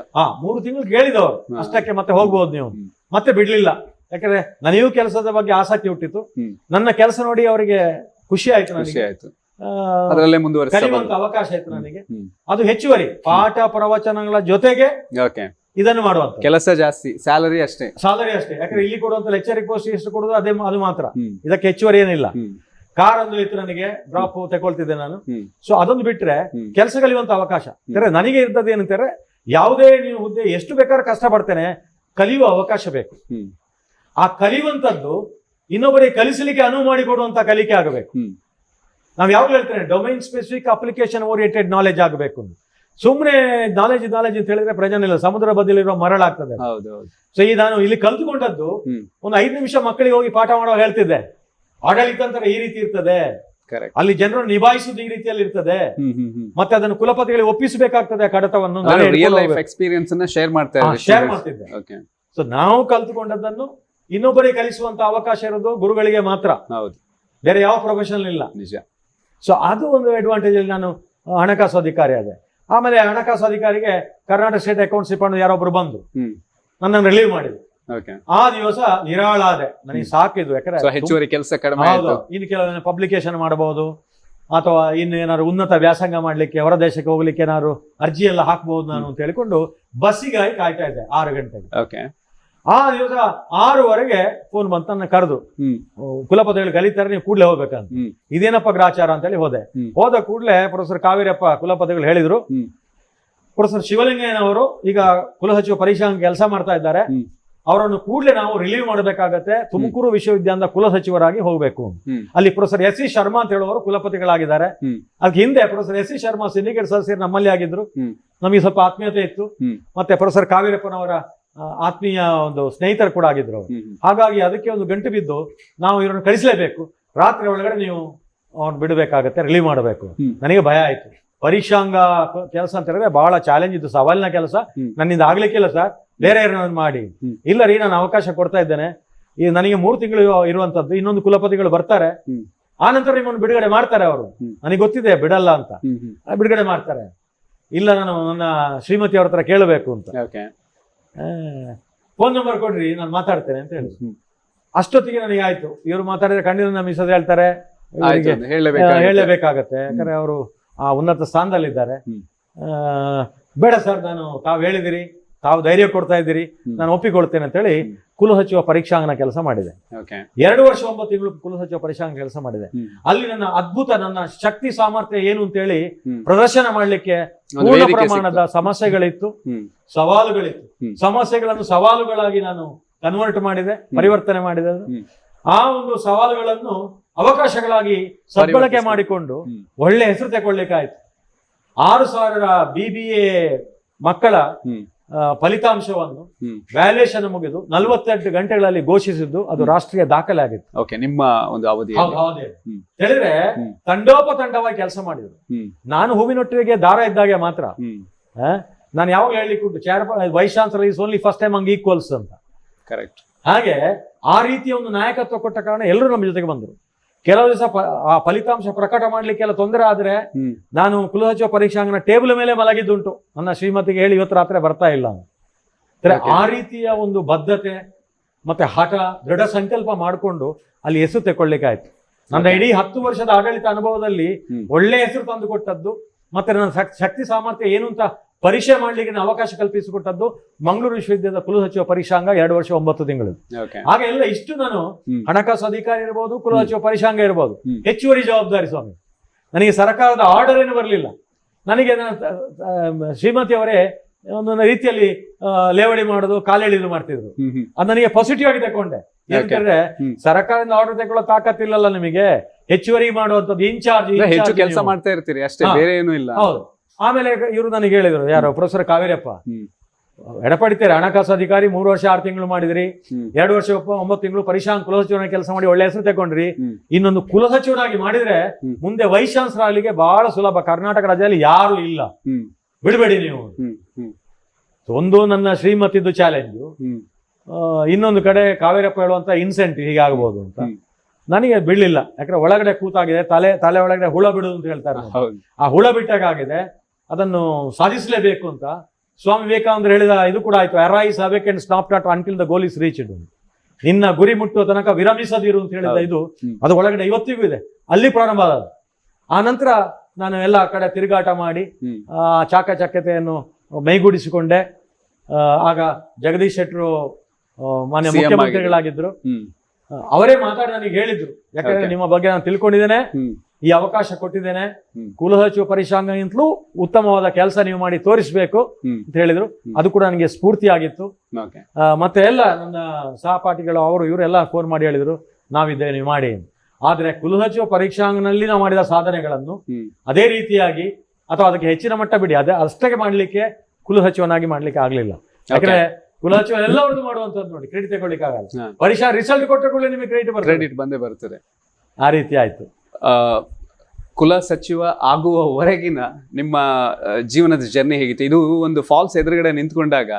3 ತಿಂಗಳು ಕೇಳಿದವರು ಅಷ್ಟಕ್ಕೆ, ಮತ್ತೆ ಹೋಗ್ಬೋದು ನೀವು, ಮತ್ತೆ ಬಿಡ್ಲಿಲ್ಲ. ಯಾಕಂದ್ರೆ ನನಗೂ ಕೆಲಸದ ಬಗ್ಗೆ ಆಸಕ್ತಿ ಹುಟ್ಟಿತ್ತು. ನನ್ನ ಕೆಲಸ ನೋಡಿ ಅವರಿಗೆ ಖುಷಿ ಆಯ್ತು, ನನಗೆ ಕಲಿಯುವಂತ ಅವಕಾಶ ಆಯ್ತು ನನಗೆ. ಅದು ಹೆಚ್ಚುವರಿ ಪಾಠ ಪ್ರವಚನಗಳ ಜೊತೆಗೆ ಇದನ್ನು ಮಾಡುವಂತ ಕೆಲಸ ಜಾಸ್ತಿ, ಸ್ಯಾಲರಿ ಅಷ್ಟೇ. ಯಾಕಂದ್ರೆ ಇಲ್ಲಿ ಕೊಡುವಂತ ಲೆಕ್ಚರಿಂಗ್ ಪೋಸ್ಟ್ ಎಷ್ಟು ಕೊಡುದು ಅದು ಮಾತ್ರ, ಇದಕ್ಕೆ ಹೆಚ್ಚುವರಿ ಏನಿಲ್ಲ. ಕಾರ್ ಒಂದು ಇತ್ತು ನನಗೆ, ಡ್ರಾಪ್ ತಗೊಳ್ತಿದ್ದೆ ನಾನು. ಸೊ ಅದೊಂದು ಬಿಟ್ರೆ ಕೆಲಸ ಕಲಿಯುವಂತ ಅವಕಾಶ. ನನಗೆ ಇರ್ತದೆ ಏನಂತಾರೆ, ಯಾವುದೇ ನೀವು ಹುದ್ದೆ ಎಷ್ಟು ಬೇಕಾದ್ರೆ ಕಷ್ಟ ಪಡ್ತೇನೆ, ಕಲಿಯುವ ಅವಕಾಶ ಬೇಕು. ಆ ಕಲಿಯುವಂತದ್ದು ಇನ್ನೊಬ್ಬರಿಗೆ ಕಲಿಸಲಿಕ್ಕೆ ಅನುವು ಮಾಡಿಕೊಡುವಂತ ಕಲಿಕೆ ಆಗಬೇಕು. ನಾವ್ ಯಾವಾಗ ಹೇಳ್ತೇನೆ, domain specific application oriented knowledge ಆಗಬೇಕು. ಸುಮ್ಮನೆ ನಾಲೆಜ್ ಅಂತ ಹೇಳಿದ್ರೆ ಪ್ರಯೋಜನ ಇಲ್ಲ. ಸಮುದ್ರ ಬದಿಲಿರೋ ಮರಳಾಗ್ತದೆ. ಹೌದೌದು. ಸೊ ಈ ನಾನು ಇಲ್ಲಿ ಕಲ್ತುಕೊಂಡದ್ದು ಹ್ಮ್. ಒಂದು 5 ನಿಮಿಷ ಮಕ್ಕಳಿಗೆ ಹೋಗಿ ಪಾಠ ಮಾಡೋ ಹೇಳ್ತಿದ್ದೆ. ಆಡಳಿತ ಅಂತಾರೆ ಈ ರೀತಿ ಇರ್ತದೆ, ಕರೆಕ್ಟ್. ಅಲ್ಲಿ ಜನರನ್ನು ನಿಭಾಯಿಸುವುದು ಈ ರೀತಿಯಲ್ಲಿ ಇರ್ತದೆ, ಮತ್ತೆ ಅದನ್ನು ಕುಲಪತಿಗಳಿಗೆ ಒಪ್ಪಿಸಬೇಕಾಗ್ತದೆ ಕಡತವನ್ನು. ರಿಯಲ್ ಲೈಫ್ ಎಕ್ಸ್ಪೀರಿಯನ್ಸ್ ಅನ್ನ ಶೇರ್ ಶೇರ್ ಮಾಡ್ತಿದ್ದೆ. ಸೊ ನಾವು ಕಲ್ತುಕೊಂಡದ್ದನ್ನು ಇನ್ನೊಬ್ಬರಿಗೆ ಕಲಿಸುವಂತ ಅವಕಾಶ ಇರೋದು ಗುರುಗಳಿಗೆ ಮಾತ್ರ, ಹೌದು, ಬೇರೆ ಯಾವ ಪ್ರೊಫೆಷನಲ್ ಇಲ್ಲ. ನಿಜ. ಸೊ ಅದು ಒಂದು ಅಡ್ವಾಂಟೇಜ್ ಅಲ್ಲಿ ನಾನು ಹಣಕಾಸು ಅಧಿಕಾರಿ ಆದೆ. ಆಮೇಲೆ ಹಣಕಾಸು ಅಧಿಕಾರಿಗೆ ಕರ್ನಾಟಕ ಸ್ಟೇಟ್ ಅಕೌಂಟ್ಸ್ ಡಿಪಾರ್ಟ್ಮೆಂಟ್ ಯಾರೊಬ್ರು ಬಂದು ನನ್ನನ್ನು ರಿಲೀವ್ ಮಾಡಿದ್ರು. ಆ ದಿವಸ ನಿರಾಳಾದೆ, ನನಗೆ ಸಾಕಿದ್ದು. ಯಾಕಂದ್ರೆ ಹೆಚ್ಚುವರಿ ಕೆಲಸ ಕಡಿಮೆ ಆಯ್ತು. ಇನ್ನು ಕೆಲವು ಪಬ್ಲಿಕೇಶನ್ ಮಾಡಬಹುದು, ಅಥವಾ ಇನ್ನು ಏನಾದ್ರು ಉನ್ನತ ವ್ಯಾಸಂಗ ಮಾಡ್ಲಿಕ್ಕೆ ಹೊರ ದೇಶಕ್ಕೆ ಹೋಗ್ಲಿಕ್ಕೆ ಏನಾದ್ರು ಅರ್ಜಿ ಎಲ್ಲ ಹಾಕ್ಬಹುದು ನಾನು ಅಂತ ಹೇಳಿಕೊಂಡು ಬಸ್ಸಿಗಾಗಿ ಕಾಯ್ತಾ ಇದ್ದೆ 6 ಗಂಟೆಗೆ. ಆ ದಿವಸ 6:15 ಫೋನ್ ಬಂತು, ನನ್ನ ಕರೆದು ಕುಲಪತಿಗಳು ಕಲಿತಾರೆ, ನೀವು ಕೂಡಲೇ ಹೋಗ್ಬೇಕಂತ. ಇದೇನಪ್ಪ ಗ್ರಾಚಾರ ಅಂತ ಹೇಳಿ ಹೋದ ಕೂಡಲೇ ಪ್ರೊಫೆಸರ್ ಕಾವೇರಪ್ಪ ಕುಲಪತಿಗಳು ಹೇಳಿದ್ರು, ಪ್ರೊಫೆಸರ್ ಶಿವಲಿಂಗಯ್ಯನವರು ಈಗ ಕುಲಸಚಿವ ಪರೀಕ್ಷಾ ಕೆಲಸ ಮಾಡ್ತಾ ಇದ್ದಾರೆ, ಅವರನ್ನು ಕೂಡಲೇ ನಾವು ರಿಲೀವ್ ಮಾಡಬೇಕಾಗತ್ತೆ, ತುಮಕೂರು ವಿಶ್ವವಿದ್ಯಾಲಯದ ಕುಲಸಚಿವರಾಗಿ ಹೋಗ್ಬೇಕು. ಅಲ್ಲಿ ಪ್ರೊಫೆಸರ್ ಎಸ್ ಸಿ ಶರ್ಮಾ ಅಂತ ಹೇಳುವವರು ಕುಲಪತಿಗಳಾಗಿದ್ದಾರೆ. ಅದಕ್ಕೆ ಹಿಂದೆ professor S C Sharma syndicate ಸದಸ್ಯರು ನಮ್ಮಲ್ಲಿ ಆಗಿದ್ರು, ನಮಗೆ ಸ್ವಲ್ಪ ಆತ್ಮೀಯತೆ ಇತ್ತು. ಮತ್ತೆ ಪ್ರೊಫೆಸರ್ ಕಾವೇರಪ್ಪನವರ ಆತ್ಮೀಯ ಒಂದು ಸ್ನೇಹಿತರು ಕೂಡ ಆಗಿದ್ರು. ಹಾಗಾಗಿ ಅದಕ್ಕೆ ಒಂದು ಗಂಟು ಬಿದ್ದು ನಾವು ಇವರನ್ನು ಕಳಿಸಲೇಬೇಕು, ರಾತ್ರಿ ಒಳಗಡೆ ನೀವು ಅವ್ನು ಬಿಡಬೇಕಾಗತ್ತೆ, ರಿಲೀವ್ ಮಾಡಬೇಕು. ನನಗೆ ಭಯ ಆಯ್ತು. ಪರೀಕ್ಷಾಂಗ ಕೆಲಸ ಅಂತ ಹೇಳಿದ್ರೆ ಬಹಳ ಚಾಲೆಂಜ್ ಇತ್ತು, ಸವಾಲಿನ ಕೆಲಸ. ನನ್ನಿಂದ ಆಗ್ಲಿಕ್ಕಿಲ್ಲ ಸರ್, ಬೇರೆ ಯಾರನ್ನ ಮಾಡಿ. ಇಲ್ಲ ರೀ, ನಾನು ಅವಕಾಶ ಕೊಡ್ತಾ ಇದ್ದೇನೆ, ಈಗ ನನಗೆ 3 ತಿಂಗಳು ಇರುವಂತದ್ದು, ಇನ್ನೊಂದು ಕುಲಪತಿಗಳು ಬರ್ತಾರೆ, ಆನಂತರ ನಿಮ್ಮನ್ನು ಬಿಡುಗಡೆ ಮಾಡ್ತಾರೆ ಅವರು. ನನಗೆ ಗೊತ್ತಿದೆ ಬಿಡಲ್ಲ ಅಂತ, ಬಿಡುಗಡೆ ಮಾಡ್ತಾರೆ. ಇಲ್ಲ, ನಾನು ನನ್ನ ಶ್ರೀಮತಿ ಅವ್ರ ಹತ್ರ ಕೇಳಬೇಕು ಅಂತ. ಫೋನ್ ನಂಬರ್ ಕೊಡ್ರಿ, ನಾನು ಮಾತಾಡ್ತೇನೆ ಅಂತ ಹೇಳಿ. ಅಷ್ಟೊತ್ತಿಗೆ ನನಗೆ ಆಯ್ತು, ಇವ್ರು ಮಾತಾಡಿದ್ರೆ ಕಣ್ಣೀರನ್ನ ಮೀಸೋದು ಹೇಳ್ತಾರೆ, ಹೇಳಲೇಬೇಕಾಗತ್ತೆ. ಯಾಕಂದ್ರೆ ಅವರು ಆ ಉನ್ನತ ಸ್ಥಾನದಲ್ಲಿದ್ದಾರೆ. ಬೇಡ ಸರ್, ತಾವು ಹೇಳಿದಿರಿ, ತಾವು ಧೈರ್ಯ ಕೊಡ್ತಾ ಇದ್ದೀರಿ, ನಾನು ಒಪ್ಪಿಕೊಳ್ತೇನೆ ಅಂತ ಹೇಳಿ ಕುಲಸಚಿವ ಪರೀಕ್ಷಾಂಗನ ಕೆಲಸ ಮಾಡಿದೆ. 2 ವರ್ಷ 9 ತಿಂಗಳು ಕುಲಸಚಿವ ಪರೀಕ್ಷಾಂಗ ಕೆಲಸ ಮಾಡಿದೆ. ಅಲ್ಲಿ ನನ್ನ ಅದ್ಭುತ, ನನ್ನ ಶಕ್ತಿ ಸಾಮರ್ಥ್ಯ ಏನು ಅಂತೇಳಿ ಪ್ರದರ್ಶನ ಮಾಡ್ಲಿಕ್ಕೆ ಪೂರ್ಣ ಪ್ರಮಾಣದ ಸಮಸ್ಯೆಗಳಿತ್ತು, ಸವಾಲುಗಳಿತ್ತು. ಸಮಸ್ಯೆಗಳನ್ನು ಸವಾಲುಗಳಾಗಿ ನಾನು ಕನ್ವರ್ಟ್ ಮಾಡಿದೆ, ಪರಿವರ್ತನೆ ಮಾಡಿದೆ. ಆ ಒಂದು ಸವಾಲುಗಳನ್ನು ಅವಕಾಶಗಳಾಗಿ ಸದ್ಬಳಕೆ ಮಾಡಿಕೊಂಡು ಒಳ್ಳೆ ಹೆಸರು ತಗೊಳ್ಳಿಕ್ಕಾಯ್ತು. 6,000 BBA ಮಕ್ಕಳ ಫಲಿತಾಂಶವನ್ನು ವ್ಯಾಲ್ಯೂಯೇಷನ್ ಮುಗಿದು 48 ಗಂಟೆಗಳಲ್ಲಿ ಘೋಷಿಸಿದ್ದು ಅದು ರಾಷ್ಟ್ರೀಯ ದಾಖಲೆ ಆಗಿತ್ತು. ನಿಮ್ಮ ಒಂದು ಅವಧಿ ಹೇಳಿದ್ರೆ ತಂಡೋಪತಂಡವಾಗಿ ಕೆಲಸ ಮಾಡಿದ್ರು. ನಾನು ಹೂವಿನೊಟ್ಟಿಗೆ ದಾರ ಇದ್ದಾಗೆ ಮಾತ್ರ. ನಾನು ಯಾವಾಗ ಹೇಳಿಕೊಟ್ಟು vice chancellor is only first time ಅಂಗ್ ಈಕ್ವಲ್ಸ್ ಅಂತ. ಕರೆಕ್ಟ್. ಹಾಗೆ ಆ ರೀತಿಯ ಒಂದು ನಾಯಕತ್ವ ಕೊಟ್ಟ ಕಾರಣ ಎಲ್ಲರೂ ನಮ್ಮ ಜೊತೆಗೆ ಬಂದರು. ಕೆಲವು ದಿವಸ ಆ ಫಲಿತಾಂಶ ಪ್ರಕಟ ಮಾಡ್ಲಿಕ್ಕೆಲ್ಲ ತೊಂದರೆ ಆದ್ರೆ ನಾನು ಕುಲಸಚಿವ ಪರೀಕ್ಷಾಂಗನ ಟೇಬಲ್ ಮೇಲೆ ಮಲಗಿದ್ದುಂಟು, ನನ್ನ ಶ್ರೀಮತಿಗೆ ಹೇಳಿ ಇವತ್ತು ರಾತ್ರಿ ಬರ್ತಾ ಇಲ್ಲ ಅಂದ್ರೆ. ಆ ರೀತಿಯ ಒಂದು ಬದ್ಧತೆ ಮತ್ತೆ ಹಠ, ದೃಢ ಸಂಕಲ್ಪ ಮಾಡಿಕೊಂಡು ಅಲ್ಲಿ ಹೆಸರು ತೆಕ್ಕೊಳ್ಳಿಕ್ಕಾಯ್ತು. ನನ್ನ ಇಡೀ 10 ವರ್ಷದ ಆಡಳಿತ ಅನುಭವದಲ್ಲಿ ಒಳ್ಳೆ ಹೆಸರು ತಂದು ಕೊಟ್ಟದ್ದು, ಮತ್ತೆ ನನ್ನ ಶಕ್ತಿ ಸಾಮರ್ಥ್ಯ ಏನು ಅಂತ ಪರೀಕ್ಷೆ ಮಾಡ್ಲಿಕ್ಕೆ ಅವಕಾಶ ಕಲ್ಪಿಸಿಕೊಟ್ಟದ್ದು ಮಂಗಳೂರು ವಿಶ್ವವಿದ್ಯಾಲಯದ ಕುಲಸಚಿವ ಪರೀಕ್ಷಾಂಗ 2 ವರ್ಷ 9 ತಿಂಗಳು. ಹಾಗೆ ಎಲ್ಲ ಇಷ್ಟು ನಾನು ಹಣಕಾಸು ಅಧಿಕಾರಿ ಇರ್ಬೋದು, ಕುಲಸಚಿವ ಪರೀಕ್ಷಾಂಗ ಇರ್ಬೋದು, ಹೆಚ್ಚುವರಿ ಜವಾಬ್ದಾರಿ ಸ್ವಾಮಿ. ನನಗೆ ಸರ್ಕಾರದ ಆರ್ಡರ್ ಏನು ಬರಲಿಲ್ಲ. ನನಗೆ ಶ್ರೀಮತಿ ಅವರೇ ಒಂದು ರೀತಿಯಲ್ಲಿ ಲೇವಡಿ ಮಾಡೋದು, ಕಾಲೆಳೆದು ಮಾಡ್ತಿದ್ರು. ಅದು ನನಗೆ ಪಾಸಿಟಿವ್ ಆಗಿ ತಗೊಂಡೆ. ಯಾಕಂದ್ರೆ ಸರ್ಕಾರದಿಂದ ಆರ್ಡರ್ ತಗೊಳ್ಳೋ ತಾಕತ್ತಿಲ್ಲಲ್ಲ ನಿಮಗೆ, ಹೆಚ್ಚುವರಿ ಮಾಡುವಂತದ್ದು ಇನ್ಚಾರ್ಜ್ ಕೆಲಸ ಮಾಡ್ತಾ ಇರ್ತೀರಿ ಅಷ್ಟೇ, ಬೇರೆ ಏನೂ ಇಲ್ಲ. ಹೌದು. ಆಮೇಲೆ ಇವರು ನನಗೆ ಹೇಳಿದ್ರು, ಯಾರು ಪ್ರೊಫೆಸರ್ ಕಾವೇರಪ್ಪ, ಎಡಪಡಿತಾರೆ ಹಣಕಾಸು ಅಧಿಕಾರಿ 3 ವರ್ಷ 6 ತಿಂಗಳು ಮಾಡಿದ್ರಿ, 2 ವರ್ಷ 9 ತಿಂಗಳು ಪರೀಕ್ಷಾಂಗ ಕುಲಸಚಿವರಾಗಿ ಕೆಲಸ ಮಾಡಿ ಒಳ್ಳೆ ಹೆಸರು ತಗೊಂಡ್ರಿ. ಇನ್ನೊಂದು ಕುಲಸಚಿವರಾಗಿ ಮಾಡಿದ್ರೆ ಮುಂದೆ ವೈಸ್ ಚಾನ್ಸಲರ್ ಆಗಲಿಕ್ಕೆ ಬಹಳ ಸುಲಭ. ಕರ್ನಾಟಕ ರಾಜ್ಯದಲ್ಲಿ ಯಾರು ಇಲ್ಲ, ಬಿಡಬೇಡಿ ನೀವು. ಒಂದು ನನ್ನ ಶ್ರೀಮತಿದ್ದು ಚಾಲೆಂಜು, ಇನ್ನೊಂದು ಕಡೆ ಕಾವೇರಪ್ಪ ಹೇಳುವಂತ ಇನ್ಸೆಂಟಿವ್ ಹೀಗಾಗಬಹುದು ಅಂತ. ನನಗೆ ಬಿಡ್ಲಿಲ್ಲ, ಯಾಕಂದ್ರೆ ಒಳಗಡೆ ಕೂತಾಗಿದೆ, ತಲೆ ಒಳಗಡೆ ಹುಳ ಬಿಡುದು ಅಂತ ಹೇಳ್ತಾರೆ. ಆ ಹುಳ ಬಿಟ್ಟಾಗಿದೆ, ಅದನ್ನು ಸಾಧಿಸಲೇಬೇಕು ಅಂತ ಸ್ವಾಮಿ ವಿವೇಕಾನಂದರು ಹೇಳಿದ ಇದು ಕೂಡ ಆಯ್ತು. Arise awake and stop not until the goal is reached. ನಿನ್ನ ಗುರಿ ಮುಟ್ಟುವ ತನಕ ವಿರಮಿಸದಿರು ಅಂತ ಹೇಳಿದ ಇದು, ಅದು ಒಳಗಡೆ ಇವತ್ತಿಗೂ ಇದೆ. ಅಲ್ಲಿ ಪ್ರಾರಂಭ ಆದ. ಆ ನಂತರ ನಾನು ಎಲ್ಲ ಕಡೆ ತಿರುಗಾಟ ಮಾಡಿ ಚಾಕಚಕ್ಯತೆಯನ್ನು ಮೈಗೂಡಿಸಿಕೊಂಡೆ. ಆಗ ಜಗದೀಶ್ ಶೆಟ್ಟರು ಮಾನ್ಯ ಮುಖ್ಯಮಂತ್ರಿಗಳಾಗಿದ್ರು, ಅವರೇ ಮಾತಾಡಿ ನನಗೆ ಹೇಳಿದ್ರು, ಯಾಕಂದ್ರೆ ನಿಮ್ಮ ಬಗ್ಗೆ ನಾನು ತಿಳ್ಕೊಂಡಿದ್ದೇನೆ, ಈ ಅವಕಾಶ ಕೊಟ್ಟಿದ್ದೇನೆ, ಕುಲಸಚಿವ ಪರೀಕ್ಷಾಂಗಕ್ಕಿಂತಲೂ ಉತ್ತಮವಾದ ಕೆಲಸ ನೀವು ಮಾಡಿ ತೋರಿಸ್ಬೇಕು ಅಂತ ಹೇಳಿದ್ರು. ಅದು ಕೂಡ ನನಗೆ ಸ್ಫೂರ್ತಿ ಆಗಿತ್ತು. ಮತ್ತೆ ಎಲ್ಲ ನನ್ನ ಸಹಪಾಠಿಗಳು ಅವರು ಇವರೆಲ್ಲ ಫೋನ್ ಮಾಡಿ ಹೇಳಿದ್ರು, ನಾವಿದ್ದೇವೆ, ನೀವು ಮಾಡಿ. ಆದ್ರೆ ಕುಲಸಚಿವ ಪರೀಕ್ಷಾಂಗನಲ್ಲಿ ನಾವು ಮಾಡಿದ ಸಾಧನೆಗಳನ್ನು ಅದೇ ರೀತಿಯಾಗಿ ಅಥವಾ ಅದಕ್ಕೆ ಹೆಚ್ಚಿನ ಮಟ್ಟ ಬಿಡಿ, ಅದೇ ಅಷ್ಟೇ ಮಾಡ್ಲಿಕ್ಕೆ ಕುಲಸಚಿವನಾಗಿ ಮಾಡ್ಲಿಕ್ಕೆ ಆಗ್ಲಿಲ್ಲ. ಯಾಕಂದ್ರೆ ಕುಲಸಚಿವ ಎಲ್ಲವರದ್ದು ಮಾಡುವಂತದ್ದು ನೋಡಿ, ಕ್ರೆಡಿಟ್ ತಗೊಳ್ಳಿಕ್ಕೆ ಆಗಲ್ಲ. ಪರೀಕ್ಷಾ ರಿಸಲ್ಟ್ ಕೊಟ್ಟ ಕೂಡಲೇ ನಿಮಗೆ ಕ್ರೆಡಿಟ್ ಬಂದೇ ಬರ್ತದೆ. ಆ ರೀತಿ ಆಯ್ತು. ಕುಲ ಸಚಿವ ಆಗುವವರೆಗಿನ ನಿಮ್ಮ ಜೀವನದ ಜರ್ನಿ ಹೇಗಿತ್ತು? ಇದು ಒಂದು ಫಾಲ್ಸ್ ಎದುರುಗಡೆ ನಿಂತ್ಕೊಂಡಾಗ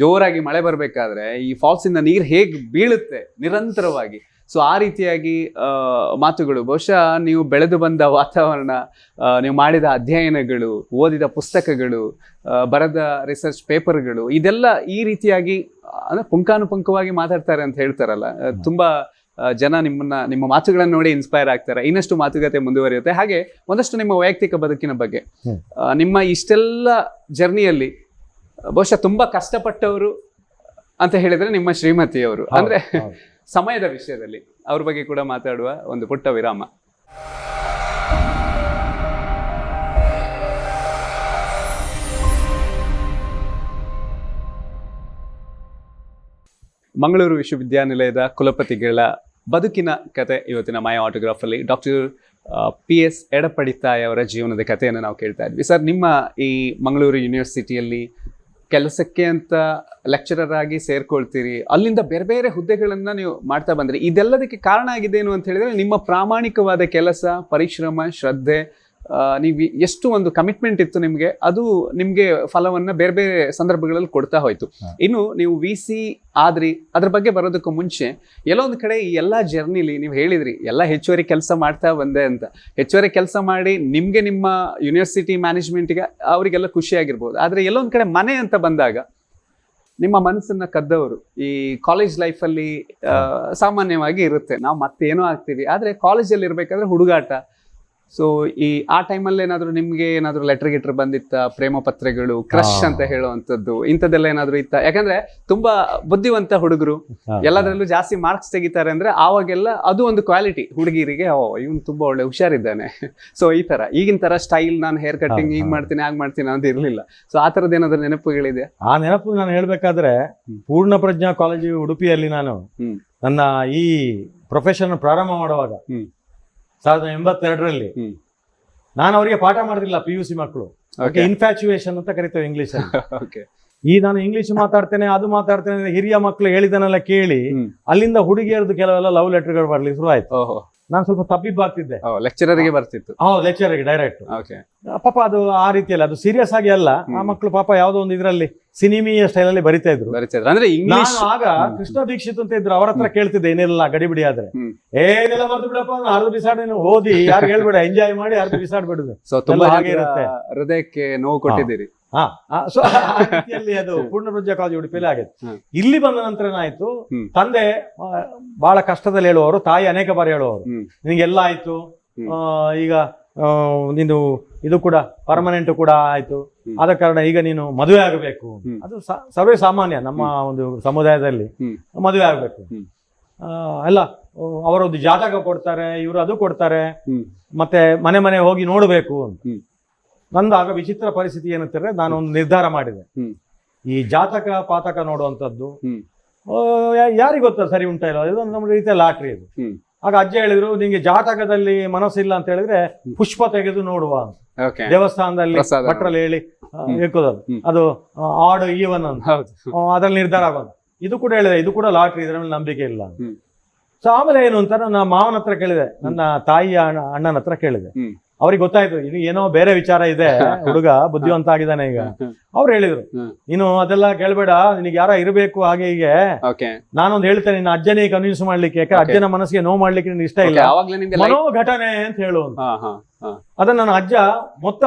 ಜೋರಾಗಿ ಮಳೆ ಬರ್ಬೇಕಾದ್ರೆ ಈ ಫಾಲ್ಸ್ ಇಂದ ನೀರ್ ಹೇಗ್ ಬೀಳುತ್ತೆ ನಿರಂತರವಾಗಿ, ಸೊ ಆ ರೀತಿಯಾಗಿ ಮಾತುಗಳು, ಬಹುಶಃ ನೀವು ಬೆಳೆದು ಬಂದ ವಾತಾವರಣ, ನೀವು ಮಾಡಿದ ಅಧ್ಯಯನಗಳು, ಓದಿದ ಪುಸ್ತಕಗಳು, ಬರೆದ ರಿಸರ್ಚ್ ಪೇಪರ್ಗಳು, ಇದೆಲ್ಲ ಈ ರೀತಿಯಾಗಿ ಅಂದ್ರೆ ಪುಂಖಾನುಪುಂಖವಾಗಿ ಮಾತಾಡ್ತಾರೆ ಅಂತ ಹೇಳ್ತಾರಲ್ಲ, ತುಂಬಾ ಜನ ನಿಮ್ಮ ಮಾತುಗಳನ್ನು ನೋಡಿ ಇನ್ಸ್ಪೈರ್ ಆಗ್ತಾರೆ. ಇನ್ನಷ್ಟು ಮಾತುಕತೆ ಮುಂದುವರಿಯುತ್ತೆ. ಹಾಗೆ ಒಂದಷ್ಟು ನಿಮ್ಮ ವೈಯಕ್ತಿಕ ಬದುಕಿನ ಬಗ್ಗೆ, ನಿಮ್ಮ ಇಷ್ಟೆಲ್ಲ ಜರ್ನಿಯಲ್ಲಿ ಬಹುಶಃ ತುಂಬಾ ಕಷ್ಟಪಟ್ಟವರು ಅಂತ ಹೇಳಿದ್ರೆ ನಿಮ್ಮ ಶ್ರೀಮತಿಯವರು. ಅಂದ್ರೆ ಸಮಯದ ವಿಷಯದಲ್ಲಿ ಅವ್ರ ಬಗ್ಗೆ ಕೂಡ ಮಾತಾಡುವ ಒಂದು ಪುಟ್ಟ ವಿರಾಮ. ಮಂಗಳೂರು ವಿಶ್ವವಿದ್ಯಾನಿಲಯದ ಕುಲಪತಿಗಳ ಬದುಕಿನ ಕತೆ ಇವತ್ತಿನ ಮಾಯ ಆಟೋಗ್ರಾಫ್ ಅಲ್ಲಿ ಡಾಕ್ಟರ್ PS ಎಡಪಡಿತಾಯ ಅವರ ಜೀವನದ ಕಥೆಯನ್ನು ನಾವು ಕೇಳ್ತಾ ಇದ್ವಿ. ಸರ್, ನಿಮ್ಮ ಈ ಮಂಗಳೂರು ಯೂನಿವರ್ಸಿಟಿಯಲ್ಲಿ ಕೆಲಸಕ್ಕೆ ಅಂತ ಲೆಕ್ಚರರ್ ಆಗಿ ಸೇರ್ಕೊಳ್ತೀರಿ, ಅಲ್ಲಿಂದ ಬೇರೆ ಬೇರೆ ಹುದ್ದೆಗಳನ್ನ ನೀವು ಮಾಡ್ತಾ ಬಂದ್ರಿ. ಇದೆಲ್ಲದಕ್ಕೆ ಕಾರಣ ಆಗಿದ್ದೇನು ಅಂತ ಹೇಳಿದ್ರೆ ನಿಮ್ಮ ಪ್ರಾಮಾಣಿಕವಾದ ಕೆಲಸ, ಪರಿಶ್ರಮ, ಶ್ರದ್ಧೆ, ನೀವು ಎಷ್ಟು ಒಂದು ಕಮಿಟ್ಮೆಂಟ್ ಇತ್ತು ನಿಮಗೆ, ಅದು ನಿಮಗೆ ಫಲವನ್ನ ಬೇರೆ ಬೇರೆ ಸಂದರ್ಭಗಳಲ್ಲಿ ಕೊಡ್ತಾ ಹೋಯ್ತು. ಇನ್ನು ನೀವು VC ಆದ್ರಿ, ಅದ್ರ ಬಗ್ಗೆ ಬರೋದಕ್ಕೂ ಮುಂಚೆ ಎಲ್ಲೋ ಒಂದು ಕಡೆ ಈ ಎಲ್ಲ ಜರ್ನಿಲಿ ನೀವು ಹೇಳಿದ್ರಿ ಎಲ್ಲ ಹೆಚ್ಚುವರಿ ಕೆಲಸ ಮಾಡ್ತಾ ಬಂದೆ ಅಂತ. ಹೆಚ್ಚುವರಿ ಕೆಲಸ ಮಾಡಿ ನಿಮ್ಗೆ ನಿಮ್ಮ ಯೂನಿವರ್ಸಿಟಿ ಮ್ಯಾನೇಜ್ಮೆಂಟ್ಗೆ ಅವರಿಗೆಲ್ಲ ಖುಷಿಯಾಗಿರ್ಬೋದು, ಆದ್ರೆ ಎಲ್ಲೋ ಒಂದು ಕಡೆ ಮನೆ ಅಂತ ಬಂದಾಗ ನಿಮ್ಮ ಮನಸ್ಸನ್ನ ಕದ್ದವರು ಈ ಕಾಲೇಜ್ ಲೈಫಲ್ಲಿ ಸಾಮಾನ್ಯವಾಗಿ ಇರುತ್ತೆ. ನಾವು ಮತ್ತೇನೋ ಆಗ್ತೀವಿ, ಆದ್ರೆ ಕಾಲೇಜಲ್ಲಿ ಇರ್ಬೇಕಾದ್ರೆ ಹುಡುಗಾಟ. ಸೊ ಆ ಟೈಮಲ್ಲಿ ಏನಾದ್ರು ನಿಮ್ಗೆ ಏನಾದ್ರು ಲೆಟರ್ ಬಂದಿತ್ತ, ಪ್ರೇಮ ಪತ್ರಗಳು, ಕ್ರಶ್ ಅಂತ ಹೇಳುವಂಥದ್ದು, ಇಂಥದ್ದೆಲ್ಲ ಏನಾದ್ರು ಇತ್ತ? ಯಾಕಂದ್ರೆ ತುಂಬಾ ಬುದ್ಧಿವಂತ ಹುಡುಗರು ಎಲ್ಲದರಲ್ಲೂ ಜಾಸ್ತಿ ಮಾರ್ಕ್ಸ್ ತೆಗಿತಾರೆ ಅಂದ್ರೆ ಆವಾಗೆಲ್ಲ ಅದು ಒಂದು ಕ್ವಾಲಿಟಿ ಹುಡುಗಿರಿಗೆ, ಇವನು ತುಂಬಾ ಒಳ್ಳೆ ಹುಷಾರಿದ್ದಾನೆ. ಸೊ ಈ ತರ ಈಗಿನ ತರ ಸ್ಟೈಲ್, ನಾನು ಹೇರ್ ಕಟ್ಟಿಂಗ್ ಹೀಗ್ ಮಾಡ್ತೀನಿ ಹಾಗೆ ಮಾಡ್ತೀನಿ ಅಂತ ಇರ್ಲಿಲ್ಲ. ಸೊ ಆ ತರದ್ ಏನಾದ್ರು ನೆನಪುಗಳಿದೆ? ಆ ನೆನಪು ನಾನು ಹೇಳ್ಬೇಕಾದ್ರೆ ಪೂರ್ಣ ಪ್ರಜ್ಞಾ ಕಾಲೇಜು ಉಡುಪಿಯಲ್ಲಿ ನಾನು ನನ್ನ ಈ ಪ್ರೊಫೆಷನ್ ಪ್ರಾರಂಭ ಮಾಡುವಾಗ 1982ರಲ್ಲಿ ನಾನು ಅವರಿಗೆ ಪಾಠ ಮಾಡಿದಿಲ್ಲ. PUC ಮಕ್ಕಳು, ಇನ್ಫ್ಯಾಚುಯೇಷನ್ ಅಂತ ಕರಿತೇವೆ ಇಂಗ್ಲಿಷ್ ಅಲ್ಲಿ. ನಾನು ಇಂಗ್ಲಿಷ್ ಮಾತಾಡ್ತೇನೆ, ಅದು ಮಾತಾಡ್ತೇನೆ, ಹಿರಿಯ ಮಕ್ಕಳು ಹೇಳಿದನೆಲ್ಲ ಕೇಳಿ ಅಲ್ಲಿಂದ ಹುಡುಗಿಯರದು ಕೆಲವೆಲ್ಲ ಲವ್ ಲೆಟರ್ಗಳು ಬರ್ಲಿಕ್ಕೆ ಶುರು ಆಯ್ತು. ನಾನು ಸ್ವಲ್ಪ ತಬ್ಬಿಬ್ಬಾಗ್ತಿದ್ದೆ. ಲೆಕ್ಚರರ್ಗೆ ಬರ್ತಿತ್ತು? ಲೆಕ್ಚರ್ಗೆ ಡೈರೆಕ್ಟ್. ಪಾಪ ಅದು ಆ ರೀತಿಯಲ್ಲಿ, ಅದು ಸೀರಿಯಸ್ ಆಗಿ ಅಲ್ಲ. ಆ ಮಕ್ಕಳು ಪಾಪ ಯಾವ್ದೋ ಒಂದು ಇದ್ರಲ್ಲಿ ಸಿನಿಮೀಯ ಸ್ಟೈಲ್ ಅಲ್ಲಿ ಬರಿತಾ ಇದ್ರು. ಅಂದ್ರೆ ಇಂಗ್ಲಿಷ್. ಆಗ ಕೃಷ್ಣ ದೀಕ್ಷಿತ್ ಅಂತ ಇದ್ರು, ಅವ್ರ ಹತ್ರ ಕೇಳ್ತಿದ್ದೆ ಏನೆಲ್ಲ ಗಡಿಬಿಡಿ ಆದ್ರೆ. ಏನೆಲ್ಲ ಮರ್ದು ಬಿಡಪ್ಪ, ಅರ್ಧ ಬಿಸಾಡ್ ಓದಿ ಯಾರು ಹೇಳ್ಬೇಡ, ಎಂಜಾಯ್ ಮಾಡಿ ಅರ್ಧ ಬಿಸಾಡ್ಬಿಡುದು. ಹಾಗೆ ಇರುತ್ತೆ. ಹೃದಯಕ್ಕೆ ನೋವು ಕೊಟ್ಟಿದ್ದೀರಿ. ಸೊ ಆ ರೀತಿಯಲ್ಲಿ ಅದು ಪೂರ್ಣ ಪ್ರಜ್ಞಾ ಕಾಲೇಜು ಉಡುಪಿಯಲ್ಲಿ ಆಗಿತ್ತು. ಇಲ್ಲಿ ಬಂದ ನಂತರ ಏನಾಯ್ತು, ತಂದೆ ಬಹಳ ಕಷ್ಟದಲ್ಲಿ ಹೇಳುವವರು, ತಾಯಿ ಅನೇಕ ಬಾರಿ ಹೇಳುವವರು, ನಿನಗೆಲ್ಲ ಆಯ್ತು, ಈಗ ನೀನು ಇದು ಕೂಡ ಪರ್ಮನೆಂಟ್ ಕೂಡ ಆಯ್ತು, ಆದ ಕಾರಣ ಈಗ ನೀನು ಮದುವೆ ಆಗಬೇಕು. ಅದು ಸರ್ವೇ ಸಾಮಾನ್ಯ ನಮ್ಮ ಒಂದು ಸಮುದಾಯದಲ್ಲಿ, ಮದುವೆ ಆಗಬೇಕು. ಎಲ್ಲ ಅವರೊಂದು ಜಾತಕ ಕೊಡ್ತಾರೆ, ಇವರು ಅದು ಕೊಡ್ತಾರೆ, ಮತ್ತೆ ಮನೆ ಮನೆ ಹೋಗಿ ನೋಡಬೇಕು ಅಂತ. ನಂದು ಆಗ ವಿಚಿತ್ರ ಪರಿಸ್ಥಿತಿ ಏನಂತಾರೆ, ನಾನು ಒಂದು ನಿರ್ಧಾರ ಮಾಡಿದೆ, ಈ ಜಾತಕ ಪಾತಕ ನೋಡುವಂಥದ್ದು ಯಾರಿಗೆ ಗೊತ್ತಾ ಸರಿ ಉಂಟಾ ಇಲ್ಲ, ಇದೊಂದು ನಮ್ಮ ರೀತಿಯ ಲಾಟ್ರಿ ಇದು. ಆಗ ಅಜ್ಜ ಹೇಳಿದ್ರು, ನಿಂಗೆ ಜಾತಕದಲ್ಲಿ ಮನಸ್ಸಿಲ್ಲ ಅಂತ ಹೇಳಿದ್ರೆ ಪುಷ್ಪ ತೆಗೆದು ನೋಡುವ ಅಂತ. ದೇವಸ್ಥಾನದಲ್ಲಿ ಭಟ್ರಲ್ಲಿ ಹೇಳಿ ಇರ್ಕೋದದು, ಅದು ಆಡ್ ಈವನ್ ಅಂತ, ಅದ್ರಲ್ಲಿ ನಿರ್ಧಾರ ಆಗೋದು. ಇದು ಕೂಡ ಹೇಳಿದೆ, ಇದು ಕೂಡ ಲಾಟ್ರಿ, ಇದರ ಮೇಲೆ ನಂಬಿಕೆ ಇಲ್ಲ. ಸೊ ಆಮೇಲೆ ಏನು ಅಂತ ನನ್ನ ಮಾವನ ಹತ್ರ ಕೇಳಿದೆ, ನನ್ನ ತಾಯಿಯ ಅಣ್ಣನ ಹತ್ರ ಕೇಳಿದೆ. ಅವ್ರಿಗೆ ಗೊತ್ತಾಯ್ತು ಇದು ಏನೋ ಬೇರೆ ವಿಚಾರ ಇದೆ, ಹುಡುಗ ಬುದ್ಧಿವಂತ ಆಗಿದ್ದಾನೆ ಈಗ. ಅವ್ರು ಹೇಳಿದ್ರು, ನೀನು ಅದೆಲ್ಲ ಕೇಳ್ಬೇಡ, ನಿನಗೆ ಯಾರ ಇರಬೇಕು ಹಾಗೆ ಹೀಗೆ. ನಾನೊಂದು ಹೇಳ್ತೇನೆ, ನಿನ್ನ ಅಜ್ಜನೇ ಕನ್ವಿನ್ಸ್ ಮಾಡ್ಲಿಕ್ಕೆ, ಯಾಕೆ ಅಜ್ಜನ ಮನಸ್ಸಿಗೆ ನೋವು ಮಾಡ್ಲಿಕ್ಕೆ ನಿನ್ಗೆ ಇಷ್ಟ ಇಲ್ಲ, ಮನೋಘಟನೆ ಅಂತ ಹೇಳು. ಅದನ್ನ ನನ್ನ ಅಜ್ಜ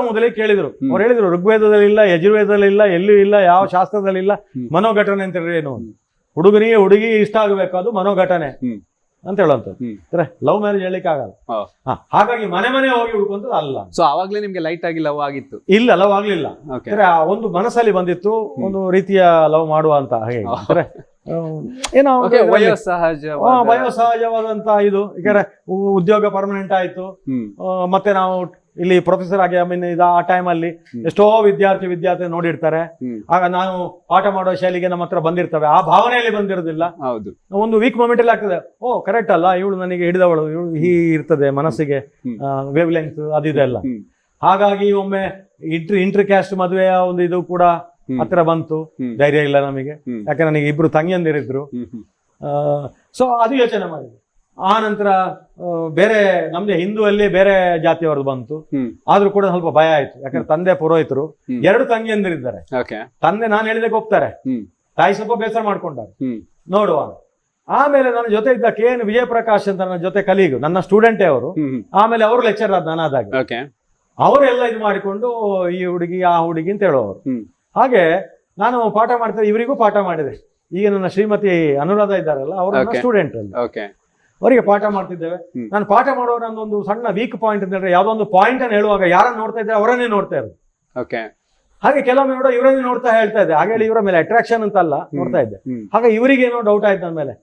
ಮೊದಲೇ ಕೇಳಿದ್ರು. ಅವ್ರು ಹೇಳಿದ್ರು, ಋಗ್ವೇದದಲ್ಲಿ ಇಲ್ಲ, ಯಜುರ್ವೇದದಲ್ಲಿ ಇಲ್ಲ, ಎಲ್ಲೂ ಇಲ್ಲ, ಯಾವ ಶಾಸ್ತ್ರದಲ್ಲಿ ಇಲ್ಲ, ಮನೋಘಟನೆ ಅಂತ ಹೇಳಿದ್ರೆ ಏನು, ಹುಡುಗನಿಗೆ ಹುಡುಗಿ ಇಷ್ಟ ಆಗಬೇಕು, ಅದು ಮನೋಘಟನೆ ಅಂತ ಹೇಳುವಂಥದ್ದು. ಲವ್ ಮ್ಯಾರೇಜ್ ಹೇಳಲಿಕ್ಕೆ ಆಗಲ್ಲ. ಹಾಗಾಗಿ ಮನೆ ಮನೆ ಹೋಗಿ ಹುಡುಕುವಂಥದ್ದು ಅಲ್ಲ. ಸೊ ಅವಾಗ್ಲೇ ನಿಮ್ಗೆ ಲೈಟ್ ಆಗಿ ಲವ್ ಆಗಿತ್ತು? ಇಲ್ಲ, ಲವ್ ಆಗ್ಲಿಲ್ಲ. ಒಂದು ಮನಸ್ಸಲ್ಲಿ ಬಂದಿತ್ತು, ಒಂದು ರೀತಿಯ ಲವ್ ಮಾಡುವ ಅಂತ. ಹಾಗೆ ಏನೋ ವಯೋಸಹಜವಾದಂತ ಇದು. ಯಾಕಂದ್ರೆ ಉದ್ಯೋಗ ಪರ್ಮನೆಂಟ್ ಆಯ್ತು, ಮತ್ತೆ ನಾವು ಇಲ್ಲಿ ಪ್ರೊಫೆಸರ್ ಆಗಿ ಆ ಟೈಮಲ್ಲಿ ಎಷ್ಟೋ ವಿದ್ಯಾರ್ಥಿ ನೋಡಿರ್ತಾರೆ. ಆಗ ನಾವು ಪಾಠ ಮಾಡೋ ಶೈಲಿಗೆ ನಮ್ಮ ಹತ್ರ ಬಂದಿರ್ತವೆ, ಆ ಭಾವನೆಯಲ್ಲಿ ಬಂದಿರೋದಿಲ್ಲ. ಒಂದು ವೀಕ್ ಮೊಮೆಂಟ್ ಅಲ್ಲಿ ಆಗ್ತದೆ, ಓ ಕರೆಕ್ಟ್ ಅಲ್ಲ, ಇವಳು ನನಗೆ ಹಿಡಿದವಳು, ಇವಳು ಹೀ ಇರ್ತದೆ ಮನಸ್ಸಿಗೆ ವೇವ್ ಲೆಂತ್ ಅದಿದೆ ಎಲ್ಲ. ಹಾಗಾಗಿ ಒಮ್ಮೆ ಇಂಟರ್ ಕ್ಯಾಸ್ಟ್ ಮದುವೆಯ ಒಂದು ಇದು ಕೂಡ ಹತ್ರ ಬಂತು. ಧೈರ್ಯ ಇಲ್ಲ ನಮಗೆ, ಯಾಕಂದ್ರೆ ನನಗೆ ಇಬ್ರು ತಂಗಿಯಂದಿರಿದ್ರು. ಸೊ ಅದು ಯೋಚನೆ ಮಾಡಿದೆ. ಆ ನಂತರ ಬೇರೆ ನಮ್ದು ಹಿಂದೂಯಲ್ಲಿ ಬೇರೆ ಜಾತಿಯವ್ರದ್ದು ಬಂತು. ಆದ್ರೂ ಕೂಡ ಸ್ವಲ್ಪ ಭಯ ಆಯ್ತು, ಯಾಕಂದ್ರೆ ತಂದೆ ಪುರೋಹಿತರು, 2 ತಂಗಿಯಂದಿರಿದ್ದಾರೆ. ತಂದೆ ನಾನು ಹೇಳಿದಾಗ ಒಪ್ತಾರೆ, ತಾಯಿ ಸ್ವಲ್ಪ ಬೇಸರ ಮಾಡ್ಕೊಂಡಾರೆ, ನೋಡುವ. ಆಮೇಲೆ ನನ್ನ ಜೊತೆ ಇದ್ದ KN ವಿಜಯಪ್ರಕಾಶ್ ಅಂತ ನನ್ನ ಜೊತೆ ಕಲೀಗು, ನನ್ನ ಸ್ಟೂಡೆಂಟೇ ಅವರು. ಆಮೇಲೆ ಅವರು ಲೆಕ್ಚರ್ ಆದ ನಾನಾದಾಗ ಅವರೆಲ್ಲ ಇದು ಮಾಡಿಕೊಂಡು ಈ ಹುಡುಗಿ ಆ ಹುಡುಗಿ ಅಂತ ಹೇಳೋರು. ಹಾಗೆ ನಾನು ಪಾಠ ಮಾಡ್ತಾ ಇವರಿಗೂ ಪಾಠ ಮಾಡಿದೆ. ಈಗ ನನ್ನ ಶ್ರೀಮತಿ ಅನುರಾಧ ಇದ್ದಾರಲ್ಲ, ಅವರ ಸ್ಟೂಡೆಂಟ್ ಅಲ್ಲಿ, ಅವರಿಗೆ ಪಾಠ ಮಾಡ್ತಿದ್ದೇವೆ. ನಾನು ಪಾಠ ಮಾಡುವಾಗ ನಂದೊಂದು ಸಣ್ಣ ವೀಕ್ ಪಾಯಿಂಟ್ ಅಂತ ಹೇಳಿದ್ರೆ, ಯಾವ್ದೋ ಒಂದು ಪಾಯಿಂಟ್ ಅನ್ನು ಹೇಳುವಾಗ ಯಾರನ್ನು ನೋಡ್ತಾ ಇದ್ದಾರೆ ಅವರನ್ನೇ ನೋಡ್ತಾ ಇರೋದು. ಹಾಗೆ ಕೆಲವೊಮ್ಮೆ ನೋಡೋ ಇವರನ್ನೇ ನೋಡ್ತಾ ಹೇಳ್ತಾ ಇದ್ದೆ. ಹಾಗೆ ಇವರ ಮೇಲೆ ಅಟ್ರಾಕ್ಷನ್ ಅಂತಲ್ಲ ನೋಡ್ತಾ ಇದ್ದೆ. ಹಾಗೆ ಇವರಿಗೆ ಏನೋ ಡೌಟ್ ಆಯ್ತು ನನ್ನ ಮೇಲೆ,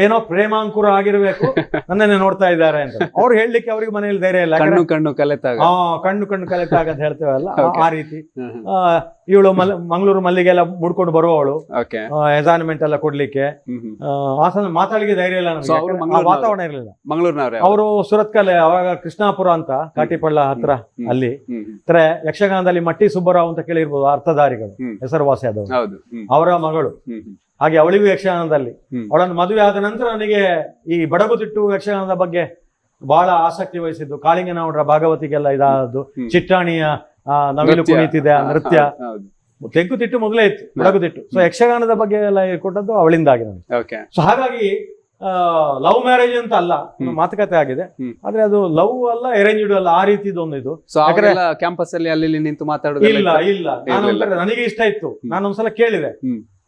ಏನೋ ಪ್ರೇಮಾಂಕುರ ಆಗಿರ್ಬೇಕು, ನನ್ನನ್ನೇ ನೋಡ್ತಾ ಇದ್ದಾರೆ ಅಂತ. ಅವ್ರು ಹೇಳಲಿಕ್ಕೆ ಅವ್ರಿಗೆ ಮನೆಯಲ್ಲಿ ಧೈರ್ಯ ಇಲ್ಲ. ಕಣ್ಣು ಕಲೆತಾಗ ಅಂತ ಹೇಳ್ತೇವಲ್ಲ, ಆ ರೀತಿ. ಇವಳು ಮಂಗಳೂರು ಮಲ್ಲಿಗೆಲ್ಲ ಮುಡ್ಕೊಂಡು ಬರುವವಳು, ಅಸೈನ್ಮೆಂಟ್ ಎಲ್ಲ ಕೊಡ್ಲಿಕ್ಕೆ. ಮಾತಾಡಲಿಕ್ಕೆ ಧೈರ್ಯ ಇಲ್ಲ ನಮಗೆ, ವಾತಾವರಣ ಇರಲಿಲ್ಲ. ಅವರು ಸುರತ್ಕಲ್, ಅವಾಗ ಕೃಷ್ಣಾಪುರ ಅಂತ ಕಾಟಿಪಳ್ಳ ಹತ್ರ, ಅಲ್ಲಿ ಯಕ್ಷಗಾನದಲ್ಲಿ ಮಟ್ಟಿ ಸುಬ್ಬರಾವ್ ಅಂತ ಕೇಳಿರ್ಬೋದು, ಅರ್ಥಧಾರಿಗಳು, ಹೆಸರುವಾಸಿ ಆದವರು, ಅವರ ಮಗಳು. ಹಾಗೆ ಅವಳಿಗೂ ಯಕ್ಷಗಾನದಲ್ಲಿ, ಅವಳನ್ನು ಮದುವೆ ಆದ ನಂತರ ನನಗೆ ಈ ಬಡಗುತಿಟ್ಟು ಯಕ್ಷಗಾನದ ಬಗ್ಗೆ ಬಹಳ ಆಸಕ್ತಿ ವಹಿಸಿದ್ದು. ಕಾಳಿಂಗನವರ ಭಾಗವತಿಗೆಲ್ಲ ಇದಾದದ್ದು, ಚಿಟ್ಟಾಣಿಯ ನವಿಲು ಕುಣಿತಿದೆ ನೃತ್ಯ, ತೆಂಕುತಿಟ್ಟು ಮೊದಲೇ ಇತ್ತು, ಬಡಗುತಿಟ್ಟು. ಸೊ ಯಕ್ಷಗಾನದ ಬಗ್ಗೆ ಎಲ್ಲ ಕೊಟ್ಟದ್ದು ಅವಳಿಂದಾಗಿ ನನಗೆ. ಸೊ ಹಾಗಾಗಿ ಲವ್ ಮ್ಯಾರೇಜ್ ಅಂತ ಅಲ್ಲ, ಮಾತುಕತೆ ಆಗಿದೆ, ಆದ್ರೆ ಅದು ಲವ್ ಅಲ್ಲ, ಅರೇಂಜ್ಡ್ ಅಲ್ಲ, ಆ ರೀತಿದು ಒಂದು ಇದು. ಕ್ಯಾಂಪಸ್ ಅಲ್ಲಿ ಅಲ್ಲಿ ನಿಂತು ಮಾತಾಡೋದು ಇಲ್ಲ. ನನಗೆ ಇಷ್ಟ ಇತ್ತು, ನಾನು ಒಂದ್ಸಲ ಕೇಳಿದೆ,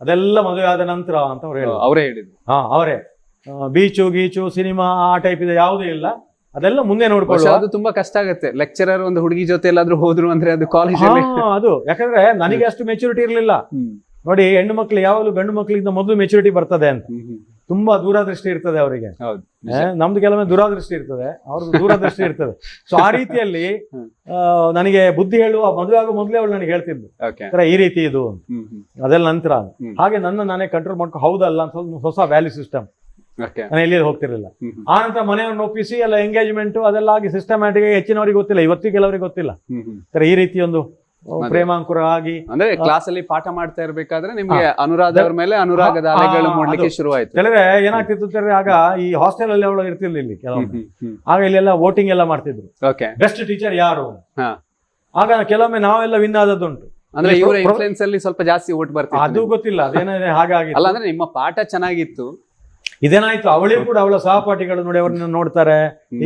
ಅದೆಲ್ಲ ಮದುವೆ ಆದ ನಂತರ ಅಂತ ಅವರೇ ಹೇಳಿದ್ರು. ಅವರೇ ಬೀಚು ಗೀಚು ಸಿನಿಮಾ ಆ ಟೈಪ್ ಇದೆ, ಯಾವುದೂ ಇಲ್ಲ, ಅದೆಲ್ಲ ಮುಂದೆ ನೋಡ್ಕೊಳ್ಳುವ. ಅದು ತುಂಬಾ ಕಷ್ಟ ಆಗುತ್ತೆ. ಲೆಕ್ಚರರ್ ಒಂದು ಹುಡುಗಿ ಜೊತೆ ಎಲ್ಲಾದ್ರೂ ಹೋದ್ರು ಅಂದ್ರೆ ಅದು ಕಾಲೇಜ್ ಅದು, ಯಾಕಂದ್ರೆ ನನಗೆ ಅಷ್ಟು ಮೆಚುರಿಟಿ ಇರ್ಲಿಲ್ಲ. ನೋಡಿ, ಹೆಣ್ಣು ಮಕ್ಳು ಯಾವಾಗಲೂ ಗಂಡು ಮಕ್ಕಳಿಂದ ಮೊದಲು ಮೆಚುರಿಟಿ ಬರ್ತದೆ ಅಂತ, ತುಂಬಾ ದೂರದೃಷ್ಟಿ ಇರ್ತದೆ ಅವರಿಗೆ. ನಮ್ದು ಕೆಲವೊಮ್ಮೆ ದುರಾದೃಷ್ಟಿ ಇರ್ತದೆ, ಅವ್ರದ್ದು ದೂರದೃಷ್ಟಿ ಇರ್ತದೆ. ಸೊ ಆ ರೀತಿಯಲ್ಲಿ ನನಗೆ ಬುದ್ಧಿ ಹೇಳುವ ಮದುವೆ ಆಗೋ ಮೊದಲೇ ಅವಳು ನನಗೆ ಹೇಳ್ತಿದ್ಲು, ಈ ರೀತಿ ಇದು ಅದೆಲ್ಲ ನಂತರ. ಹಾಗೆ ನಾನೇ ಕಂಟ್ರೋಲ್ ಮಾಡ್ಕೊ, ಹೌದಲ್ಲ ಅಂತ ಹೊಸ ವ್ಯಾಲ್ಯೂ ಸಿಸ್ಟಮ್, ನಾನು ಎಲ್ಲಿ ಹೋಗ್ತಿರ್ಲಿಲ್ಲ. ಆ ನಂತರ ಮನೆಯವ್ರನ್ನ ಒಪ್ಪಿಸಿ ಎಲ್ಲ ಎಂಗೇಜ್ಮೆಂಟ್ ಅದೆಲ್ಲ ಆಗಿ ಸಿಸ್ಟಮ್ಯಾಟಿಕ್ ಹೆಚ್ಚಿನವರಿಗೆ ಗೊತ್ತಿಲ್ಲ, ಇವತ್ತಿಗೆ ಕೆಲವರಿಗೆ ಗೊತ್ತಿಲ್ಲ. ಈ ರೀತಿ ಒಂದು ಪ್ರೇಮಾಂಕುರ ಆಗಿ, ಅಂದ್ರೆ ಕ್ಲಾಸ್ ಅಲ್ಲಿ ಪಾಠ ಮಾಡ್ತಾ ಇರ್ಬೇಕಾದ್ರೆ ನಿಮ್ಗೆ ಅನುರಾಧ ಅವ್ರ ಮೇಲೆ ಅನುರಾಗದ ಅಲೆಗಳು ಮೂಡ್ಲಿಕ್ಕೆ ಶುರು ಆಯ್ತು. ಹೇಳಿದ್ರೆ ಏನಾಗ್ತಿತ್ತು ಅಂದ್ರೆ, ಆಗ ಈ ಹಾಸ್ಟೆಲ್ ಅಲ್ಲಿ ಅವಳು ಇರ್ತಿರ್ಲಿಲ್ಲ ಇಲ್ಲಿ ಕೆಲವೊಮ್ಮೆ. ಆಗ ಇಲ್ಲೆಲ್ಲ ವೋಟಿಂಗ್ ಎಲ್ಲ ಮಾಡ್ತಿದ್ರು, ಬೆಸ್ಟ್ ಟೀಚರ್ ಯಾರು. ಆಗ ಕೆಲವೊಮ್ಮೆ ನಾವೆಲ್ಲ ವಿನ್ ಆದದ್ದುಂಟು. ಅಂದ್ರೆ ಇವರ ಇನ್ಫ್ಲುಯೆನ್ಸ್ ಅಲ್ಲಿ ಸ್ವಲ್ಪ ಜಾಸ್ತಿ ಓಟ್ ಬರ್ತಿತ್ತು, ಅದು ಗೊತ್ತಿಲ್ಲ ಅದೇನಾದ್ರೆ ಹಾಗಾಗಿ. ಅಲ್ಲ ಅಂದ್ರೆ ನಿಮ್ಮ ಪಾಠ ಚೆನ್ನಾಗಿತ್ತು, ಇದೇನಾಯ್ತು, ಅವಳಿಗೂ ಕೂಡ ಅವಳ ಸಹಪಾಠಿಗಳು ನೋಡಿ ಅವ್ರನ್ನ ನೋಡ್ತಾರೆ,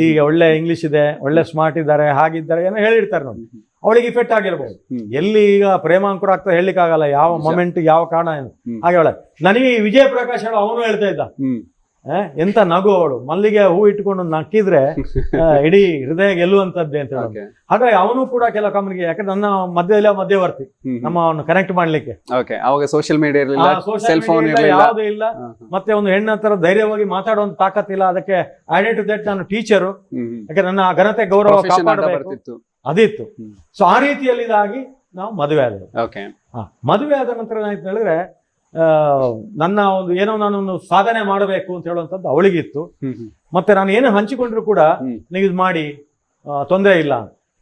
ಈಗ ಒಳ್ಳೆ ಇಂಗ್ಲಿಷ್ ಇದೆ, ಒಳ್ಳೆ ಸ್ಮಾರ್ಟ್ ಇದ್ದಾರೆ, ಹಾಗಿದ್ದಾರೆ ಏನೋ ಹೇಳಿರ್ತಾರೆ ನೋಡಿ, ಅವಳಿಗೆ ಇಫೆಕ್ಟ್ ಆಗಿರ್ಬೋದು. ಎಲ್ಲಿ ಈಗ ಪ್ರೇಮಾಂಕುರ ಆಗ್ತದೆ ಹೇಳಲಿಕ್ಕೆ ಆಗಲ್ಲ, ಯಾವ ಮೊಮೆಂಟ್ ಯಾವ ಕಾರಣ ಏನು. ಹಾಗೆ ಅವಳೆ ನನಗೆ ವಿಜಯ ಪ್ರಕಾಶ್ ಹೇಳೋ ಅವನು ಹೇಳ್ತಾ ಇದ್ದ, ಎಂತ ನಗು ಅವಳು, ಮಲ್ಲಿಗೆ ಹೂ ಇಟ್ಕೊಂಡು ನಕ್ಕಿದ್ರೆ ಇಡೀ ಹೃದಯ ಗೆಲ್ಲುವಂತದ್ದೇ ಅಂತ ಹೇಳಿ. ಹಾಗಾಗಿ ಅವನು ಕೂಡ ಕೆಲ ಕಾಮನ್ಗೆ, ಯಾಕಂದ್ರೆ ನನ್ನ ಮಧ್ಯವರ್ತಿ, ನಮ್ಮ ಕನೆಕ್ಟ್ ಮಾಡ್ಲಿಕ್ಕೆ. ಅವಾಗ ಸೋಷಿಯಲ್ ಮೀಡಿಯಾ ಯಾವುದೇ ಇಲ್ಲ, ಮತ್ತೆ ಒಂದು ಹೆಣ್ಣ ಹತ್ರ ಧೈರ್ಯವಾಗಿ ಮಾತಾಡುವಂತ ತಾಕತ್ತಿಲ್ಲ. ಅದಕ್ಕೆ ಆಡೆಡ್ ಟು ದಟ್ ನಾನು ಟೀಚರು, ಯಾಕಂದ್ರೆ ನನ್ನ ಘನತೆ ಗೌರವ ಕಾಪಾಡಬೇಕು ಅದಿತ್ತು. ಸೊ ಆ ರೀತಿಯಲ್ಲಿ ಇದಾಗಿ ನಾವು ಮದುವೆ ಆದೆವು. ಮದುವೆ ಆದ ನಂತರ ಏನಾಯ್ತು ಹೇಳಿದ್ರೆ, ನನ್ನ ಒಂದು ಏನೋ ನಾನೊಂದು ಸಾಧನೆ ಮಾಡಬೇಕು ಅಂತ ಹೇಳುವಂಥದ್ದು ಅವಳಿಗಿತ್ತು. ಮತ್ತೆ ನಾನು ಏನು ಹಂಚಿಕೊಂಡ್ರು ಕೂಡ ನೀವು ಇದು ಮಾಡಿ ತೊಂದರೆ ಇಲ್ಲ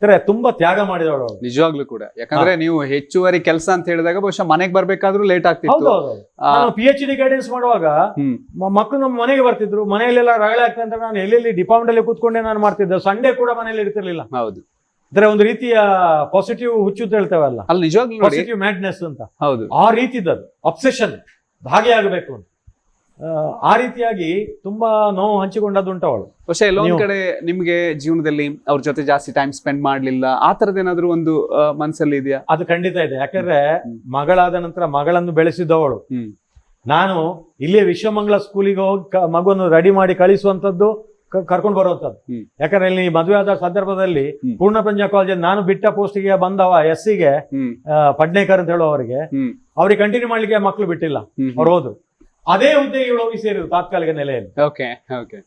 ಅಂದ್ರೆ ತುಂಬಾ ತ್ಯಾಗ ಮಾಡಿದವಳು ನಿಜವಾಗ್ಲೂ ಕೂಡ. ಯಾಕಂದ್ರೆ ನೀವು ಹೆಚ್ಚುವರಿ ಕೆಲಸ ಅಂತ ಹೇಳಿದಾಗ ಬಹುಶಃ ಮನೆಗೆ ಬರ್ಬೇಕಾದ್ರೂ ಲೇಟ್ ಆಗ್ತಿತ್ತು. ನಾನು PhD ಗೈಡೆನ್ಸ್ ಮಾಡುವಾಗ ಮಕ್ಕಳು ನಮ್ಮ ಮನೆಗೆ ಬರ್ತಿದ್ರು, ಮನೆಯಲ್ಲೆಲ್ಲ ರಗಳೆ ಆಗ್ತದೆ ಅಂತ ನಾನು ಎಲ್ಲೆಲ್ಲಿ ಡಿಪಾರ್ಟ್ಮೆಂಟ್ ಅಲ್ಲಿ ಕೂತ್ಕೊಂಡೆ ನಾನು ಮಾಡ್ತಿದ್ದೆ. ಸಂಡೇ ಕೂಡ ಮನೆಯಲ್ಲಿ ಇರ್ತಿರ್ಲಿಲ್ಲ. ಹೌದು, ಅಂದ್ರೆ ಒಂದು ರೀತಿಯ ಪಾಸಿಟಿವ್ ಹುಚ್ಚು ಅಂತ ಹೇಳ್ತೇವಲ್ಲ, ಅಲ್ಲಿ ನಿಜವಾಗ್ಲೂ ಪಾಸಿಟಿವ್ ಮ್ಯಾಡ್ನೆಸ್ ಅಂತ, ಹೌದು, ಆ ರೀತಿದದು ಅಬ್ಸೆಷನ್ ಹಾಗೆ ಆಗಬೇಕು ಅಂತ. ಆ ರೀತಿಯಾಗಿ ತುಂಬಾ ನೋವು ಹಂಚಿಕೊಂಡದ್ದುಂಟು ಅವಳು. പക്ഷെ ಎಲ್ಲೊಂದ್ ಕಡೆ ನಿಮ್ಗೆ ಜೀವನದಲ್ಲಿ ಅವ್ರ ಜೊತೆ ಜಾಸ್ತಿ ಟೈಮ್ ಸ್ಪೆಂಡ್ ಮಾಡ್ಲಿಲ್ಲ, ಆ ತರದ್ ಏನಾದ್ರು ಒಂದು ಮನಸ್ಸಲ್ಲಿ ಇದೆಯಾ? ಅದು ಖಂಡಿತ ಇದೆ. ಯಾಕಂದ್ರೆ ಮಗಳಾದ ನಂತರ ಮಗಳನ್ನು ಬೆಳೆಸಿದವಳು ನಾನು. ಇಲ್ಲಿಯೇ ವಿಶ್ವಮಂಗಲ ಸ್ಕೂಲಿಗೆ ಹೋಗಿ ಮಗುವನ್ನು ರೆಡಿ ಮಾಡಿ ಕಳಿಸುವಂತದ್ದು, ಕರ್ಕೊಂಡು ಬರುವಂತದ್ದು. ಯಾಕಂದ್ರೆ ಇಲ್ಲಿ ಮದುವೆ ಆದ ಸಂದರ್ಭದಲ್ಲಿ ಪೂರ್ಣಪ್ರಜ್ಞಾ ಕಾಲೇಜಲ್ಲಿ ನಾನು ಬಿಟ್ಟ ಪೋಸ್ಟಿಗೆ ಬಂದವ SCಗೆ ಪಡ್ನೇಕರ್ ಅಂತ ಹೇಳುವವರಿಗೆ, ಅವ್ರಿಗೆ ಕಂಟಿನ್ಯೂ ಮಾಡ್ಲಿಕ್ಕೆ ಮಕ್ಕಳು ಬಿಟ್ಟಿಲ್ಲ, ಅವ್ರು ಹೋದ್ರು. ಅದೇ ಹುದ್ದೆಗೆ ಇವಳು ಹೋಗಿ ಸೇರಿದ್ರು ತಾತ್ಕಾಲಿಕ ನೆಲೆಯಲ್ಲಿ.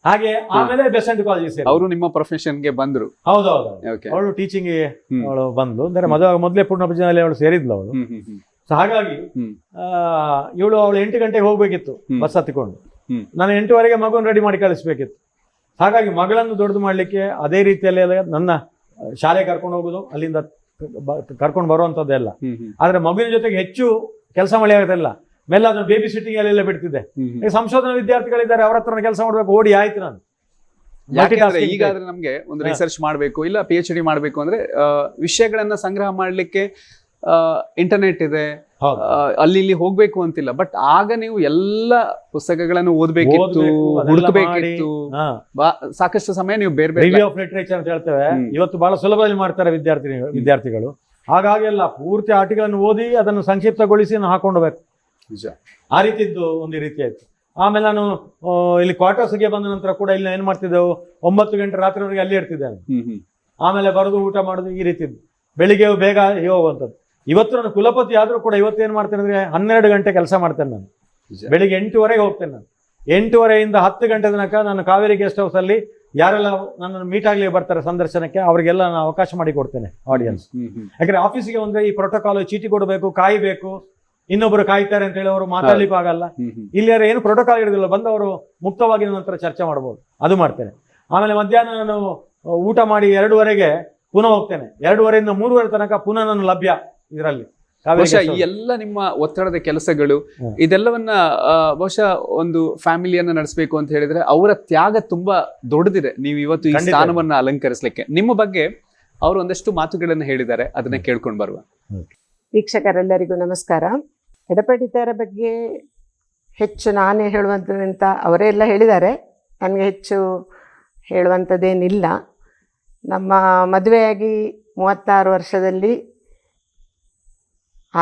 ಹಾಗೆ ಆಮೇಲೆ ಬೆಸೆಂಟ್ ಕಾಲೇಜ್ ಸೇರಿ ಅವರು ನಿಮ್ಮ ಪ್ರೊಫೆಷನ್ ಗೆ ಬಂದ್ರು. ಹೌದೌದು, ಅವಳು ಟೀಚಿಂಗ್ ಅವಳು ಬಂದು, ಅಂದ್ರೆ ಮದುವೆ ಮೊದಲೇ ಪೂರ್ಣಪ್ರಜ್ಞಾನಲ್ಲಿ ಅವಳು ಸೇರಿದ್ಲು ಅವಳು. ಸೊ ಹಾಗಾಗಿ ಅವಳು 8 ಗಂಟೆಗೆ ಹೋಗ್ಬೇಕಿತ್ತು ಬಸ್ ಹತ್ತಿಕೊಂಡು, ನಾನು 8:15 ಮಗುವನ್ನು ರೆಡಿ ಮಾಡಿ ಕಳಿಸ್ಬೇಕಿತ್ತು. ಹಾಗಾಗಿ ಮಗಳನ್ನು ದೊಡ್ಡದು ಮಾಡ್ಲಿಕ್ಕೆ ಅದೇ ರೀತಿಯಲ್ಲಿ ನನ್ನ ಶಾಲೆ ಕರ್ಕೊಂಡು ಹೋಗುದು, ಅಲ್ಲಿಂದ ಕರ್ಕೊಂಡು ಬರುವಂಥದ್ದೆಲ್ಲ. ಆದ್ರೆ ಮಗುವಿನ ಜೊತೆಗೆ ಹೆಚ್ಚು ಕೆಲಸ ಮಳೆ ಆಗೋದಿಲ್ಲ, ಮೇಲೆ ಅದನ್ನು ಬೇಬಿ ಸಿಟ್ಟಿಂಗ್ ಅಲ್ಲೆಲ್ಲ ಬಿಡ್ತಿದ್ದೆ. ಈಗ ಸಂಶೋಧನಾ ವಿದ್ಯಾರ್ಥಿಗಳಿದ್ದಾರೆ, ಅವ್ರ ಹತ್ರ ಕೆಲಸ ಮಾಡ್ಬೇಕು, ಓಡಿ ಆಯ್ತು ನಾನು. ಈಗಾದ್ರೆ ನಮ್ಗೆ ಒಂದು ರಿಸರ್ಚ್ ಮಾಡ್ಬೇಕು ಇಲ್ಲ PhD ಮಾಡ್ಬೇಕು ಅಂದ್ರೆ ವಿಷಯಗಳನ್ನ ಸಂಗ್ರಹ ಮಾಡ್ಲಿಕ್ಕೆ ಇಂಟರ್ನೆಟ್ ಇದೆ, ಅಲ್ಲಿ ಇಲ್ಲಿ ಹೋಗ್ಬೇಕು ಅಂತಿಲ್ಲ. ಬಟ್ ಆಗ ನೀವು ಎಲ್ಲ ಪುಸ್ತಕಗಳನ್ನು ಓದ್ಬೇಕಿತ್ತು, ಹುಡುಕಬೇಕಿತ್ತು, ಸಾಕಷ್ಟು ಸಮಯ ನೀವು ಬೇರೆ ಬೇರೆ ರಿವ್ಯೂ ಆಫ್ ಲಿಟರೇಚರ್ ಅಂತ ಹೇಳ್ತೇವೆ, ಇವತ್ತು ಬಹಳ ಸುಲಭದಲ್ಲಿ ಮಾಡ್ತಾರೆ ವಿದ್ಯಾರ್ಥಿಗಳು. ಹಾಗಾಗಿ ಎಲ್ಲ ಪೂರ್ತಿ ಆರ್ಟಿಕಲ್ ಓದಿ ಅದನ್ನು ಸಂಕ್ಷಿಪ್ತಗೊಳಿಸಿ ಹಾಕೊಂಡು ಹೋಗ್ಬೇಕು. ಆ ರೀತಿದ್ದು ಒಂದು ರೀತಿ ಆಯ್ತು. ಆಮೇಲೆ ನಾನು ಇಲ್ಲಿ ಕ್ವಾರ್ಟರ್ಸ್ಗೆ ಬಂದ ನಂತರ ಕೂಡ ಇಲ್ಲಿ ಏನ್ ಮಾಡ್ತಿದ್ದೆವು, 9 ಗಂಟೆ ರಾತ್ರಿವರೆಗೆ ಅಲ್ಲಿ ಇರ್ತಿದ್ದೇನೆ. ಆಮೇಲೆ ಬರೋದು, ಊಟ ಮಾಡೋದು, ಈ ರೀತಿದ್ದು. ಬೆಳಿಗ್ಗೆ ಬೇಗ ಹೋಗುವಂಥದ್ದು. ಇವತ್ತು ನಾನು ಕುಲಪತಿ ಆದ್ರೂ ಕೂಡ ಇವತ್ತು ಏನ್ ಮಾಡ್ತೇನೆ ಅಂದ್ರೆ 12 ಗಂಟೆ ಕೆಲಸ ಮಾಡ್ತೇನೆ ನಾನು. ಬೆಳಿಗ್ಗೆ 8:30 ಹೋಗ್ತೇನೆ ನಾನು. 8:30 10 ಗಂಟೆ ತನಕ ನಾನು ಕಾವೇರಿ ಗೆಸ್ಟ್ ಹೌಸ್ ಅಲ್ಲಿ ಯಾರೆಲ್ಲ ನನ್ನನ್ನು ಮೀಟ್ ಆಗ್ಲಿ ಬರ್ತಾರೆ ಸಂದರ್ಶನಕ್ಕೆ, ಅವರಿಗೆಲ್ಲ ನಾನು ಅವಕಾಶ ಮಾಡಿ ಕೊಡ್ತೇನೆ, ಆಡಿಯನ್ಸ್. ಯಾಕಂದ್ರೆ ಆಫೀಸಿಗೆ ಬಂದ್ರೆ ಈ ಪ್ರೋಟೋಕಾಲ್, ಚೀಟಿ ಕೊಡಬೇಕು, ಕಾಯ್ಬೇಕು, ಇನ್ನೊಬ್ರು ಕಾಯ್ತಾರೆ ಅಂತ ಹೇಳಿ ಅವರು ಮಾತಾಡ್ಲಿಕ್ಕೂ ಆಗಲ್ಲ. ಇಲ್ಲಿ ಏನು ಪ್ರೋಟೋಕಾಲ್ ಇರೋದಿಲ್ಲ, ಬಂದವರು ಮುಕ್ತವಾಗಿ ನಂತರ ಚರ್ಚೆ ಮಾಡ್ಬೋದು, ಅದು ಮಾಡ್ತೇನೆ. ಆಮೇಲೆ ಮಧ್ಯಾಹ್ನ ನಾನು ಊಟ ಮಾಡಿ 2:30ಗೆ ಪುನಃ ಹೋಗ್ತೇನೆ. 2:30 ಇಂದ 3:30 ತನಕ ಪುನಃ ನಾನು ಲಭ್ಯ ಇದರಲ್ಲಿ. ಈ ಎಲ್ಲ ನಿಮ್ಮ ಒತ್ತಡದ ಕೆಲಸಗಳು ಇದೆಲ್ಲವನ್ನ ಬಹುಶಃ ಒಂದು ಫ್ಯಾಮಿಲಿಯನ್ನ ನಡೆಸಬೇಕು ಅಂತ ಹೇಳಿದ್ರೆ ಅವರ ತ್ಯಾಗ ತುಂಬಾ ದೊಡ್ಡದಿದೆ. ನೀವು ಇವತ್ತು ಈ ಸ್ಥಾನವನ್ನ ಅಲಂಕರಿಸಲಿಕ್ಕೆ ನಿಮ್ಮ ಬಗ್ಗೆ ಅವರು ಒಂದಷ್ಟು ಮಾತುಗಳನ್ನು ಹೇಳಿದ್ದಾರೆ, ಅದನ್ನ ಕೇಳ್ಕೊಂಡು ಬರುವ. ವೀಕ್ಷಕರೆಲ್ಲರಿಗೂ ನಮಸ್ಕಾರ. ಎಡಪಡಿತರ ಬಗ್ಗೆ ಹೆಚ್ಚು ನಾನೇ ಹೇಳುವಂಥದ್ದಂತ ಅವರೇ ಎಲ್ಲ ಹೇಳಿದ್ದಾರೆ, ನನಗೆ ಹೆಚ್ಚು ಹೇಳುವಂಥದ್ದೇನಿಲ್ಲ. ನಮ್ಮ ಮದುವೆಯಾಗಿ 36 ವರ್ಷದಲ್ಲಿ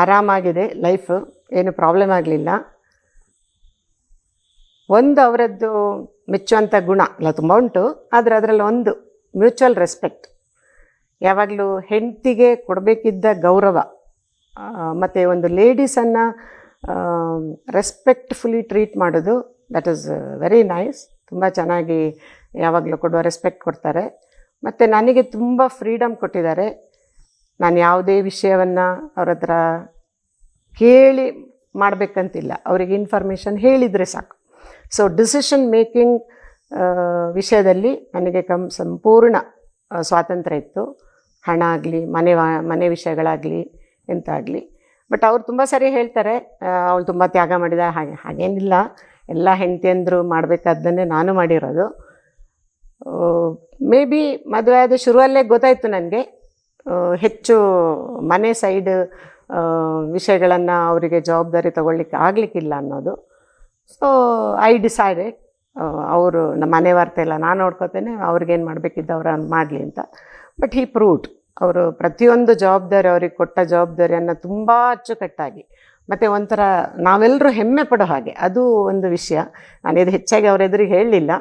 ಆರಾಮಾಗಿದೆ ಲೈಫ್, ಏನು ಪ್ರಾಬ್ಲಮ್ ಆಗಲಿಲ್ಲ. ಒಂದು ಅವರದ್ದು ಮೆಚ್ಚುವಂಥ ಗುಣ ಎಲ್ಲ ತುಂಬ ಉಂಟು, ಆದರೆ ಅದರಲ್ಲಿ ಒಂದು ಮ್ಯೂಚುವಲ್ ರೆಸ್ಪೆಕ್ಟ್. ಯಾವಾಗಲೂ ಹೆಂಡತಿಗೆ ಕೊಡಬೇಕಿದ್ದ ಗೌರವ ಮತ್ತು ಒಂದು ಲೇಡೀಸನ್ನು ರೆಸ್ಪೆಕ್ಟ್ಫುಲಿ ಟ್ರೀಟ್ ಮಾಡೋದು, ದಟ್ ಈಸ್ ವೆರಿ ನೈಸ್. ತುಂಬ ಚೆನ್ನಾಗಿ ಯಾವಾಗಲೂ ಕೊಡುವ ರೆಸ್ಪೆಕ್ಟ್ ಕೊಡ್ತಾರೆ. ಮತ್ತು ನನಗೆ ತುಂಬ ಫ್ರೀಡಮ್ ಕೊಟ್ಟಿದ್ದಾರೆ. ನಾನು ಯಾವುದೇ ವಿಷಯವನ್ನು ಅವ್ರ ಹತ್ರ ಕೇಳಿ ಮಾಡಬೇಕಂತಿಲ್ಲ, ಅವರಿಗೆ ಇನ್ಫಾರ್ಮೇಷನ್ ಹೇಳಿದರೆ ಸಾಕು. ಸೊ ಡಿಸಿಷನ್ ಮೇಕಿಂಗ್ ವಿಷಯದಲ್ಲಿ ನನಗೆ ಸಂಪೂರ್ಣ ಸ್ವಾತಂತ್ರ್ಯ ಇತ್ತು. ಹಣ ಆಗಲಿ, ಮನೆ ವಿಷಯಗಳಾಗಲಿ, ಎಂತ ಆಗಲಿ. ಬಟ್ ಅವ್ರು ತುಂಬ ಸರಿ ಹೇಳ್ತಾರೆ, ಅವಳು ತುಂಬ ತ್ಯಾಗ ಮಾಡಿದ, ಹಾಗೇನಿಲ್ಲ. ಎಲ್ಲ ಹೆಂಡತಿಯಂದರು ಮಾಡಬೇಕಾದ್ದನ್ನೇ ನಾನು ಮಾಡಿರೋದು. ಮೇ ಬಿ ಮದುವೆ ಆದ ಶುರುವಲ್ಲೇ ಗೊತ್ತಾಯಿತು ನನಗೆ ಹೆಚ್ಚು ಮನೆ ಸೈಡ್ ವಿಷಯಗಳನ್ನು ಅವರಿಗೆ ಜವಾಬ್ದಾರಿ ತಗೊಳ್ಳಿಕ್ಕೆ ಆಗಲಿಕ್ಕಿಲ್ಲ ಅನ್ನೋದು. ಸೊ ಐ ಡಿಸೈಡೆಡ್, ಅವರು ನಮ್ಮ ಮನೆ ವಾರ್ತೆ ಎಲ್ಲ ನಾನು ನೋಡ್ಕೋತೇನೆ, ಅವ್ರಿಗೇನು ಮಾಡಬೇಕಿದ್ದ ಅವ್ರು ಮಾಡಲಿ ಅಂತ. ಬಟ್ ಹಿ ಪ್ರೂವ್ಡ್, ಅವರು ಪ್ರತಿಯೊಂದು ಜವಾಬ್ದಾರಿ, ಅವ್ರಿಗೆ ಕೊಟ್ಟ ಜವಾಬ್ದಾರಿಯನ್ನು ತುಂಬ ಅಚ್ಚುಕಟ್ಟಾಗಿ ಮತ್ತು ಒಂಥರ ನಾವೆಲ್ಲರೂ ಹೆಮ್ಮೆ ಪಡೋ ಹಾಗೆ, ಅದು ಒಂದು ವಿಷಯ. ನಾನಿದು ಹೆಚ್ಚಾಗಿ ಅವ್ರ ಎದುರಿಗೆ ಹೇಳಲಿಲ್ಲ.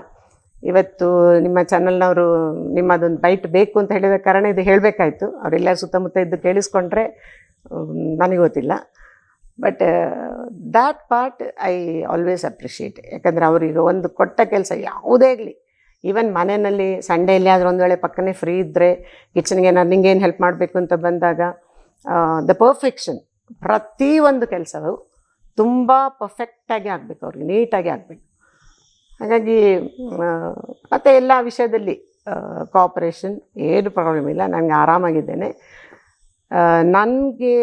ಇವತ್ತು ನಿಮ್ಮ ಚಾನಲ್ನವರು ನಿಮ್ಮದೊಂದು ಬೈಟ್ ಬೇಕು ಅಂತ ಹೇಳಿದ ಕಾರಣ ಇದು ಹೇಳಬೇಕಾಯ್ತು. ಅವರೆಲ್ಲ ಸುತ್ತಮುತ್ತ ಇದ್ದು ಕೇಳಿಸ್ಕೊಂಡ್ರೆ ನನಗೆ ಗೊತ್ತಿಲ್ಲ. But that part I always appreciate. ಯಾಕಂದರೆ ಅವರಿಗೆ ಒಂದು ಕೊಟ್ಟ ಕೆಲಸ ಯಾವುದೇ ಆಗಲಿ, ಈವನ್ ಮನೆಯಲ್ಲಿ ಸಂಡೇಲಿ ಆದರೂ ಒಂದು ವೇಳೆ ಪಕ್ಕನೇ ಫ್ರೀ ಇದ್ದರೆ ಕಿಚನ್ಗೆ ನಾನು ನಿಂಗೇನು ಹೆಲ್ಪ್ ಮಾಡಬೇಕು ಅಂತ ಬಂದಾಗ ದ ಪರ್ಫೆಕ್ಷನ್, ಪ್ರತಿಯೊಂದು ಕೆಲಸವು ತುಂಬ ಪರ್ಫೆಕ್ಟಾಗಿ ಆಗಬೇಕು, ಅವ್ರಿಗೆ ನೀಟಾಗಿ ಆಗಬೇಕು. ಹಾಗಾಗಿ ಮತ್ತು ಎಲ್ಲ ವಿಷಯದಲ್ಲಿ ಕೋಆಪರೇಷನ್, ಏನು ಪ್ರಾಬ್ಲಮ್ ಇಲ್ಲ, ನನಗೆ ಆರಾಮಾಗಿದ್ದೇನೆ. ನನಗೆ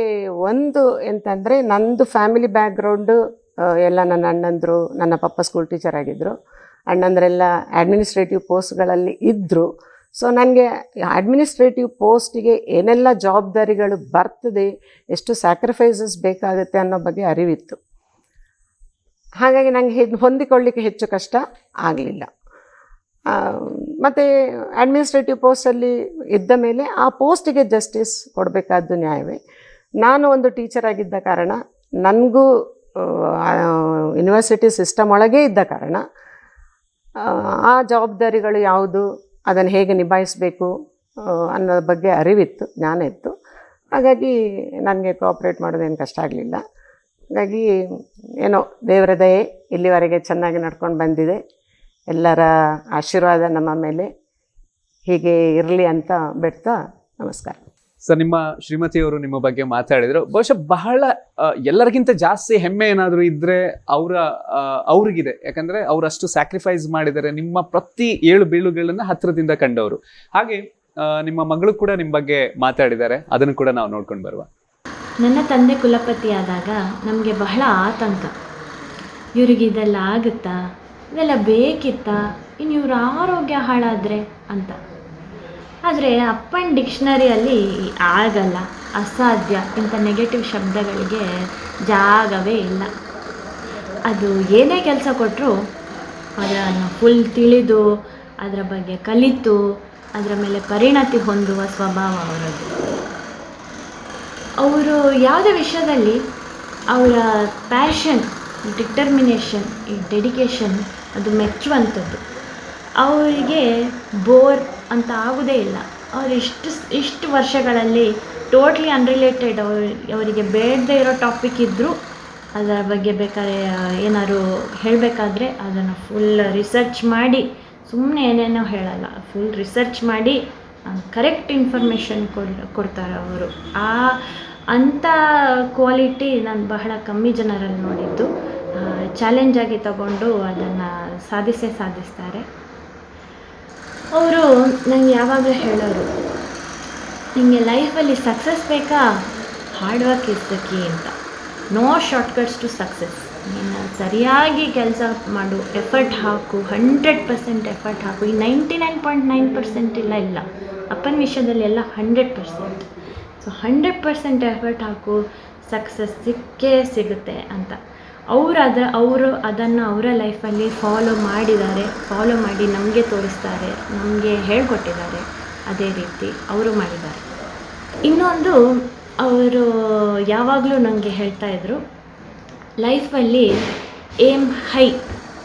ಒಂದು ಎಂತಂದರೆ, ನಂದು ಫ್ಯಾಮಿಲಿ ಬ್ಯಾಕ್ಗ್ರೌಂಡು ಎಲ್ಲ ನನ್ನ ಅಣ್ಣಂದರು, ನನ್ನ ಪಪ್ಪ ಸ್ಕೂಲ್ ಟೀಚರ್ ಆಗಿದ್ದರು, ಅಣ್ಣಂದರೆಲ್ಲ ಅಡ್ಮಿನಿಸ್ಟ್ರೇಟಿವ್ ಪೋಸ್ಟ್ಗಳಲ್ಲಿ ಇದ್ದರು. ಸೊ ನನಗೆ ಅಡ್ಮಿನಿಸ್ಟ್ರೇಟಿವ್ ಪೋಸ್ಟಿಗೆ ಏನೆಲ್ಲ ಜವಾಬ್ದಾರಿಗಳು ಬರ್ತದೆ, ಎಷ್ಟು ಸ್ಯಾಕ್ರಿಫೈಸಸ್ ಬೇಕಾಗುತ್ತೆ ಅನ್ನೋ ಬಗ್ಗೆ ಅರಿವಿತ್ತು. ಹಾಗಾಗಿ ನನಗೆ ಹೊಂದಿಕೊಳ್ಳಿಕ್ಕೆ ಹೆಚ್ಚು ಕಷ್ಟ ಆಗಲಿಲ್ಲ. ಮತ್ತು ಅಡ್ಮಿನಿಸ್ಟ್ರೇಟಿವ್ ಪೋಸ್ಟಲ್ಲಿ ಇದ್ದ ಮೇಲೆ ಆ ಪೋಸ್ಟಿಗೆ ಜಸ್ಟಿಸ್ ಕೊಡಬೇಕಾದ್ದು ನ್ಯಾಯವೇ. ನಾನು ಒಂದು ಟೀಚರ್ ಆಗಿದ್ದ ಕಾರಣ, ನನಗೂ ಯೂನಿವರ್ಸಿಟಿ ಸಿಸ್ಟಮ್ ಒಳಗೇ ಇದ್ದ ಕಾರಣ ಆ ಜವಾಬ್ದಾರಿಗಳು ಯಾವುದು, ಅದನ್ನು ಹೇಗೆ ನಿಭಾಯಿಸಬೇಕು ಅನ್ನೋ ಬಗ್ಗೆ ಅರಿವಿತ್ತು, ಜ್ಞಾನ ಇತ್ತು. ಹಾಗಾಗಿ ನನಗೆ ಕೋಆಪ್ರೇಟ್ ಮಾಡೋದೇನು ಕಷ್ಟ ಆಗಲಿಲ್ಲ. ಹಾಗಾಗಿ ಏನೋ ದೇವರ ದಯೆ ಇಲ್ಲಿವರೆಗೆ ಚೆನ್ನಾಗಿ ನಡ್ಕೊಂಡು ಬಂದಿದೆ. ಎಲ್ಲರ ಆಶೀರ್ವಾದ ನಮ್ಮ ಮೇಲೆ ಹೀಗೆ ಇರಲಿ ಅಂತ ಬಿಡ್ತಾ ನಮಸ್ಕಾರ. ಸರ್, ನಿಮ್ಮ ಶ್ರೀಮತಿಯವರು ನಿಮ್ಮ ಬಗ್ಗೆ ಮಾತಾಡಿದ್ರು. ಬಹುಶಃ ಬಹಳ ಎಲ್ಲರಿಗಿಂತ ಜಾಸ್ತಿ ಹೆಮ್ಮೆ ಏನಾದರೂ ಇದ್ರೆ ಅವ್ರಿಗಿದೆ. ಯಾಕಂದ್ರೆ ಅವ್ರು ಅಷ್ಟು ಸ್ಯಾಕ್ರಿಫೈಸ್ ಮಾಡಿದ್ದಾರೆ, ನಿಮ್ಮ ಪ್ರತಿ ಏಳು ಬೀಳುಗಳನ್ನ ಹತ್ರದಿಂದ ಕಂಡವರು. ಹಾಗೆ ನಿಮ್ಮ ಮಗಳು ಕೂಡ ನಿಮ್ಮ ಬಗ್ಗೆ ಮಾತಾಡಿದ್ದಾರೆ, ಅದನ್ನು ಕೂಡ ನಾವು ನೋಡ್ಕೊಂಡು ಬರುವ. ನನ್ನ ತಂದೆ ಕುಲಪತಿ ಆದಾಗ ನಮಗೆ ಬಹಳ ಆತಂಕ. ಇವ್ರಿಗೆ ಇದೆಲ್ಲ ಆಗುತ್ತಾ, ಇದೆಲ್ಲ ಬೇಕಿತ್ತಾ, ಇನ್ನು ಇವ್ರ ಆರೋಗ್ಯ ಹಾಳಾದರೆ ಅಂತ. ಆದರೆ ಅಪ್ಪನ ಡಿಕ್ಷನರಿಯಲ್ಲಿ ಆಗಲ್ಲ, ಅಸಾಧ್ಯ ಇಂಥ ನೆಗೆಟಿವ್ ಶಬ್ದಗಳಿಗೆ ಜಾಗವೇ ಇಲ್ಲ. ಅದು ಏನೇ ಕೆಲಸ ಕೊಟ್ಟರು ಅದನ್ನು ಫುಲ್ ತಿಳಿದು ಅದರ ಬಗ್ಗೆ ಕಲಿತು ಅದರ ಮೇಲೆ ಪರಿಣತಿ ಹೊಂದುವ ಸ್ವಭಾವ ಅವರದ್ದು. ಅವರು ಯಾವುದೇ ವಿಷಯದಲ್ಲಿ ಅವರ ಪ್ಯಾಷನ್, ಡಿಟರ್ಮಿನೇಷನ್, ಈ ಡೆಡಿಕೇಶನ್ ಅದು ಮೆಚ್ಚುವಂಥದ್ದು. ಅವರಿಗೆ ಬೋರ್ ಅಂತ ಆಗೋದೇ ಇಲ್ಲ. ಅವರು ಇಷ್ಟು ವರ್ಷಗಳಲ್ಲಿ ಟೋಟ್ಲಿ ಅನ್ರಿಲೇಟೆಡ್, ಅವರಿಗೆ ಬೇಡದೇ ಇರೋ ಟಾಪಿಕ್ ಇದ್ದರೂ ಅದರ ಬಗ್ಗೆ ಬೇಕಾದ್ರೆ ಏನಾದ್ರು ಹೇಳಬೇಕಾದ್ರೆ ಅದನ್ನು ಫುಲ್ ರಿಸರ್ಚ್ ಮಾಡಿ, ಸುಮ್ಮನೆ ಏನೇನೋ ಹೇಳಲ್ಲ, ಫುಲ್ ರಿಸರ್ಚ್ ಮಾಡಿ ಕರೆಕ್ಟ್ ಇನ್ಫಾರ್ಮೇಷನ್ ಕೊಡ್ತಾರೆ ಅವರು. ಅಂಥ ಕ್ವಾಲಿಟಿ ನಾನು ಬಹಳ ಕಮ್ಮಿ ಜನರಲ್ಲಿ ನೋಡಿದ್ದು. ಚಾಲೆಂಜಾಗಿ ತಗೊಂಡು ಅದನ್ನು ಸಾಧಿಸ್ತಾರೆ. ಅವರು ನಂಗೆ ಯಾವಾಗಲೂ ಹೇಳೋರು, ನಿಮಗೆ ಲೈಫಲ್ಲಿ ಸಕ್ಸಸ್ ಬೇಕಾ, hard work is the key ಅಂತ. No shortcuts to success. ನೀನು ಸರಿಯಾಗಿ ಕೆಲಸ ಮಾಡು, ಎಫರ್ಟ್ ಹಾಕು, 100% ಎಫರ್ಟ್ ಹಾಕು. ಈ 99.9% ಇಲ್ಲ. ಅಪ್ಪನ ವಿಷಯದಲ್ಲಿ ಎಲ್ಲ 100%. ಸೊ 100% ಎಫರ್ಟ್ ಹಾಕು, ಸಕ್ಸಸ್ ಸಿಕ್ಕೇ ಸಿಗುತ್ತೆ ಅಂತ. ಅವರು ಅದನ್ನು ಅವರ ಲೈಫಲ್ಲಿ ಫಾಲೋ ಮಾಡಿ ನಮಗೆ ತೋರಿಸ್ತಾರೆ, ನಮಗೆ ಹೇಳ್ಕೊಟ್ಟಿದ್ದಾರೆ. ಅದೇ ರೀತಿ ಅವರು ಮಾಡಿದ್ದಾರೆ. ಇನ್ನೊಂದು, ಅವರು ಯಾವಾಗಲೂ ನನಗೆ ಹೇಳ್ತಾಯಿದ್ರು, ಲೈಫಲ್ಲಿ ಏಮ್ ಹೈ,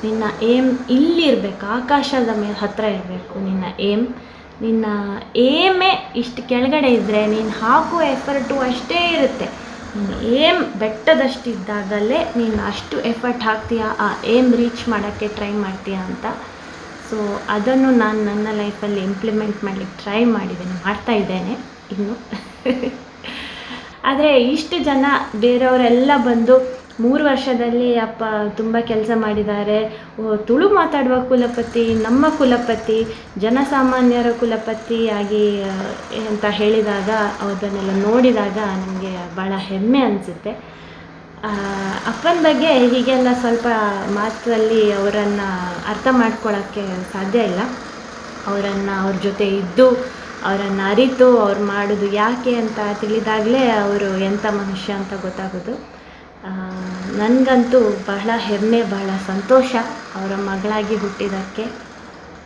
ನಿನ್ನ ಏಮ್ ಇಲ್ಲಿರಬೇಕು, ಆಕಾಶದ ಹತ್ತಿರ ಇರಬೇಕು ನಿನ್ನ ಏಮೇ ಇಷ್ಟು ಕೆಳಗಡೆ ಇದ್ದರೆ ನೀನು ಹಾಕೋ ಎಫರ್ಟು ಅಷ್ಟೇ ಇರುತ್ತೆ. ನೀನು ಏಮ್ ಬೆಟ್ಟದಷ್ಟಿದ್ದಾಗಲೇ ನೀನು ಅಷ್ಟು ಎಫರ್ಟ್ ಹಾಕ್ತೀಯಾ, ಆ ಏಮ್ ರೀಚ್ ಮಾಡೋಕ್ಕೆ ಟ್ರೈ ಮಾಡ್ತೀಯಾ ಅಂತ. ಸೊ ಅದನ್ನು ನಾನು ನನ್ನ ಲೈಫಲ್ಲಿ ಇಂಪ್ಲಿಮೆಂಟ್ ಮಾಡಲಿಕ್ಕೆ ಟ್ರೈ ಮಾಡ್ತಾ ಇದ್ದೇನೆ ಇನ್ನು. ಆದರೆ ಇಷ್ಟು ಜನ ಬೇರೆಯವರೆಲ್ಲ ಬಂದು 3 ವರ್ಷದಲ್ಲಿ ಅಪ್ಪ ತುಂಬ ಕೆಲಸ ಮಾಡಿದ್ದಾರೆ, ತುಳು ಮಾತಾಡುವ ಕುಲಪತಿ, ನಮ್ಮ ಕುಲಪತಿ, ಜನಸಾಮಾನ್ಯರ ಕುಲಪತಿಯಾಗಿ ಅಂತ ಹೇಳಿದಾಗ, ಅದನ್ನೆಲ್ಲ ನೋಡಿದಾಗ ನನಗೆ ಭಾಳ ಹೆಮ್ಮೆ ಅನಿಸುತ್ತೆ. ಅಪ್ಪನ ಬಗ್ಗೆ ಹೀಗೆಲ್ಲ ಸ್ವಲ್ಪ ಮಾತಲ್ಲಿ ಅವರನ್ನು ಅರ್ಥ ಮಾಡ್ಕೊಳ್ಳೋಕ್ಕೆ ಸಾಧ್ಯ ಇಲ್ಲ. ಅವ್ರ ಜೊತೆ ಇದ್ದು ಅವರನ್ನು ಅರಿತು ಅವ್ರು ಮಾಡೋದು ಯಾಕೆ ಅಂತ ತಿಳಿದಾಗಲೇ ಅವರು ಎಂಥ ಮನುಷ್ಯ ಅಂತ ಗೊತ್ತಾಗೋದು. ನನಗಂತೂ ಬಹಳ ಹೆಮ್ಮೆ, ಬಹಳ ಸಂತೋಷ ಅವರ ಮಗಳಾಗಿ ಹುಟ್ಟಿದ್ದಕ್ಕೆ.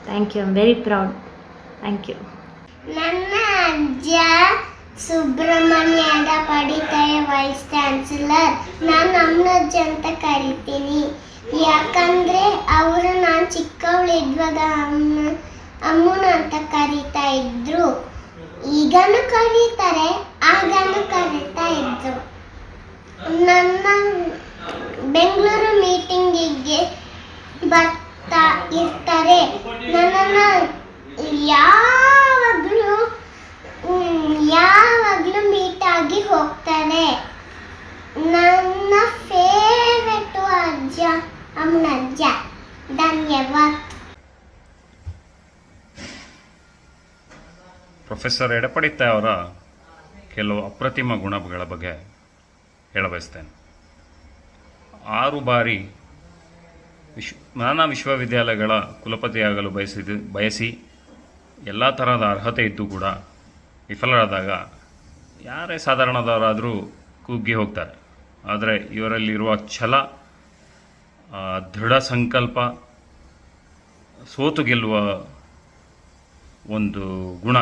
Thank you, I am very proud. Thank you. ನನ್ನ ಅಜ್ಜ ಸುಬ್ರಹ್ಮಣ್ಯ ಎಡಪಡಿತಾಯ ವೈಸ್ ಚಾನ್ಸಲರ್. ನಾನು ಅಮ್ಮನಜ್ಜ ಅಂತ ಕರಿತೀನಿ. ಯಾಕಂದರೆ ಅವರು ನಾನು ಚಿಕ್ಕವಳಿದ್ವಾಗ ಅಮ್ಮನ ಅಂತ ಕರೀತಾ ಇದ್ರು. ಈಗನೂ ಕರೀತಾರೆ, ಆಗನೂ ಕರೀತಾ ಇದ್ರು. ನನ್ನ ಬೆಂಗಳೂರು ಮೀಟಿಂಗಿಗೆ ಬರ್ತಾ ಇರ್ತಾರೆ. ನನ್ನನ್ನು ಯಾವಾಗಲೂ ಮೀಟಾಗಿ ಹೋಗ್ತಾರೆ. ನನ್ನ ಫೇವ್ರೆಟು ಅಜ್ಜ, ಅಮ್ಮನಜ್ಜ. ಧನ್ಯವಾದ. ಪ್ರೊಫೆಸರ್ ಎಡಪಡಿತಾಯ ಅವರ ಕೆಲವು ಅಪ್ರತಿಮ ಗುಣಗಳ ಬಗ್ಗೆ ಹೇಳಬಯಸ್ತೇನೆ. 6 ಬಾರಿ ನಾನಾ ವಿಶ್ವವಿದ್ಯಾಲಯಗಳ ಕುಲಪತಿಯಾಗಲು ಬಯಸಿ ಎಲ್ಲ ತರಹದ ಅರ್ಹತೆ ಇದ್ದು ಕೂಡ ವಿಫಲರಾದಾಗ ಯಾರೇ ಸಾಧಾರಣದವರಾದರೂ ಕುಗ್ಗಿ ಹೋಗ್ತಾರೆ. ಆದರೆ ಇವರಲ್ಲಿರುವ ಛಲ, ದೃಢ ಸಂಕಲ್ಪ, ಸೋತು ಗೆಲ್ಲುವ ಒಂದು ಗುಣ,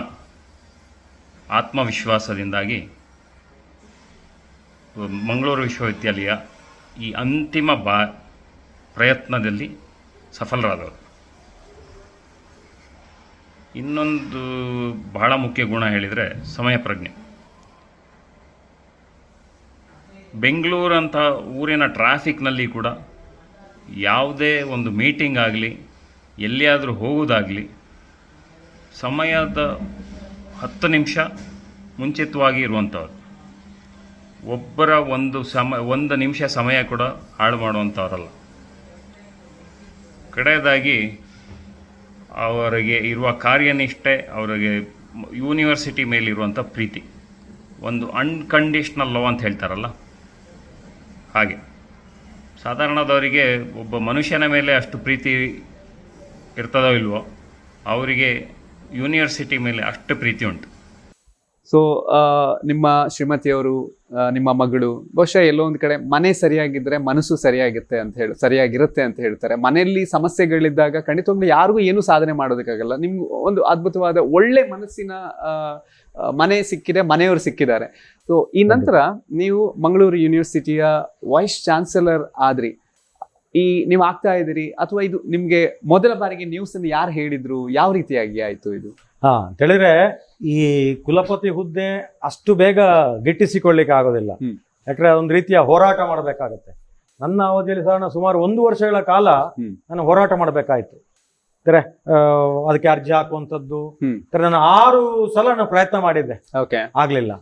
ಆತ್ಮವಿಶ್ವಾಸದಿಂದಾಗಿ ಮಂಗಳೂರು ವಿಶ್ವವಿದ್ಯಾಲಯ ಈ ಅಂತಿಮ ಪ್ರಯತ್ನದಲ್ಲಿ ಸಫಲರಾದವರು. ಇನ್ನೊಂದು ಬಹಳ ಮುಖ್ಯ ಗುಣ ಹೇಳಿದರೆ ಸಮಯ ಪ್ರಜ್ಞೆ. ಬೆಂಗಳೂರಂಥ ಊರಿನ ಟ್ರಾಫಿಕ್ನಲ್ಲಿ ಕೂಡ ಯಾವುದೇ ಒಂದು ಮೀಟಿಂಗ್ ಆಗಲಿ, ಎಲ್ಲಿಯಾದರೂ ಹೋಗೋದಾಗಲಿ, ಸಮಯದ 10 ನಿಮಿಷ ಮುಂಚಿತವಾಗಿ ಇರುವಂಥವ್ರು. ಒಬ್ಬರ 1 ನಿಮಿಷ ಸಮಯ ಕೂಡ ಹಾಳು ಮಾಡುವಂಥವ್ರಲ್ಲ. ಕಡೆಯದಾಗಿ ಅವರಿಗೆ ಇರುವ ಕಾರ್ಯನಿಷ್ಠೆ, ಅವರಿಗೆ ಯೂನಿವರ್ಸಿಟಿ ಮೇಲಿರುವಂಥ ಪ್ರೀತಿ, ಒಂದು ಅನ್ಕಂಡೀಷ್ನಲ್ ಲವ್ ಅಂತ ಹೇಳ್ತಾರಲ್ಲ ಹಾಗೆ. ಸಾಧಾರಣದವರಿಗೆ ಒಬ್ಬ ಮನುಷ್ಯನ ಮೇಲೆ ಅಷ್ಟು ಪ್ರೀತಿ ಇರ್ತದೋ ಇಲ್ವೋ, ಅವರಿಗೆ ಯೂನಿವರ್ಸಿಟಿ ಮೇಲೆ ಅಷ್ಟು ಪ್ರೀತಿ ಉಂಟು. ಸೊ ನಿಮ್ಮ ಶ್ರೀಮತಿಯವರು, ನಿಮ್ಮ ಮಗಳು ಬಹುಶಃ ಎಲ್ಲೋ ಒಂದು ಕಡೆ ಮನೆ ಸರಿಯಾಗಿದ್ದರೆ ಮನಸ್ಸು ಸರಿಯಾಗಿರುತ್ತೆ ಅಂತ ಹೇಳ್ತಾರೆ. ಮನೆಯಲ್ಲಿ ಸಮಸ್ಯೆಗಳಿದ್ದಾಗ ಖಂಡಿತವಾಗ್ಲೂ ಯಾರಿಗೂ ಏನೂ ಸಾಧನೆ ಮಾಡೋದಕ್ಕಾಗಲ್ಲ. ನಿಮ್ಗೆ ಒಂದು ಅದ್ಭುತವಾದ ಒಳ್ಳೆ ಮನಸ್ಸಿನ ಮನೆ ಸಿಕ್ಕಿದೆ, ಮನೆಯವರು ಸಿಕ್ಕಿದ್ದಾರೆ. ಸೊ ಈ ನಂತರ ನೀವು ಮಂಗಳೂರು ಯೂನಿವರ್ಸಿಟಿಯ ವೈಸ್ ಚಾನ್ಸಲರ್ ಆದ್ರಿ. ನೀವು ಆಗ್ತಾ ಇದ್ದೀರಿ, ಅಥವಾ ಇದು ನಿಮ್ಗೆ ಮೊದಲ ಬಾರಿಗೆ ನ್ಯೂಸ್ ಅನ್ನು ಯಾರು ಹೇಳಿದ್ರು, ಯಾವ ರೀತಿಯಾಗಿ ಆಯ್ತು ಇದು? ಹೇಳಿದ್ರೆ ಈ ಕುಲಪತಿ ಹುದ್ದೆ ಅಷ್ಟು ಬೇಗ ಗಿಟ್ಟಿಸಿಕೊಳ್ಳಿಕ್ಕೆ ಆಗೋದಿಲ್ಲ. ಯಾಕಂದ್ರೆ ಒಂದು ರೀತಿಯ ಹೋರಾಟ ಮಾಡಬೇಕಾಗತ್ತೆ. ನನ್ನ ಅವಧಿಯಲ್ಲಿ ಸುಮಾರು 1 ವರ್ಷಗಳ ಕಾಲ ನಾನು ಹೋರಾಟ ಮಾಡಬೇಕಾಯ್ತು. ಅದಕ್ಕೆ ಅರ್ಜಿ ಹಾಕುವಂಥದ್ದು ನಾನು 6 ಸಲ ನಾನು ಪ್ರಯತ್ನ ಮಾಡಿದ್ದೆ, ಆಗ್ಲಿಲ್ಲ.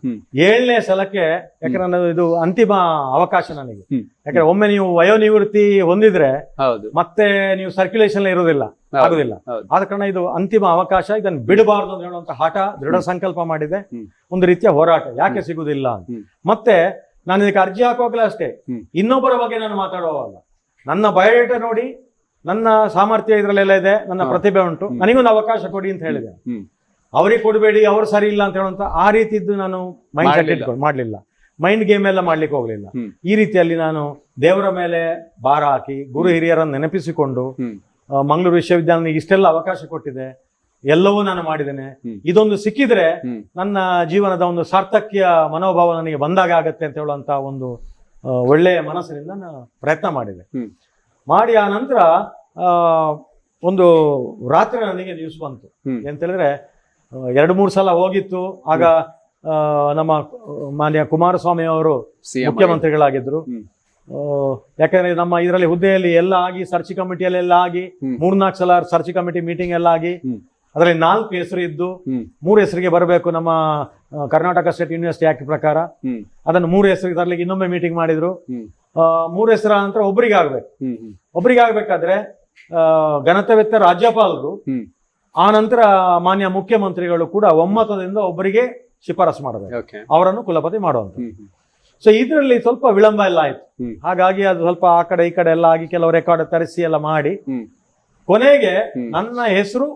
7ನೇ ಸಲಕ್ಕೆ, ಯಾಕಂದ್ರೆ ನಾನು ಇದು ಅಂತಿಮ ಅವಕಾಶ ನನಗೆ. ಯಾಕಂದ್ರೆ ಒಮ್ಮೆ ನೀವು ವಯೋನಿವೃತ್ತಿ ಹೊಂದಿದ್ರೆ ಮತ್ತೆ ನೀವು ಸರ್ಕ್ಯುಲೇಷನ್ ಇರೋದಿಲ್ಲ, ಆಗುದಿಲ್ಲ. ಆದ ಕಾರಣ ಇದು ಅಂತಿಮ ಅವಕಾಶ, ಇದನ್ನು ಬಿಡಬಾರ್ದು ಅಂತ ಹೇಳುವಂತ ಹಠ, ದೃಢ ಸಂಕಲ್ಪ ಮಾಡಿದೆ. ಒಂದು ರೀತಿಯ ಹೋರಾಟ, ಯಾಕೆ ಸಿಗುದಿಲ್ಲ ಅಂತ. ಮತ್ತೆ ನಾನು ಇದಕ್ಕೆ ಅರ್ಜಿ ಹಾಕುವಾಗಲೇ ಅಷ್ಟೇ, ಇನ್ನೊಬ್ಬರ ಬಗ್ಗೆ ನಾನು ಮಾತಾಡುವಲ್ಲ. ನನ್ನ ಬಯೋಡೇಟಾ ನೋಡಿ, ನನ್ನ ಸಾಮರ್ಥ್ಯ ಇದರಲ್ಲೆಲ್ಲ ಇದೆ, ನನ್ನ ಪ್ರತಿಭೆ ಉಂಟು, ನನಗೊಂದು ಅವಕಾಶ ಕೊಡಿ ಅಂತ ಹೇಳಿದೆ. ಅವ್ರಿಗೆ ಕೊಡಬೇಡಿ, ಅವ್ರು ಸರಿ ಇಲ್ಲ ಅಂತ ಹೇಳುವಂತ ಆ ರೀತಿದ್ದು ನಾನು ಮೈಂಡ್ ಸೆಟ್ ಇಟ್ಕೊಂಡು ಮಾಡ್ಲಿಲ್ಲ. ಮೈಂಡ್ ಗೇಮ್ ಎಲ್ಲ ಮಾಡ್ಲಿಕ್ಕೆ ಹೋಗ್ಲಿಲ್ಲ. ಈ ರೀತಿಯಲ್ಲಿ ನಾನು ದೇವರ ಮೇಲೆ ಭಾರ ಹಾಕಿ, ಗುರು ಹಿರಿಯರನ್ನು ನೆನಪಿಸಿಕೊಂಡು, ಮಂಗಳೂರು ವಿಶ್ವವಿದ್ಯಾಲಯ ಇಷ್ಟೆಲ್ಲ ಅವಕಾಶ ಕೊಟ್ಟಿದೆ, ಎಲ್ಲವೂ ನಾನು ಮಾಡಿದ್ದೇನೆ. ಇದೊಂದು ಸಿಕ್ಕಿದ್ರೆ ನನ್ನ ಜೀವನದ ಒಂದು ಸಾರ್ಥಕ್ಯ ಮನೋಭಾವ ನನಗೆ ಬಂದಾಗ ಆಗತ್ತೆ ಅಂತ ಹೇಳುವಂತ ಒಂದು ಒಳ್ಳೆಯ ಮನಸ್ಸಿನಿಂದ ನಾನು ಪ್ರಯತ್ನ ಮಾಡಿದೆ. ಮಾಡಿ ಆ ನಂತರ ಒಂದು ರಾತ್ರಿ ನನಗೆ ನ್ಯೂಸ್ ಬಂತು. ಎಂತ ಹೇಳಿದ್ರೆ 2-3 ಸಲ ಹೋಗಿತ್ತು. ಆಗ ನಮ್ಮ ಮಾನ್ಯ ಕುಮಾರಸ್ವಾಮಿ ಅವರು ಮುಖ್ಯಮಂತ್ರಿಗಳಾಗಿದ್ರು. ಯಾಕಂದ್ರೆ ನಮ್ಮ ಇದರಲ್ಲಿ ಹುದ್ದೆಯಲ್ಲಿ ಎಲ್ಲ ಆಗಿ, ಸರ್ಚ್ ಕಮಿಟಿಯಲ್ಲಿ ಎಲ್ಲ ಆಗಿ, 3-4 ಸಲ ಸರ್ಚ್ ಕಮಿಟಿ ಮೀಟಿಂಗ್ ಎಲ್ಲ ಆಗಿ, ಅದರಲ್ಲಿ 4 ಹೆಸರು ಇದ್ದು 3 ಹೆಸರಿಗೆ ಬರಬೇಕು ನಮ್ಮ ಕರ್ನಾಟಕ ಸ್ಟೇಟ್ ಯೂನಿವರ್ಸಿಟಿ ಆಕ್ಟ್ ಪ್ರಕಾರ. ಅದನ್ನು 3 ಹೆಸರಿಗೆ ತರಲಿಕ್ಕೆ ಇನ್ನೊಮ್ಮೆ ಮೀಟಿಂಗ್ ಮಾಡಿದ್ರು. 3 ಹೆಸರ ನಂತರ ಒಬ್ಬರಿಗೆ ಆಗ್ಬೇಕು. ಒಬ್ಬರಿಗೆ ಆಗ್ಬೇಕಾದ್ರೆ ಘನತೆವೆತ್ತ ರಾಜ್ಯಪಾಲರು, ಆ ನಂತರ ಮಾನ್ಯ ಮುಖ್ಯಮಂತ್ರಿಗಳು ಕೂಡ ಒಮ್ಮತದಿಂದ ಒಬ್ಬರಿಗೆ ಶಿಫಾರಸು ಮಾಡಬೇಕು, ಅವರನ್ನು ಕುಲಪತಿ ಮಾಡುವಂತ. ಸೊ ಇದರಲ್ಲಿ ಸ್ವಲ್ಪ ವಿಳಂಬ ಎಲ್ಲ ಆಯ್ತು. ಹಾಗಾಗಿ ಅದು ಸ್ವಲ್ಪ ಆ ಕಡೆ ಈ ಕಡೆ ಎಲ್ಲ ಆಗಿ, ಕೆಲವು ರೆಕಾರ್ಡ್ ತರಿಸಿ ಎಲ್ಲ ಮಾಡಿ, ಕೊನೆಗೆ ನನ್ನ ಹೆಸರು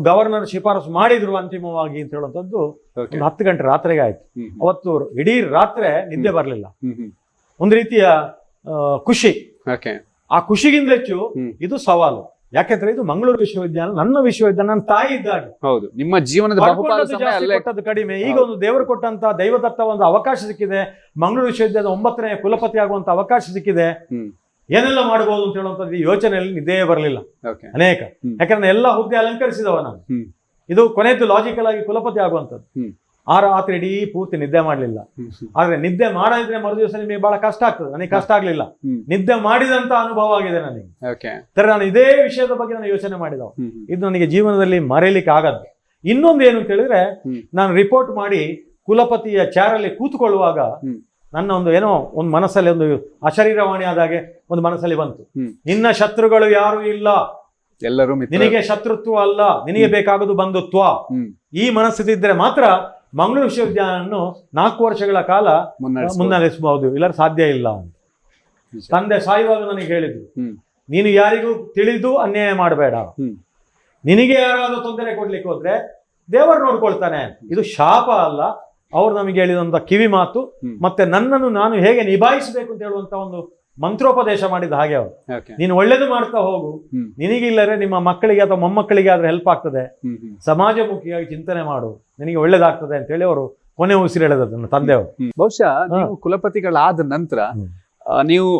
ಗವರ್ನರ್ ಶಿಫಾರಸು ಮಾಡಿದ್ರು ಅಂತಿಮವಾಗಿ ಅಂತ ಹೇಳುವಂಥದ್ದು 10 ಗಂಟೆ ರಾತ್ರಿಗೆ ಆಯ್ತು. ಅವತ್ತು ಇಡೀ ರಾತ್ರಿ ನಿದ್ದೆ ಬರಲಿಲ್ಲ. ಒಂದು ರೀತಿಯ ಖುಷಿ. ಆ ಖುಷಿಗಿಂತ ಹೆಚ್ಚು ಇದು ಸವಾಲು. ಯಾಕೆಂದ್ರೆ ಇದು ಮಂಗಳೂರು ವಿಶ್ವವಿದ್ಯಾಲಯ ನನ್ನ ವಿಶ್ವವಿದ್ಯಾಲಯ, ನನ್ನ ತಾಯಿ ಇದ್ದಾಗ. ಹೌದು, ನಿಮ್ಮ ಜೀವನದ ಕೊಟ್ಟದ್ದು ಕಡಿಮೆ. ಈಗ ಒಂದು ದೇವರು ಕೊಟ್ಟಂತ ದೈವದತ್ತ ಒಂದು ಅವಕಾಶ ಸಿಕ್ಕಿದೆ. ಮಂಗಳೂರು ವಿಶ್ವವಿದ್ಯಾಲಯದ 9ನೇ ಕುಲಪತಿ ಆಗುವಂತ ಅವಕಾಶ ಸಿಕ್ಕಿದೆ. ಏನೆಲ್ಲ ಮಾಡಬಹುದು ಅಂತ ಹೇಳುವಂಥದ್ದು ಯೋಚನೆಯಲ್ಲಿ ನಿದ್ದೆ ಬರಲಿಲ್ಲ ಅನೇಕ. ಯಾಕಂದ್ರೆ ಎಲ್ಲ ಹುದ್ದೆ ಅಲಂಕರಿಸಿದವ ನಾನು. ಇದು ಕೊನೆಯದು ಲಾಜಿಕಲ್ ಆಗಿ ಕುಲಪತಿ ಆಗುವಂಥದ್ದು. ಆ ರಾತ್ರಿ ಇಡೀ ಪೂರ್ತಿ ನಿದ್ದೆ ಮಾಡಲಿಲ್ಲ. ಆದ್ರೆ ನಿದ್ದೆ ಮಾಡಿದ್ರೆ ಮರುದಿವಸ ನಿಮಗೆ ಬಹಳ ಕಷ್ಟ ಆಗ್ತದೆ. ನನಗೆ ಕಷ್ಟ ಆಗ್ಲಿಲ್ಲ, ನಿದ್ದೆ ಮಾಡಿದಂತ ಅನುಭವ ಆಗಿದೆ ನನಗೆ. ನಾನು ಇದೇ ವಿಷಯದ ಬಗ್ಗೆ ನಾನು ಯೋಚನೆ ಮಾಡಿದವ. ಇದು ನನಗೆ ಜೀವನದಲ್ಲಿ ಮರೆಯಲಿಕ್ಕೆ ಆಗದ್ದು. ಇನ್ನೊಂದು ಏನು ಅಂತ ಹೇಳಿದ್ರೆ, ನಾನು ರಿಪೋರ್ಟ್ ಮಾಡಿ ಕುಲಪತಿಯ ಚೇರಲ್ಲಿ ಕೂತ್ಕೊಳ್ಳುವಾಗ ನನ್ನ ಒಂದು ಏನೋ ಒಂದು ಮನಸ್ಸಲ್ಲಿ ಒಂದು ಅಶರೀರವಾಣಿ ಆದಾಗೆ ಒಂದು ಮನಸ್ಸಲ್ಲಿ ಬಂತು. ನಿನ್ನ ಶತ್ರುಗಳು ಯಾರು ಇಲ್ಲ, ಎಲ್ಲರೂ ನಿನಗೆ ಶತ್ರುತ್ವ ಅಲ್ಲ, ನಿನಗೆ ಬೇಕಾಗೋದು ಬಂಧುತ್ವ. ಈ ಮನಸ್ಥಿತಿ ಮಾತ್ರ ಮಂಗಳೂರು ವಿಶ್ವವಿದ್ಯಾಲಯವನ್ನು 4 ವರ್ಷಗಳ ಕಾಲ ಮುನ್ನಡೆಸಬಹುದು, ಇಲ್ಲರ ಸಾಧ್ಯ ಇಲ್ಲ ಅಂತ. ತಂದೆ ಸಾಯುವಾಗ ನನಗೆ ಹೇಳಿದ್ರು, ನೀನು ಯಾರಿಗೂ ತಿಳಿದು ಅನ್ಯಾಯ ಮಾಡಬೇಡ, ನಿನಗೆ ಯಾರಾದ್ರೂ ತೊಂದರೆ ಕೊಡ್ಲಿಕ್ಕೆ ಹೋದ್ರೆ ದೇವರು ನೋಡ್ಕೊಳ್ತಾನೆ. ಇದು ಶಾಪ ಅಲ್ಲ, ಅವ್ರು ನಮಗೆ ಹೇಳಿದಂತ ಕಿವಿ ಮಾತು. ಮತ್ತೆ ನನ್ನನ್ನು ನಾನು ಹೇಗೆ ನಿಭಾಯಿಸಬೇಕು ಅಂತ ಹೇಳುವಂತ ಒಂದು ಮಂತ್ರೋಪದೇಶ ಮಾಡಿದ ಹಾಗೆ ಅವರು. ನೀನು ಒಳ್ಳೇದು ಮಾಡ್ತಾ ಹೋಗು, ನಿನಗಿಲ್ಲರೆ ನಿಮ್ಮ ಮಕ್ಕಳಿಗೆ ಅಥವಾ ಮೊಮ್ಮಕ್ಕಳಿಗೆ ಆದ್ರೆ ಹೆಲ್ಪ್ ಆಗ್ತದೆ, ಸಮಾಜಮುಖಿಯಾಗಿ ಚಿಂತನೆ ಮಾಡು, ನಿನಗೆ ಒಳ್ಳೇದಾಗ್ತದೆ ಅಂತ ಹೇಳಿ ಅವರು ಕೊನೆ ಉಸಿರು ಹೇಳಿದ್ರು ನನ್ನ ತಂದೆಯವರು. ಬಹುಶಃ ನೀವು ಕುಲಪತಿಗಳಾದ ನಂತರ ನೀವು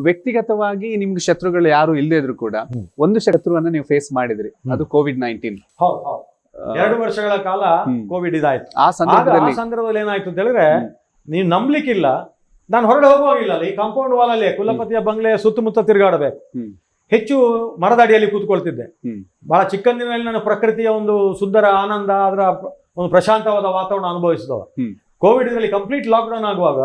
ವ್ಯಕ್ತಿಗತವಾಗಿ ನಿಮ್ಗೆ ಶತ್ರುಗಳು ಯಾರು ಇಲ್ಲದೇ ಇದ್ರು ಕೂಡ ಒಂದು ಶತ್ರುವನ್ನ ನೀವು ಫೇಸ್ ಮಾಡಿದ್ರಿ, ಅದು COVID-19. 2 ವರ್ಷಗಳ ಕಾಲ ಕೋವಿಡ್ ಇದಾಯ್ತು. ಆ ಸಂದರ್ಭದಲ್ಲಿ ಏನಾಯ್ತು ಅಂತ ಹೇಳಿದ್ರೆ, ನೀವು ನಂಬ್ಲಿಕ್ಕಿಲ್ಲ, ನಾನು ಹೊರಡೆ ಹೋಗುವಾಗಿಲ್ಲ. ಈ ಕಾಂಪೌಂಡ್ ವಾಲ್ ಅಲ್ಲಿ ಕುಲಪತಿಯ ಬಂಗ್ಲೆಯ ಸುತ್ತಮುತ್ತ ತಿರುಗಾಡಬೇಕು. ಹೆಚ್ಚು ಮರದ ಅಡಿಯಲ್ಲಿ ಕೂತ್ಕೊಳ್ತಿದ್ದೆ. ಬಹಳ ಚಿಕ್ಕಂದಿನಲ್ಲಿ ನಾನು ಪ್ರಕೃತಿಯ ಒಂದು ಸುಂದರ ಆನಂದ, ಅದರ ಒಂದು ಪ್ರಶಾಂತವಾದ ವಾತಾವರಣ ಅನುಭವಿಸಿದವ. ಕೋವಿಡ್ ನಲ್ಲಿ ಕಂಪ್ಲೀಟ್ ಲಾಕ್ಡೌನ್ ಆಗುವಾಗ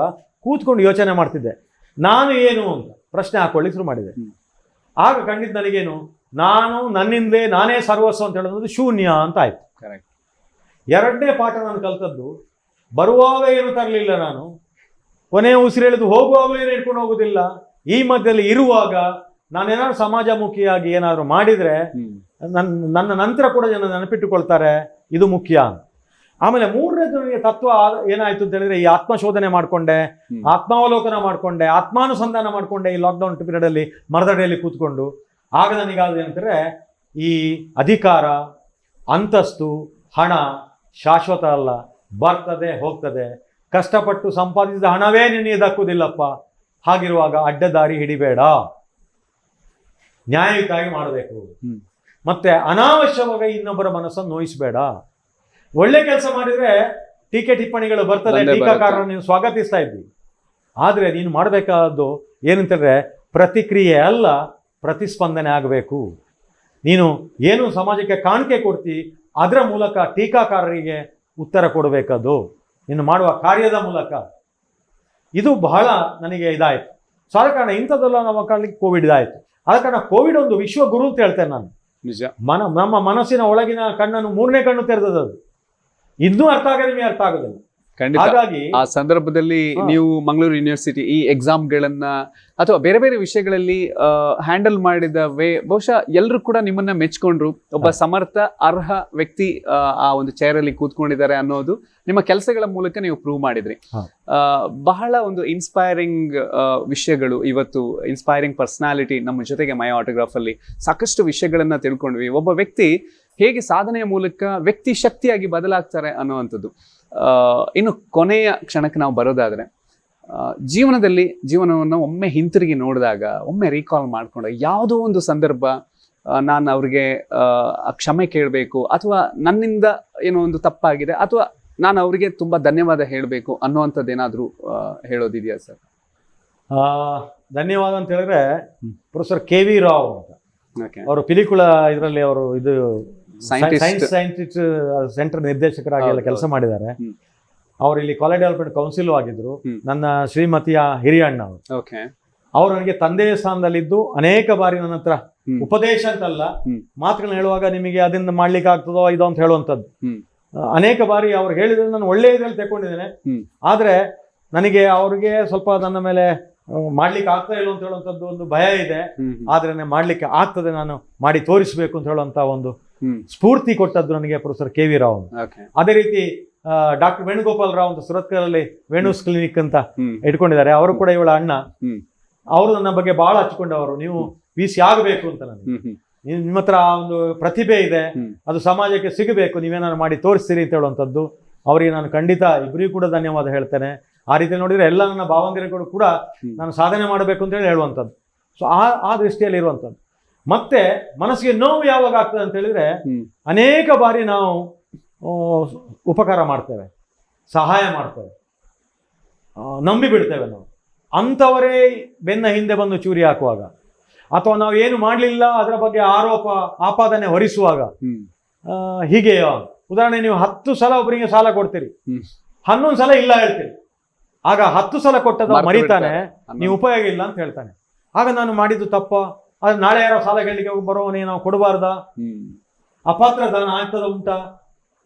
ಕೂತ್ಕೊಂಡು ಯೋಚನೆ ಮಾಡ್ತಿದ್ದೆ, ನಾನು ಏನು ಅಂತ ಪ್ರಶ್ನೆ ಹಾಕೊಳ್ಳಿಕ್ಕೆ ಶುರು ಮಾಡಿದೆ. ಆಗ ಖಂಡಿತ ನನಗೇನು, ನಾನು ನನ್ನಿಂದಲೇ ನಾನೇ ಸರ್ವಸ್ವ ಅಂತ ಹೇಳೋದು ಶೂನ್ಯ ಅಂತ ಆಯ್ತು. ಎರಡನೇ ಪಾಠ ನಾನು ಕಲ್ತದ್ದು, ಬರುವಾಗ ಏನು ತರಲಿಲ್ಲ ನಾನು, ಕೊನೆಯ ಉಸಿರೆಳೆದು ಹೋಗುವಾಗಲೂ ಏನು ಇಟ್ಕೊಂಡು ಹೋಗೋದಿಲ್ಲ. ಈ ಮಧ್ಯದಲ್ಲಿ ಇರುವಾಗ ನಾನೇನಾದ್ರು ಸಮಾಜಮುಖಿಯಾಗಿ ಏನಾದರೂ ಮಾಡಿದರೆ ನನ್ನ ನಂತರ ಕೂಡ ಜನ ನೆನಪಿಟ್ಟುಕೊಳ್ತಾರೆ, ಇದು ಮುಖ್ಯ. ಆಮೇಲೆ ಮೂರನೇದು ನನಗೆ ತತ್ವ ಏನಾಯ್ತು ಅಂತ ಹೇಳಿದ್ರೆ, ಈ ಆತ್ಮಶೋಧನೆ ಮಾಡಿಕೊಂಡೆ, ಆತ್ಮಾವಲೋಕನ ಮಾಡಿಕೊಂಡೆ, ಆತ್ಮಾನುಸಂಧಾನ ಮಾಡಿಕೊಂಡೆ ಈ ಲಾಕ್ಡೌನ್ ಪೀರಿಯಡಲ್ಲಿ ಮರದಡಿಯಲ್ಲಿ ಕೂತ್ಕೊಂಡು. ಆಗ ನನಗಾದ ಏನಂದರೆ, ಈ ಅಧಿಕಾರ, ಅಂತಸ್ತು, ಹಣ ಶಾಶ್ವತ ಅಲ್ಲ, ಬರ್ತದೆ ಹೋಗ್ತದೆ. ಕಷ್ಟಪಟ್ಟು ಸಂಪಾದಿಸಿದ ಹಣವೇ ನಿನಗೆ ದಕ್ಕುವುದಿಲ್ಲಪ್ಪ. ಹಾಗಿರುವಾಗ ಅಡ್ಡದಾರಿ ಹಿಡಿಬೇಡ, ನ್ಯಾಯಯುತವಾಗಿ ಮಾಡಬೇಕು. ಮತ್ತೆ ಅನಾವಶ್ಯವಾಗಿ ಇನ್ನೊಬ್ಬರ ಮನಸ್ಸನ್ನು ನೋಯಿಸಬೇಡ. ಒಳ್ಳೆ ಕೆಲಸ ಮಾಡಿದರೆ ಟೀಕೆ ಟಿಪ್ಪಣಿಗಳು ಬರ್ತದೆ, ಟೀಕಾಕಾರರನ್ನು ನೀವು ಸ್ವಾಗತಿಸ್ತಾ ಇದ್ವಿ. ಆದರೆ ನೀನು ಮಾಡಬೇಕಾದ್ದು ಏನಂತಂದರೆ, ಪ್ರತಿಕ್ರಿಯೆ ಅಲ್ಲ, ಪ್ರತಿಸ್ಪಂದನೆ ಆಗಬೇಕು. ನೀನು ಏನು ಸಮಾಜಕ್ಕೆ ಕಾಣಿಕೆ ಕೊಡ್ತಿ, ಅದರ ಮೂಲಕ ಟೀಕಾಕಾರರಿಗೆ ಉತ್ತರ ಕೊಡಬೇಕದು, ನೀನು ಮಾಡುವ ಕಾರ್ಯದ ಮೂಲಕ. ಇದು ಬಹಳ ನನಗೆ ಇದಾಯಿತು. ಸೊ ಆದ ಕಾರಣ ಇಂಥದ್ದೆಲ್ಲ ನಮ್ಮ ಕಾಲಕ್ಕೆ ಕೋವಿಡ್ ಇದಾಯಿತು. ಆದ ಕಾರಣ ಕೋವಿಡ್ ಒಂದು ವಿಶ್ವಗುರು ಅಂತ ಹೇಳ್ತೇನೆ ನಾನು. ನಿಜ. ನಮ್ಮ ಮನಸ್ಸಿನ ಒಳಗಿನ ಕಣ್ಣನ್ನು ಮೂರನೇ ಕಣ್ಣು ತೆರೆದದ್ದು. ಇನ್ನೂ ಅರ್ಥ ಆಗದೆ ನಿಮಗೆ ಅರ್ಥ ಆಗೋದಿಲ್ಲ. ಖಂಡಿತ. ಹಾಗಾಗಿ ಆ ಸಂದರ್ಭದಲ್ಲಿ ನೀವು ಮಂಗಳೂರು ಯೂನಿವರ್ಸಿಟಿ ಈ ಎಕ್ಸಾಮ್ಗಳನ್ನ ಅಥವಾ ಬೇರೆ ಬೇರೆ ವಿಷಯಗಳಲ್ಲಿ ಹ್ಯಾಂಡಲ್ ಮಾಡಿದ ಬಹುಶಃ ಎಲ್ಲರೂ ಕೂಡ ನಿಮ್ಮನ್ನ ಮೆಚ್ಕೊಂಡ್ರು. ಒಬ್ಬ ಸಮರ್ಥ ಅರ್ಹ ವ್ಯಕ್ತಿ ಆ ಒಂದು ಚೇರ್ ಅಲ್ಲಿ ಕೂತ್ಕೊಂಡಿದ್ದಾರೆ ಅನ್ನೋದು ನಿಮ್ಮ ಕೆಲಸಗಳ ಮೂಲಕ ನೀವು ಪ್ರೂವ್ ಮಾಡಿದ್ರಿ. ಬಹಳ ಒಂದು ಇನ್ಸ್ಪೈರಿಂಗ್ ವಿಷಯಗಳು ಇವತ್ತು, ಇನ್ಸ್ಪೈರಿಂಗ್ ಪರ್ಸನಾಲಿಟಿ ನಮ್ಮ ಜೊತೆಗೆ ಮೈ ಆಟೋಗ್ರಾಫ್ ಅಲ್ಲಿ ಸಾಕಷ್ಟು ವಿಷಯಗಳನ್ನ ತಿಳ್ಕೊಂಡ್ವಿ. ಒಬ್ಬ ವ್ಯಕ್ತಿ ಹೇಗೆ ಸಾಧನೆಯ ಮೂಲಕ ವ್ಯಕ್ತಿ ಶಕ್ತಿಯಾಗಿ ಬದಲಾಗ್ತಾರೆ ಅನ್ನುವಂಥದ್ದು. ಇನ್ನು ಕೊನೆಯ ಕ್ಷಣಕ್ಕೆ ನಾವು ಬರೋದಾದ್ರೆ, ಜೀವನವನ್ನು ಒಮ್ಮೆ ಹಿಂತಿರುಗಿ ನೋಡಿದಾಗ, ಒಮ್ಮೆ ರೀಕಾಲ್ ಮಾಡ್ಕೊಂಡಾಗ ಯಾವುದೋ ಒಂದು ಸಂದರ್ಭ ನಾನು ಅವ್ರಿಗೆ ಕ್ಷಮೆ ಕೇಳಬೇಕು, ಅಥವಾ ನನ್ನಿಂದ ಏನೋ ಒಂದು ತಪ್ಪಾಗಿದೆ, ಅಥವಾ ನಾನು ಅವರಿಗೆ ತುಂಬಾ ಧನ್ಯವಾದ ಹೇಳಬೇಕು ಅನ್ನುವಂಥದ್ದು ಏನಾದರೂ ಹೇಳೋದಿದೆಯಾ ಸರ್? ಧನ್ಯವಾದ ಅಂತ ಹೇಳಿದ್ರೆ, ಪ್ರೊಫೆಸರ್ KV ರಾವ್ ಅಂತ, ಅವರು ಪಿಲಿಕುಳ ಇದರಲ್ಲಿ ಅವರು ಇದು ಸೈನ್ಸ್ ಸೆಂಟರ್ ನಿರ್ದೇಶಕರಾಗಿ ಎಲ್ಲ ಕೆಲಸ ಮಾಡಿದ್ದಾರೆ. ಅವರು ಇಲ್ಲಿ ಕಾಲೇಜ್ ಡೆವಲಪ್ಮೆಂಟ್ ಕೌನ್ಸಿಲ್ ಆಗಿದ್ರು. ನನ್ನ ಶ್ರೀಮತಿಯ ಹಿರಿಯ ಅಣ್ಣ ಅವರು ನನಗೆ ತಂದೆಯ ಸ್ಥಾನದಲ್ಲಿದ್ದು ಅನೇಕ ಬಾರಿ ನನ್ನ ಹತ್ರ ಉಪದೇಶ ಅಂತಲ್ಲ, ಮಾತುಗಳನ್ನ ಹೇಳುವಾಗ ನಿಮಗೆ ಅದನ್ನ ಮಾಡ್ಲಿಕ್ಕೆ ಆಗ್ತದೋ ಇದೋ ಅಂತ ಹೇಳುವಂಥದ್ದು ಅನೇಕ ಬಾರಿ ಅವ್ರು ಹೇಳಿದ್ರೆ ನಾನು ಒಳ್ಳೆ ಇದ್ರಲ್ಲಿ ತಗೊಂಡಿದ್ದೇನೆ. ಆದ್ರೆ ನನಗೆ ಅವ್ರಿಗೆ ಸ್ವಲ್ಪ ನನ್ನ ಮೇಲೆ ಮಾಡ್ಲಿಕ್ಕೆ ಆಗ್ತಾ ಇಲ್ಲ ಅಂತ ಹೇಳುವಂಥದ್ದು ಒಂದು ಭಯ ಇದೆ. ಆದ್ರೆ ಮಾಡ್ಲಿಕ್ಕೆ ಆಗ್ತದೆ, ನಾನು ಮಾಡಿ ತೋರಿಸ್ಬೇಕು ಅಂತ ಹೇಳುವಂತ ಒಂದು ಸ್ಫೂರ್ತಿ ಕೊಟ್ಟದ್ದು ನನಗೆ ಪ್ರೊಫೆಸರ್ KV ರಾವ್. ಅದೇ ರೀತಿ ಡಾಕ್ಟರ್ ವೇಣುಗೋಪಾಲ್ ರಾವ್ ಅಂತ ಸುರತ್ಕಲಲ್ಲಿ ವೇಣುಸ್ ಕ್ಲಿನಿಕ್ ಅಂತ ಇಟ್ಕೊಂಡಿದ್ದಾರೆ. ಅವರು ಕೂಡ ಇವಳ ಅಣ್ಣ. ಅವರು ನನ್ನ ಬಗ್ಗೆ ಬಹಳ ಹಚ್ಕೊಂಡವರು, ನೀವು VC ಆಗಬೇಕು ಅಂತ. ನನಗೆ ನಿಮ್ಮ ಹತ್ರ ಒಂದು ಪ್ರತಿಭೆ ಇದೆ, ಅದು ಸಮಾಜಕ್ಕೆ ಸಿಗಬೇಕು, ನೀವೇನಾದ್ರು ಮಾಡಿ ತೋರಿಸ್ತೀರಿ ಅಂತ ಹೇಳುವಂಥದ್ದು. ಅವರಿಗೆ ನಾನು ಖಂಡಿತ ಇಬ್ಬರಿಗೂ ಕೂಡ ಧನ್ಯವಾದ ಹೇಳ್ತೇನೆ. ಆ ರೀತಿ ನೋಡಿದ್ರೆ ಎಲ್ಲ ನನ್ನ ಭಾವಂದಿರಗಳು ಕೂಡ ನಾನು ಸಾಧನೆ ಮಾಡಬೇಕು ಅಂತ ಹೇಳಿ ಹೇಳುವಂಥದ್ದು. ಸೊ ಆ ದೃಷ್ಟಿಯಲ್ಲಿ ಇರುವಂಥದ್ದು. ಮತ್ತೆ ಮನಸ್ಸಿಗೆ ನೋವು ಯಾವಾಗ ಆಗ್ತದೆ ಅಂತ ಹೇಳಿದ್ರೆ, ಅನೇಕ ಬಾರಿ ನಾವು ಉಪಕಾರ ಮಾಡ್ತೇವೆ, ಸಹಾಯ ಮಾಡ್ತೇವೆ, ನಂಬಿ ಬಿಡ್ತೇವೆ ನಾವು. ಅಂಥವರೇ ಬೆನ್ನ ಹಿಂದೆ ಬಂದು ಚೂರಿ ಹಾಕುವಾಗ, ಅಥವಾ ನಾವು ಏನು ಮಾಡಲಿಲ್ಲ ಅದರ ಬಗ್ಗೆ ಆಪಾದನೆ ಹೊರಿಸುವಾಗ, ಹೀಗೆ ಉದಾಹರಣೆ, ನೀವು 10 ಸಲ ಒಬ್ಬರಿಗೆ ಸಾಲ ಕೊಡ್ತೀರಿ, 11 ಸಲ ಇಲ್ಲ ಹೇಳ್ತೀರಿ. ಆಗ 10 ಸಲ ಕೊಟ್ಟದ ಮರಿತಾನೆ, ನೀವು ಉಪಯೋಗ ಇಲ್ಲ ಅಂತ ಹೇಳ್ತಾನೆ. ಆಗ ನಾನು ಮಾಡಿದ್ದು ತಪ್ಪ, ಆದ್ರೆ ನಾಳೆ ಯಾರೋ ಸಾಲ ಕೇಳಲಿಕ್ಕೆ ಬರೋವನಿಗೆ ನಾವು ಕೊಡಬಾರ್ದ, ಅಪಾತ್ರ ದಾನ ಆಗ್ತದ ಉಂಟಾ,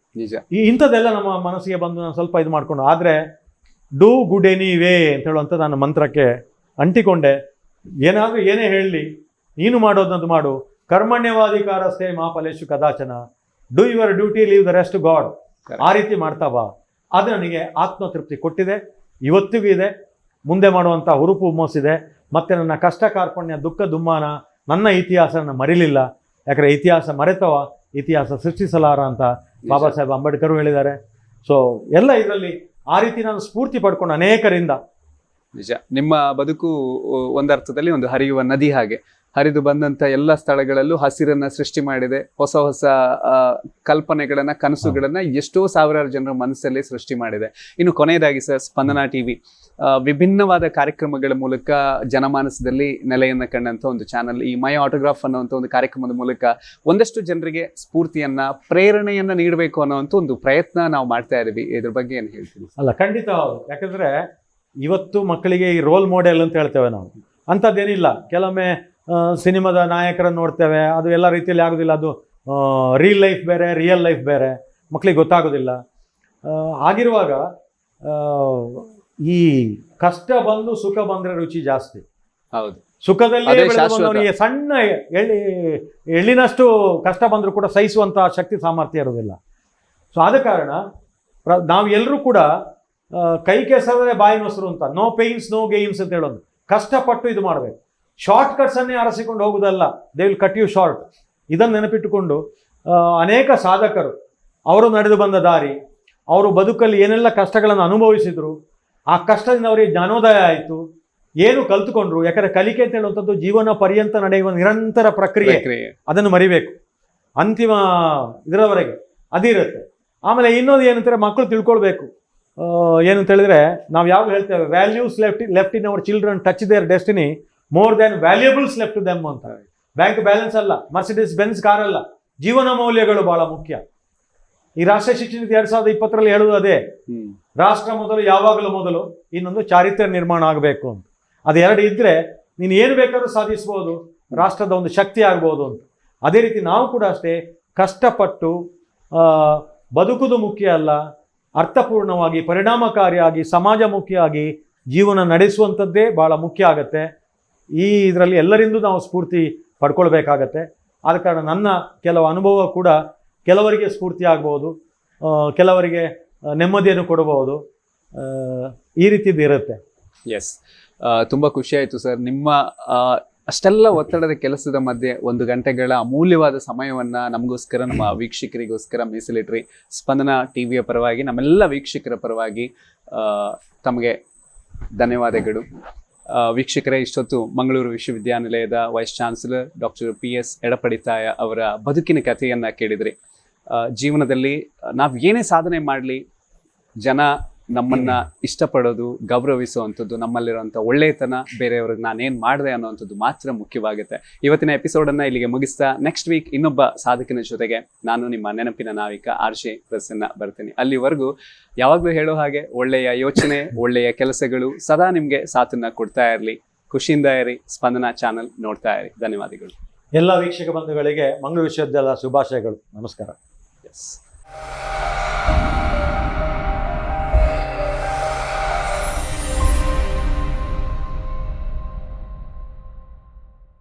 ಇಂಥದ್ದೆಲ್ಲ ನಮ್ಮ ಮನಸ್ಸಿಗೆ ಬಂದು ನಾನು ಸ್ವಲ್ಪ ಇದು ಮಾಡ್ಕೊಂಡು. ಆದ್ರೆ ಡೂ ಗುಡ್ ಎನಿ ವೇ ಅಂತ ಹೇಳುವಂಥ ನನ್ನ ಮಂತ್ರಕ್ಕೆ ಅಂಟಿಕೊಂಡೆ. ಏನಾದ್ರೂ ಏನೇ ಹೇಳಲಿ, ನೀನು ಮಾಡೋದಂತ ಮಾಡು, ಕರ್ಮಣ್ಯವಾಧಿಕಾರಸ್ಥೆ ಮಾ ಫಲೇಶು ಕದಾಚನ, do your duty, leave the rest God. ಆ ರೀತಿ ಮಾಡ್ತಾ ಬಾ. ಅದು ನನಗೆ ಆತ್ಮತೃಪ್ತಿ ಕೊಟ್ಟಿದೆ, ಇವತ್ತಿಗೂ ಇದೆ, ಮುಂದೆ ಮಾಡುವಂಥ ಹುರುಪು ಹುಮ್ಮಸ್ಸಿದೆ. ಮತ್ತೆ ನನ್ನ ಕಷ್ಟ ಕಾರ್ಪಣ್ಯ ದುಃಖ ದುಮ್ಮಾನ ನನ್ನ ಇತಿಹಾಸನ ಮರಿಲಿಲ್ಲ. ಯಾಕಂದರೆ ಇತಿಹಾಸ ಮರೆತವ ಇತಿಹಾಸ ಸೃಷ್ಟಿಸಲಾರ ಅಂತ ಬಾಬಾ ಸಾಹೇಬ್ ಅಂಬೇಡ್ಕರ್ ಹೇಳಿದ್ದಾರೆ. ಸೊ ಎಲ್ಲ ಇದರಲ್ಲಿ ಆ ರೀತಿ ನಾನು ಸ್ಫೂರ್ತಿ ಪಡ್ಕೊಂಡು ಅನೇಕರಿಂದ. ನಿಜ, ನಿಮ್ಮ ಬದುಕು ಒಂದರ್ಥದಲ್ಲಿ ಒಂದು ಹರಿಯುವ ನದಿ ಹಾಗೆ ಹರಿದು ಬಂದಂಥ ಎಲ್ಲ ಸ್ಥಳಗಳಲ್ಲೂ ಹಸಿರನ್ನ ಸೃಷ್ಟಿ ಮಾಡಿದೆ. ಹೊಸ ಹೊಸ ಕಲ್ಪನೆಗಳನ್ನ, ಕನಸುಗಳನ್ನ ಎಷ್ಟೋ ಸಾವಿರಾರು ಜನರ ಮನಸ್ಸಲ್ಲಿ ಸೃಷ್ಟಿ ಮಾಡಿದೆ. ಇನ್ನು ಕೊನೆಯದಾಗಿ ಸರ್, ಸ್ಪಂದನಾ TV ವಿಭಿನ್ನವಾದ ಕಾರ್ಯಕ್ರಮಗಳ ಮೂಲಕ ಜನಮಾನಸದಲ್ಲಿ ನೆಲೆಯನ್ನ ಕಂಡಂತ ಒಂದು ಚಾನಲ್. ಈ ಮೈ ಆಟೋಗ್ರಾಫ್ ಅನ್ನುವಂಥ ಒಂದು ಕಾರ್ಯಕ್ರಮದ ಮೂಲಕ ಒಂದಷ್ಟು ಜನರಿಗೆ ಸ್ಫೂರ್ತಿಯನ್ನ, ಪ್ರೇರಣೆಯನ್ನ ನೀಡಬೇಕು ಅನ್ನೋವಂಥ ಒಂದು ಪ್ರಯತ್ನ ನಾವು ಮಾಡ್ತಾ ಇದ್ದೀವಿ. ಇದ್ರ ಬಗ್ಗೆ ಏನು ಹೇಳ್ತೀವಿ? ಅಲ್ಲ, ಖಂಡಿತ ಹೌದು. ಯಾಕಂದ್ರೆ ಇವತ್ತು ಮಕ್ಕಳಿಗೆ ಈ ರೋಲ್ ಮಾಡೆಲ್ ಅಂತ ಹೇಳ್ತೇವೆ ನಾವು, ಅಂಥದ್ದೇನಿಲ್ಲ. ಕೆಲವೊಮ್ಮೆ ಸಿನಿಮಾದ ನಾಯಕರನ್ನು ನೋಡ್ತೇವೆ, ಅದು ಎಲ್ಲ ರೀತಿಯಲ್ಲಿ ಆಗೋದಿಲ್ಲ. ಅದು ರಿಯಲ್ ಲೈಫ್ ಬೇರೆ, ರಿಯಲ್ ಲೈಫ್ ಬೇರೆ. ಮಕ್ಕಳಿಗೆ ಗೊತ್ತಾಗೋದಿಲ್ಲ. ಆಗಿರುವಾಗ ಈ ಕಷ್ಟ ಬಂದು ಸುಖ ಬಂದರೆ ರುಚಿ ಜಾಸ್ತಿ. ಹೌದು, ಸುಖದಲ್ಲೇ ಅದೇ ಬೆಳೆದು ಶಾಶ್ವತ. ಬಂದವನಿಗೆ ಸಣ್ಣ ಎಳ್ಳಿನಷ್ಟು ಕಷ್ಟ ಬಂದರೂ ಕೂಡ ಸಹಿಸುವಂಥ ಶಕ್ತಿ ಸಾಮರ್ಥ್ಯ ಇರೋದಿಲ್ಲ. ಸೊ ಆದ ಕಾರಣ ನಾವು ಎಲ್ಲರೂ ಕೂಡ ಕೈ ಕೆಸರೇ ಬಾಯಿ ಮೊಸರು ಅಂತ, ನೋ ಪೇಯ್ನ್ಸ್ ನೋ ಗೇಮ್ಸ್ ಅಂತ ಹೇಳೋದು. ಕಷ್ಟಪಟ್ಟು ಇದು ಮಾಡಬೇಕು. ಶಾರ್ಟ್ ಕಟ್ಸನ್ನೇ ಆರಿಸಿಕೊಂಡು ಹೋಗುವುದಲ್ಲ, they will cut you short. ಇದನ್ನು ನೆನಪಿಟ್ಟುಕೊಂಡು ಅನೇಕ ಸಾಧಕರು ಅವರು ನಡೆದು ಬಂದ ದಾರಿ, ಅವರು ಬದುಕಲ್ಲಿ ಏನೆಲ್ಲ ಕಷ್ಟಗಳನ್ನು ಅನುಭವಿಸಿದ್ರು, ಆ ಕಷ್ಟದಿಂದ ಅವರಿಗೆ ಜ್ಞಾನೋದಯ ಆಯಿತು, ಏನು ಕಲ್ತುಕೊಂಡ್ರು. ಯಾಕಂದರೆ ಕಲಿಕೆ ಅಂತ ಹೇಳುವಂಥದ್ದು ಜೀವನ ಪರ್ಯಂತ ನಡೆಯುವ ನಿರಂತರ ಪ್ರಕ್ರಿಯೆ, ಅದನ್ನು ಮರಿಬೇಕು ಅಂತಿಮ ಇದರವರೆಗೆ ಅದಿರುತ್ತೆ. ಆಮೇಲೆ ಇನ್ನೊಂದು ಏನಂತಾರೆ, ಮಕ್ಕಳು ತಿಳ್ಕೊಳ್ಬೇಕು. ಏನಂತ ಹೇಳಿದ್ರೆ, ನಾವು ಯಾವಾಗ ಹೇಳ್ತೇವೆ values left in our children touch their destiny more than valuables left to them ಅಂತ. ಬ್ಯಾಂಕ್ ಬ್ಯಾಲೆನ್ಸ್ ಅಲ್ಲ, ಮರ್ಸಿಡೀಸ್ ಬೆನ್ಸ್ ಕಾರ್ ಅಲ್ಲ, ಜೀವನ ಮೌಲ್ಯಗಳು ಬಹಳ ಮುಖ್ಯ. ಈ ರಾಷ್ಟ್ರೀಯ ಶಿಕ್ಷಣ ನೀತಿ 2020 ಹೇಳುವುದು ಅದೇ, ರಾಷ್ಟ್ರ ಮೊದಲು, ಯಾವಾಗಲೂ ಮೊದಲು, ಇನ್ನೊಂದು ಚಾರಿತ್ರ್ಯ ನಿರ್ಮಾಣ ಆಗಬೇಕು ಅಂತ. ಅದು ಎರಡು ಇದ್ದರೆ ನೀನು ಏನು ಬೇಕಾದ್ರೂ ಸಾಧಿಸ್ಬೋದು, ರಾಷ್ಟ್ರದ ಒಂದು ಶಕ್ತಿ ಆಗ್ಬೋದು ಅಂತ. ಅದೇ ರೀತಿ ನಾವು ಕೂಡ ಅಷ್ಟೇ ಕಷ್ಟಪಟ್ಟು ಬದುಕುವುದು ಮುಖ್ಯ ಅಲ್ಲ, ಅರ್ಥಪೂರ್ಣವಾಗಿ ಪರಿಣಾಮಕಾರಿಯಾಗಿ ಸಮಾಜಮುಖಿಯಾಗಿ ಜೀವನ ನಡೆಸುವಂಥದ್ದೇ ಭಾಳ ಮುಖ್ಯ ಆಗತ್ತೆ. ಈ ಇದರಲ್ಲಿ ಎಲ್ಲರಿಂದೂ ನಾವು ಸ್ಫೂರ್ತಿ ಪಡ್ಕೊಳ್ಬೇಕಾಗತ್ತೆ. ಆದ ಕಾರಣ ನನ್ನ ಕೆಲವು ಅನುಭವ ಕೂಡ ಕೆಲವರಿಗೆ ಸ್ಫೂರ್ತಿ ಆಗ್ಬೋದು, ಕೆಲವರಿಗೆ ನೆಮ್ಮದಿಯನ್ನು ಕೊಡಬಹುದು, ಈ ರೀತಿದ್ದು ಇರುತ್ತೆ. ಎಸ್, ತುಂಬ ಖುಷಿ ಆಯಿತು ಸರ್. ನಿಮ್ಮ ಅಷ್ಟೆಲ್ಲ ಒತ್ತಡದ ಕೆಲಸದ ಮಧ್ಯೆ 1 ಗಂಟೆಗಳ ಅಮೂಲ್ಯವಾದ ಸಮಯವನ್ನು ನಮಗೋಸ್ಕರ, ನಮ್ಮ ವೀಕ್ಷಕರಿಗೋಸ್ಕರ ಮೀಸಲಿಟ್ರಿ. ಸ್ಪಂದನ ಟಿವಿಯ ಪರವಾಗಿ, ನಮ್ಮೆಲ್ಲ ವೀಕ್ಷಕರ ಪರವಾಗಿ ತಮಗೆ ಧನ್ಯವಾದಗಳು. ವೀಕ್ಷಕರೇ, ಇಷ್ಟೊತ್ತು ಮಂಗಳೂರು ವಿಶ್ವವಿದ್ಯಾನಿಲಯದ wise chancellor doctor PS Yedapadithaya ಅವರ ಬದುಕಿನ ಕಥೆಯನ್ನು ಕೇಳಿದ್ರಿ. ಜೀವನದಲ್ಲಿ ನಾವು ಏನೇ ಸಾಧನೆ ಮಾಡಲಿ, ಜನ ನಮ್ಮನ್ನು ಇಷ್ಟಪಡೋದು, ಗೌರವಿಸುವಂಥದ್ದು, ನಮ್ಮಲ್ಲಿರುವಂಥ ಒಳ್ಳೆಯತನ ಬೇರೆಯವ್ರಿಗೆ ನಾನೇನು ಮಾಡಿದೆ ಅನ್ನೋವಂಥದ್ದು ಮಾತ್ರ ಮುಖ್ಯವಾಗುತ್ತೆ. ಇವತ್ತಿನ ಎಪಿಸೋಡನ್ನು ಇಲ್ಲಿಗೆ ಮುಗಿಸ್ತಾ ನೆಕ್ಸ್ಟ್ ವೀಕ್ ಇನ್ನೊಬ್ಬ ಸಾಧಕನ ಜೊತೆಗೆ ನಾನು ನಿಮ್ಮ ನೆನಪಿನ ನಾವಿಕ RJ ಪ್ರಸನ್ನ ಬರ್ತೀನಿ. ಅಲ್ಲಿವರೆಗೂ ಯಾವಾಗಲೂ ಹೇಳೋ ಹಾಗೆ ಒಳ್ಳೆಯ ಯೋಚನೆ, ಒಳ್ಳೆಯ ಕೆಲಸಗಳು ಸದಾ ನಿಮಗೆ ಸಾಥನ್ನು ಕೊಡ್ತಾ ಇರಲಿ. ಖುಷಿಯಿಂದ ಇರಿ. ಸ್ಪಂದನ ಚಾನಲ್ ನೋಡ್ತಾ ಇರಿ. ಧನ್ಯವಾದಗಳು. ಎಲ್ಲ ವೀಕ್ಷಕ ಬಂಧುಗಳಿಗೆ ಮಂಗಳೂರು ವಿಶ್ವವಿದ್ಯಾಲಯ ಶುಭಾಶಯಗಳು. ನಮಸ್ಕಾರ. ಎಸ್.